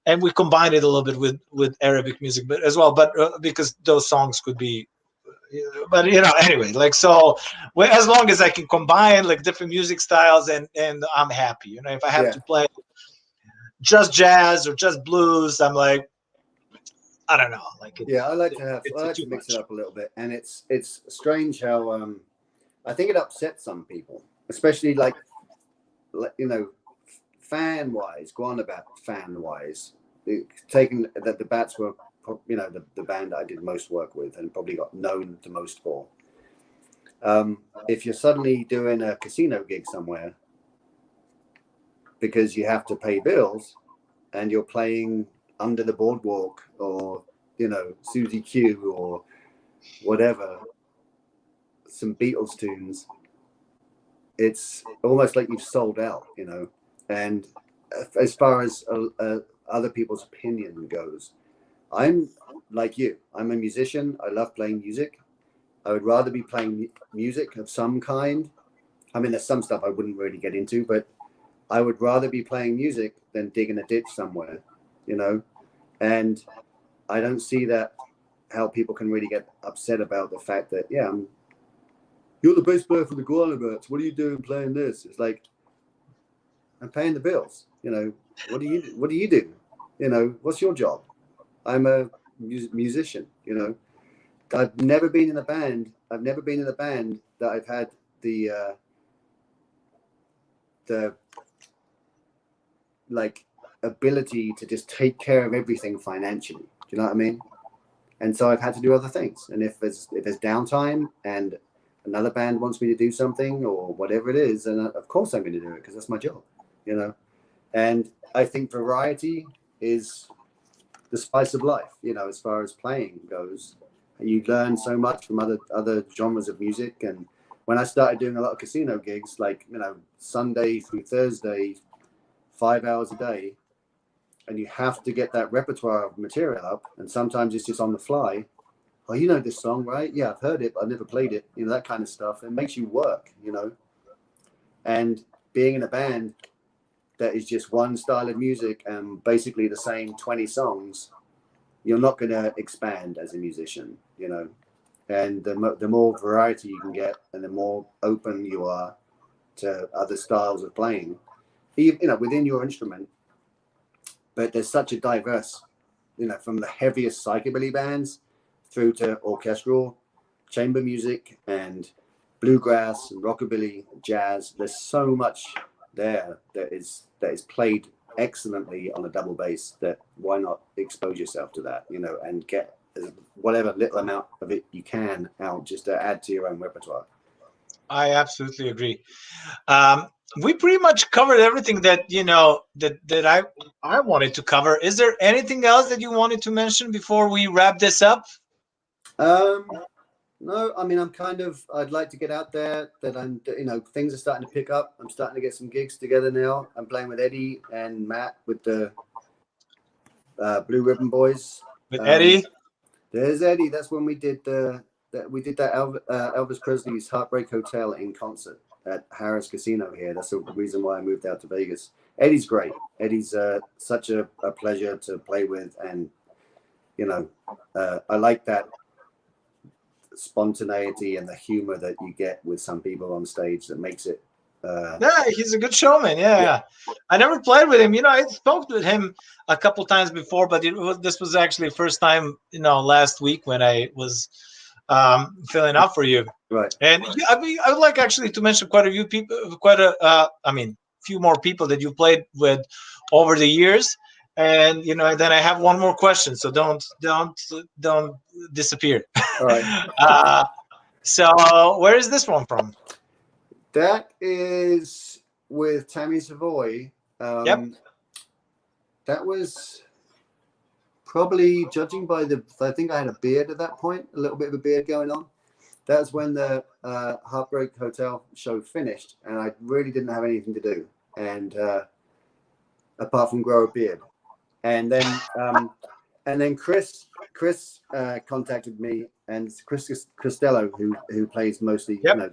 S1: and we combined it a little bit with Arabic music, but as well, but because those songs could be, but anyway, like so, as long as I can combine like different music styles, and I'm happy. If I have
S2: Yeah.
S1: to play just jazz or just blues, I'm like, I don't know, like
S2: Yeah. I like
S1: it's too
S2: to mix it
S1: much.
S2: up a little bit, and it's strange how I think it upsets some people, especially like you know, fan wise, GUANA BATZ fan wise, taking that the Bats were, the band that I did most work with and probably got known the most for. If you're suddenly doing a casino gig somewhere because you have to pay bills and you're playing Under the Boardwalk or, Susie Q or whatever, some Beatles tunes, it's almost like you've sold out, And as far as other people's opinion goes, I'm like you. I'm a musician. I love playing music. I would rather be playing music of some kind. I mean, there's some stuff I wouldn't really get into, but I would rather be playing music than digging a ditch somewhere, And I don't see that how people can really get upset about the fact that, you're the bass player for the GUANA BATZ. What are you doing playing this? It's like, I'm paying the bills. What do you do? What's your job? I'm a musician. I've never been in a band. I've never been in a band that I've had the like ability to just take care of everything financially. Do you know what I mean? And so I've had to do other things. And if there's downtime and another band wants me to do something or whatever it is, then of course I'm going to do it because that's my job. And I think variety is the spice of life. As far as playing goes, and you learn so much from other genres of music. And when I started doing a lot of casino gigs, like Sunday through Thursday, 5 hours a day, and you have to get that repertoire of material up, and sometimes it's just on the fly. oh, you know this song, right? Yeah, I've heard it, but I've never played it. You know, that kind of stuff. It makes you work, you know. And being in a band that is just one style of music and basically the same 20 songs, you're not going to expand as a musician, you know. And the more variety you can get and the more open you are to other styles of playing, you know, within your instrument. But there's such a diverse, you know, from the heaviest psychobilly bands through to orchestral, chamber music, and bluegrass and rockabilly, jazz. There's so much there that is played excellently on a double bass. That why not expose yourself to that, you know, and get whatever little amount of it you can out just to add to your own repertoire.
S1: I absolutely agree. We pretty much covered everything that you know that I wanted to cover. Is there anything else that you wanted to mention before we wrap this up?
S2: No, I mean, I'd like to get out there. That I'm, you know, things are starting to pick up. I'm starting to get some gigs together now. I'm playing with Eddie and Matt with the Blue Ribbon Boys.
S1: With Eddie?
S2: There's Eddie. That's when we did that Elvis Presley's Heartbreak Hotel in concert at Harris Casino here. That's the reason why I moved out to Vegas. Eddie's great. Eddie's such a pleasure to play with, and you know, I like that spontaneity and the humor that you get with some people on stage that makes it.
S1: Yeah, he's a good showman. Yeah. I never played with him. You know, I spoke with him a couple times before, but this was actually the first time, you know, last week when I was filling up for you.
S2: Right.
S1: And I mean, I would like actually to mention quite a few people, few more people that you played with over the years. And you know, and then I have one more question, so don't disappear.
S2: All right.
S1: So where is this one from?
S2: That is with Tammy Savoy.
S1: Yep.
S2: That was probably, judging by I think I had a beard at that point, a little bit of a beard going on. That was when the Heartbreak Hotel show finished, and I really didn't have anything to do, and apart from grow a beard. And then Chris contacted me, and Chris Costello, who plays mostly,
S1: yep.
S2: You know,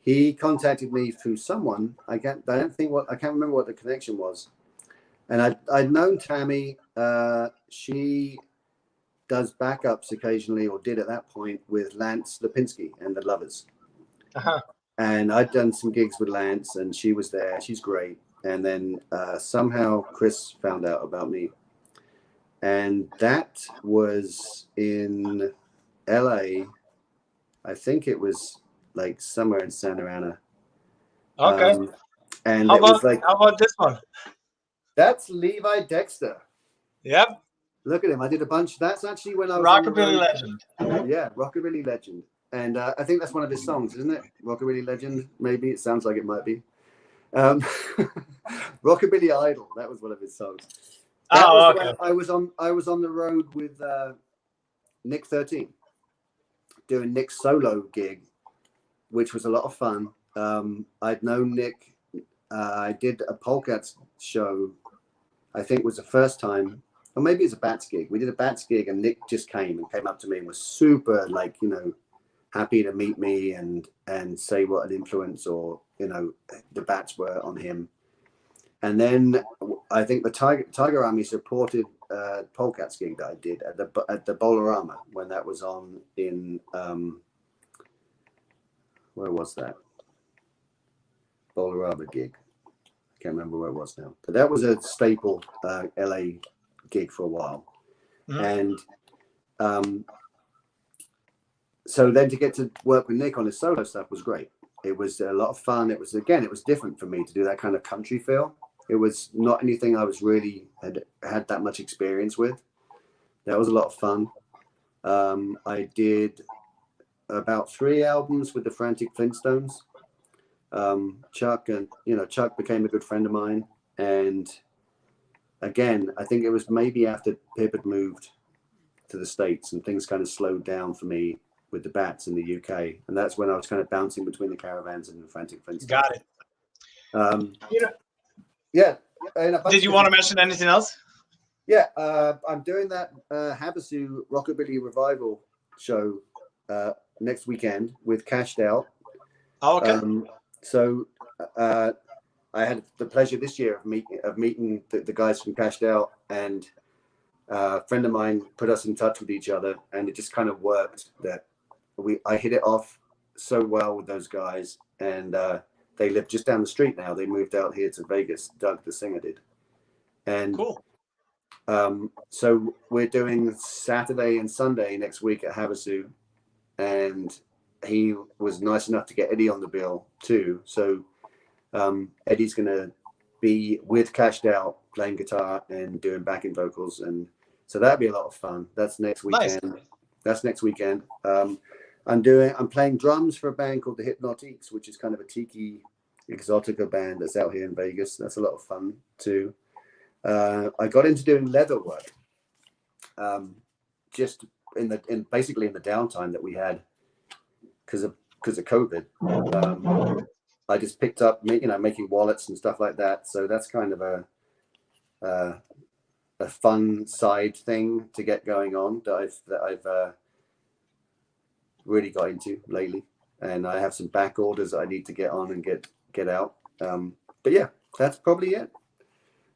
S2: he contacted me through someone. I can't remember what the connection was. And I'd known Tammy. She does backups occasionally, or did at that point, with Lance Lipinski and the Lovers.
S1: Uh-huh.
S2: And I'd done some gigs with Lance, and she was there. She's great. And then somehow Chris found out about me. And that was in LA. I think it was like somewhere in Santa Ana.
S1: Okay.
S2: And
S1: how about this one?
S2: That's Levi Dexter.
S1: Yep.
S2: Look at him. I did a bunch. That's actually when I was
S1: Rockabilly Legend.
S2: Yeah, Rockabilly Legend. And I think that's one of his songs, isn't it? Rockabilly Legend, maybe. It sounds like it might be. Rockabilly Idol. That was one of his songs. Okay. I was on the road with Nick 13, doing Nick's solo gig, which was a lot of fun. I'd known Nick. I did a Polkats show. I think it was the first time, or maybe it's a Bats gig. We did a Bats gig, and Nick just came up to me and was super, like, you know, happy to meet me and say what an influence, or, you know, the Bats were on him. And then I think the Tiger Army supported Polkats gig that I did at the Bolorama when that was on in where was that? Bolorama gig. I can't remember where it was now, but that was a staple LA gig for a while. Mm-hmm. And so then to get to work with Nick on his solo stuff was great. It was a lot of fun. It was different for me to do that kind of country feel. It was not anything I was really had that much experience with. That was a lot of fun. I did about 3 albums with the Frantic Flintstones. Chuck became a good friend of mine. And again, I think it was maybe after Pip had moved to the States and things kind of slowed down for me with the Bats in the UK. And that's when I was kind of bouncing between the Caravans and the Frantic Flintstones.
S1: Got it.
S2: Yeah.
S1: Did you want to mention anything else?
S2: Yeah, I'm doing that Havasu Rockabilly Revival show next weekend with Cashed Out.
S1: Oh, okay.
S2: So I had the pleasure this year of meeting the guys from Cashed Out, and a friend of mine put us in touch with each other, and it just kind of worked that I hit it off so well with those guys, and they live just down the street now. They moved out here to Vegas. Doug, the singer, did. And
S1: cool.
S2: So we're doing Saturday and Sunday next week at Havasu, and he was nice enough to get Eddie on the bill too. So Eddie's gonna be with Cashed Out playing guitar and doing backing vocals, and so that'd be a lot of fun. That's next weekend.
S1: Nice.
S2: That's next weekend. I'm playing drums for a band called the Hypnotiques, which is kind of a tiki exotica band that's out here in Vegas. That's a lot of fun too. I got into doing leather work just basically in the downtime that we had because of COVID. I just picked up making wallets and stuff like that. So that's kind of a fun side thing to get going on that I've really got into lately, and I have some back orders that I need to get on and get out. But yeah, that's probably it.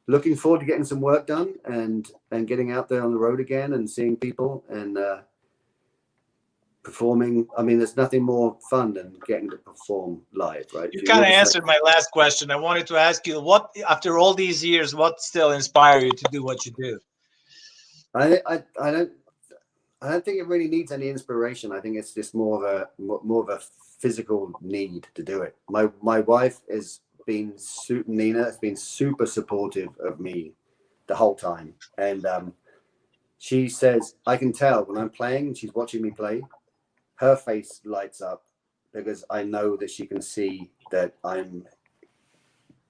S2: Looking forward to getting some work done and getting out there on the road again and seeing people and performing. I mean, there's nothing more fun than getting to perform live, right?
S1: You kind of answered my last question. I wanted to ask you, what, after all these years, what still inspires you to do what you do?
S2: I don't think it really needs any inspiration. I think it's just more of a physical need to do it. My wife Nina has been super supportive of me the whole time, and she says I can tell when I'm playing and she's watching me play, her face lights up because I know that she can see that I'm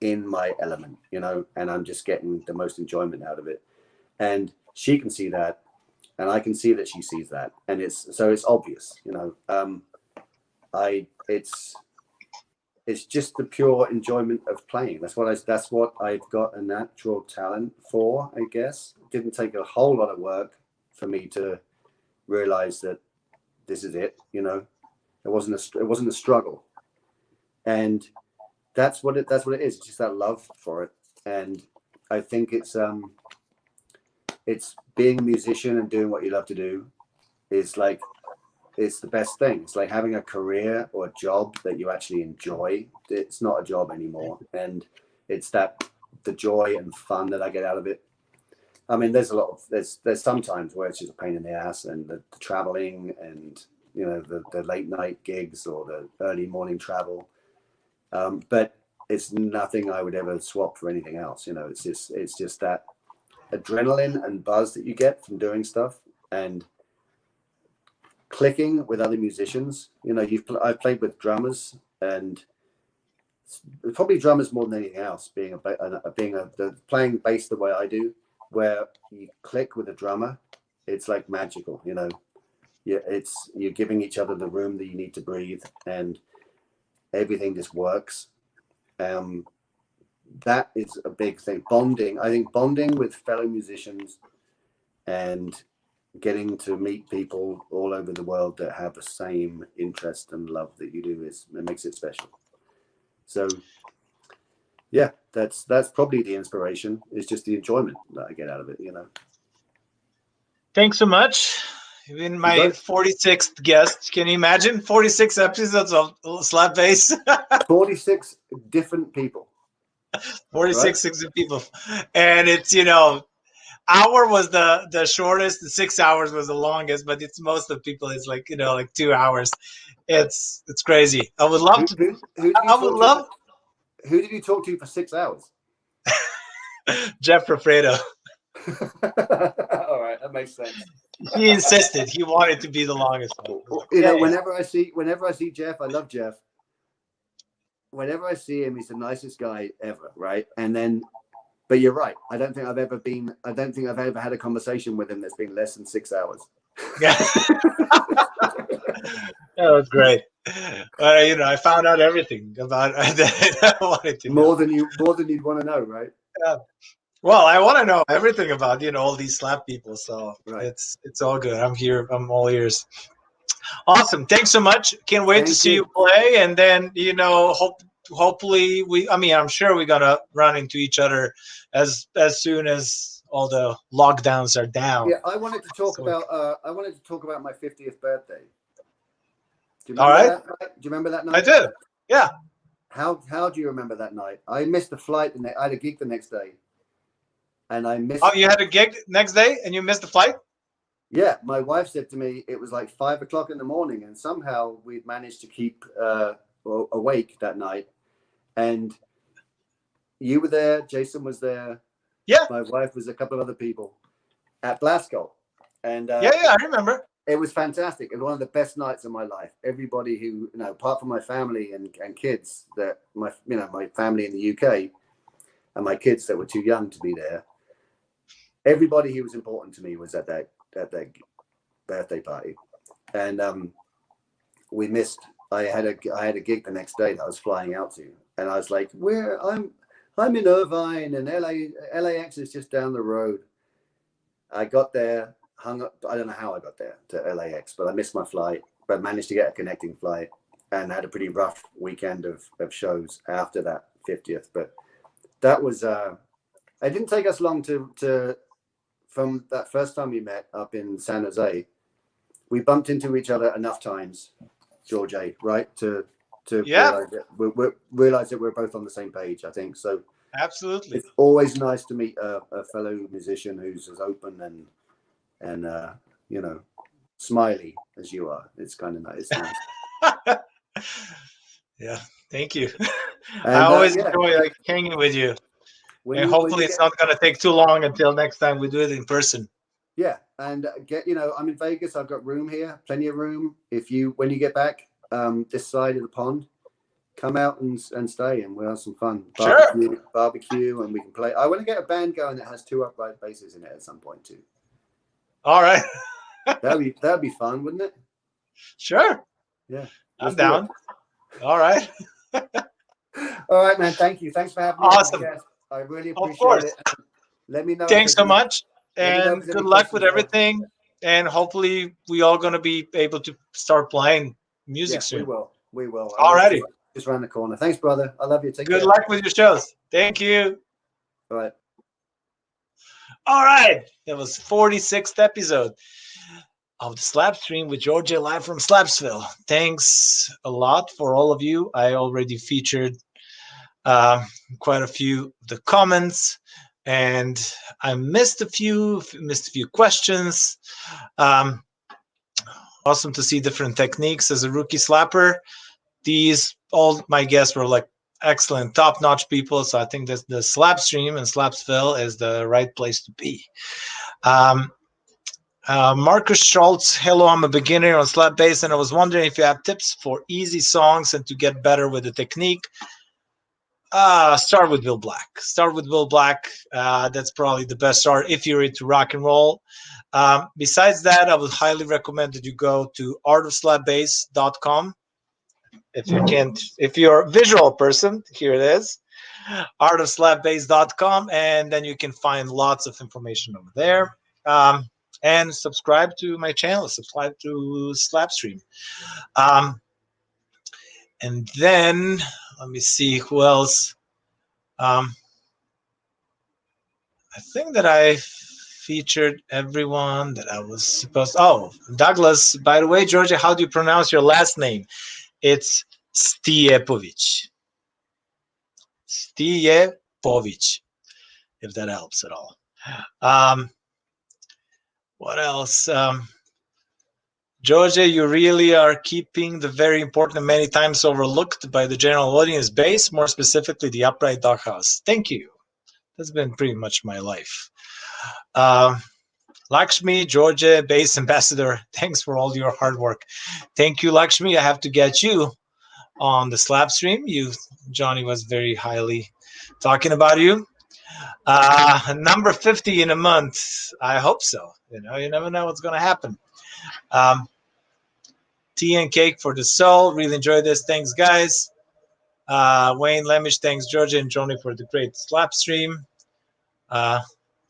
S2: in my element, and I'm just getting the most enjoyment out of it, and she can see that. And I can see that she sees that, and it's obvious, it's just the pure enjoyment of playing. That's what I've got a natural talent for, I guess. It didn't take a whole lot of work for me to realize that this is it. It wasn't a struggle, and that's what it is. It's just that love for it, and I think it's being a musician and doing what you love to do is like, it's the best thing. It's like having a career or a job that you actually enjoy. It's not a job anymore. And it's the joy and fun that I get out of it. I mean, there's some times where it's just a pain in the ass, and the traveling and, the late night gigs or the early morning travel. But it's nothing I would ever swap for anything else. It's just that adrenaline and buzz that you get from doing stuff and clicking with other musicians. I've played with drummers, and probably drummers more than anything else, playing bass the way I do, where you click with a drummer, it's like magical. You're giving each other the room that you need to breathe, and everything just works. That is a big thing. Bonding. I think bonding with fellow musicians and getting to meet people all over the world that have the same interest and love that you do it makes it special. So yeah, that's probably the inspiration. It's just the enjoyment that I get out of it,
S1: Thanks so much. You've been my 46th guest. Can you imagine 46 episodes of Slap Bass?
S2: 46 different people.
S1: 46 right? People. And it's, hour was the shortest, the 6 hours was the longest, but it's most of people, it's like, like 2 hours. It's crazy. I would love to.
S2: Who did you talk to for 6 hours?
S1: Jeff Profredo.
S2: All right, that makes sense.
S1: He insisted. He wanted to be the longest one.
S2: Whenever I see Jeff, I love Jeff. Whenever I see him, he's the nicest guy ever, right? But you're right. I don't think I've ever had a conversation with him that's been less than 6 hours.
S1: Yeah. That was great. I found out everything about that I wanted to
S2: more than you'd want to know, right?
S1: Yeah. Well, I want to know everything about all these slap people, so right. It's all good. I'm here. I'm all ears. Awesome. Thanks so much. Can't wait to see you play. And then, hopefully I'm sure we're going to run into each other as soon as all the lockdowns are down.
S2: Yeah, I wanted to talk about my 50th birthday. Do you remember
S1: all right.
S2: that night? Do you remember that night?
S1: I do. Yeah.
S2: How do you remember that night? I missed the flight and I had a gig the next day. And I missed.
S1: Oh, you had a gig next day and you missed the flight?
S2: Yeah, my wife said to me it was like 5 o'clock in the morning, and somehow we'd managed to keep awake that night. And you were there, Jason was there.
S1: Yeah.
S2: My wife was a couple of other people at Glasgow. And
S1: yeah, I remember.
S2: It was fantastic. It was one of the best nights of my life. Everybody who, apart from my family and kids, that my family in the UK and my kids that were too young to be there, everybody who was important to me was at that birthday party. And we missed. I had a gig the next day that I was flying out to, and I was like, I'm in Irvine, and LAX is just down the road. I got there, hung up. I don't know how I got there to LAX, but I missed my flight, but managed to get a connecting flight, and had a pretty rough weekend of shows after that 50th. But that was it didn't take us long to from that first time we met up in San Jose. We bumped into each other enough times, Djordje, right? To realize that we're both on the same page, I think. So
S1: absolutely,
S2: it's always nice to meet a fellow musician who's as open and smiley as you are. It's kind of nice.
S1: Yeah, thank you. I always enjoy hanging with you. And hopefully it's not going to take too long until next time we do it in person.
S2: Yeah, and I'm in Vegas. I've got room here, plenty of room. When you get back this side of the pond, come out and stay, and we'll have some fun. Barbecue, and we can play. I want to get a band going that has 2 upright basses in it at some point too.
S1: All right.
S2: that'd be fun, wouldn't it?
S1: Sure.
S2: Yeah,
S1: I'm down. All right.
S2: All right, man. Thank you. Thanks for having me.
S1: Awesome.
S2: I really appreciate it. Let me know.
S1: Thanks so much, and good luck with everything. And hopefully, we all going to be able to start playing music soon.
S2: We will.
S1: Alrighty.
S2: Just around the corner. Thanks, brother. I love you. Take
S1: care. Good luck with your shows. Thank you.
S2: All right.
S1: All right. That was 46th episode of the Slapstream with Djordje live from Slapsville. Thanks a lot for all of you. I already featured quite a few of the comments, and I missed a few questions. Awesome to see different techniques as a rookie slapper. All my guests were like excellent, top-notch people, so I think that the Slapstream and Slapsville is the right place to be. Marcus Schultz, hello, I'm a beginner on slap bass, and I was wondering if you have tips for easy songs and to get better with the technique. Start with Will Black. That's probably the best start if you're into rock and roll. Besides that, I would highly recommend that you go to artofslapbass.com. If you're a visual person, here it is, artofslapbass.com, and then you can find lots of information over there. And subscribe to my channel, subscribe to Slapstream. And then let me see who else. I think that I featured everyone that I was supposed. Oh, Douglas, by the way, Djordje, how do you pronounce your last name? It's Stijepovic. Stijepovic, if that helps at all. What else? Djordje, you really are keeping the very important and many times overlooked by the general audience bass, more specifically the upright doghouse. Thank you. That's been pretty much my life. Lakshmi, Djordje, bass ambassador, thanks for all your hard work. Thank you, Lakshmi. I have to get you on the Slapstream. Johnny was very highly talking about you. Number 50 in a month. I hope so. You never know what's going to happen. Tea and cake for the soul. Really enjoyed this. Thanks, guys. Wayne Lemish, thanks, Djordje and Johnny for the great Slapstream.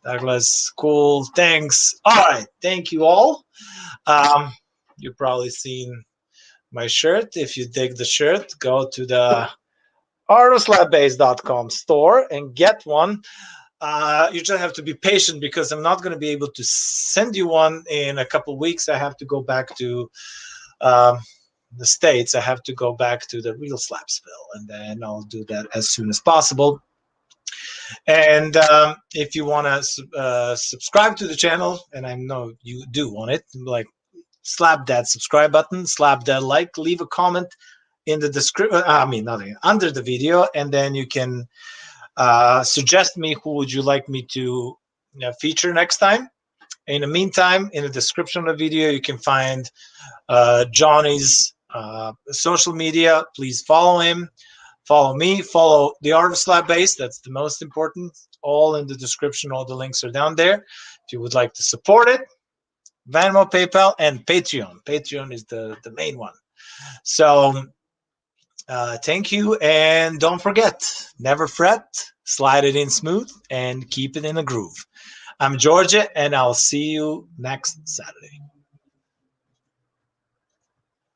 S1: Douglas, cool. Thanks. All right. Thank you all. You've probably seen my shirt. If you dig the shirt, go to the artofslapbase.com store and get one. You just have to be patient because I'm not going to be able to send you one in a couple weeks. I have to go back to the States. I have to go back to the real Slapsville, and then I'll do that as soon as possible. And if you want to subscribe to the channel, and I know you do want it, like, slap that subscribe button, slap that like, leave a comment in the description. I mean, nothing under the video, and then you can suggest me who would you like me to feature next time. In the meantime, in the description of the video, you can find Johnny's social media. Please follow him. Follow me, follow the Art of Slap Bass. That's the most important. All in the description. All the links are down there. If you would like to support it, Venmo, PayPal, and Patreon. Patreon is the main one. So thank you. And don't forget, never fret, slide it in smooth, and keep it in a groove. I'm Djordje, and I'll see you next Saturday.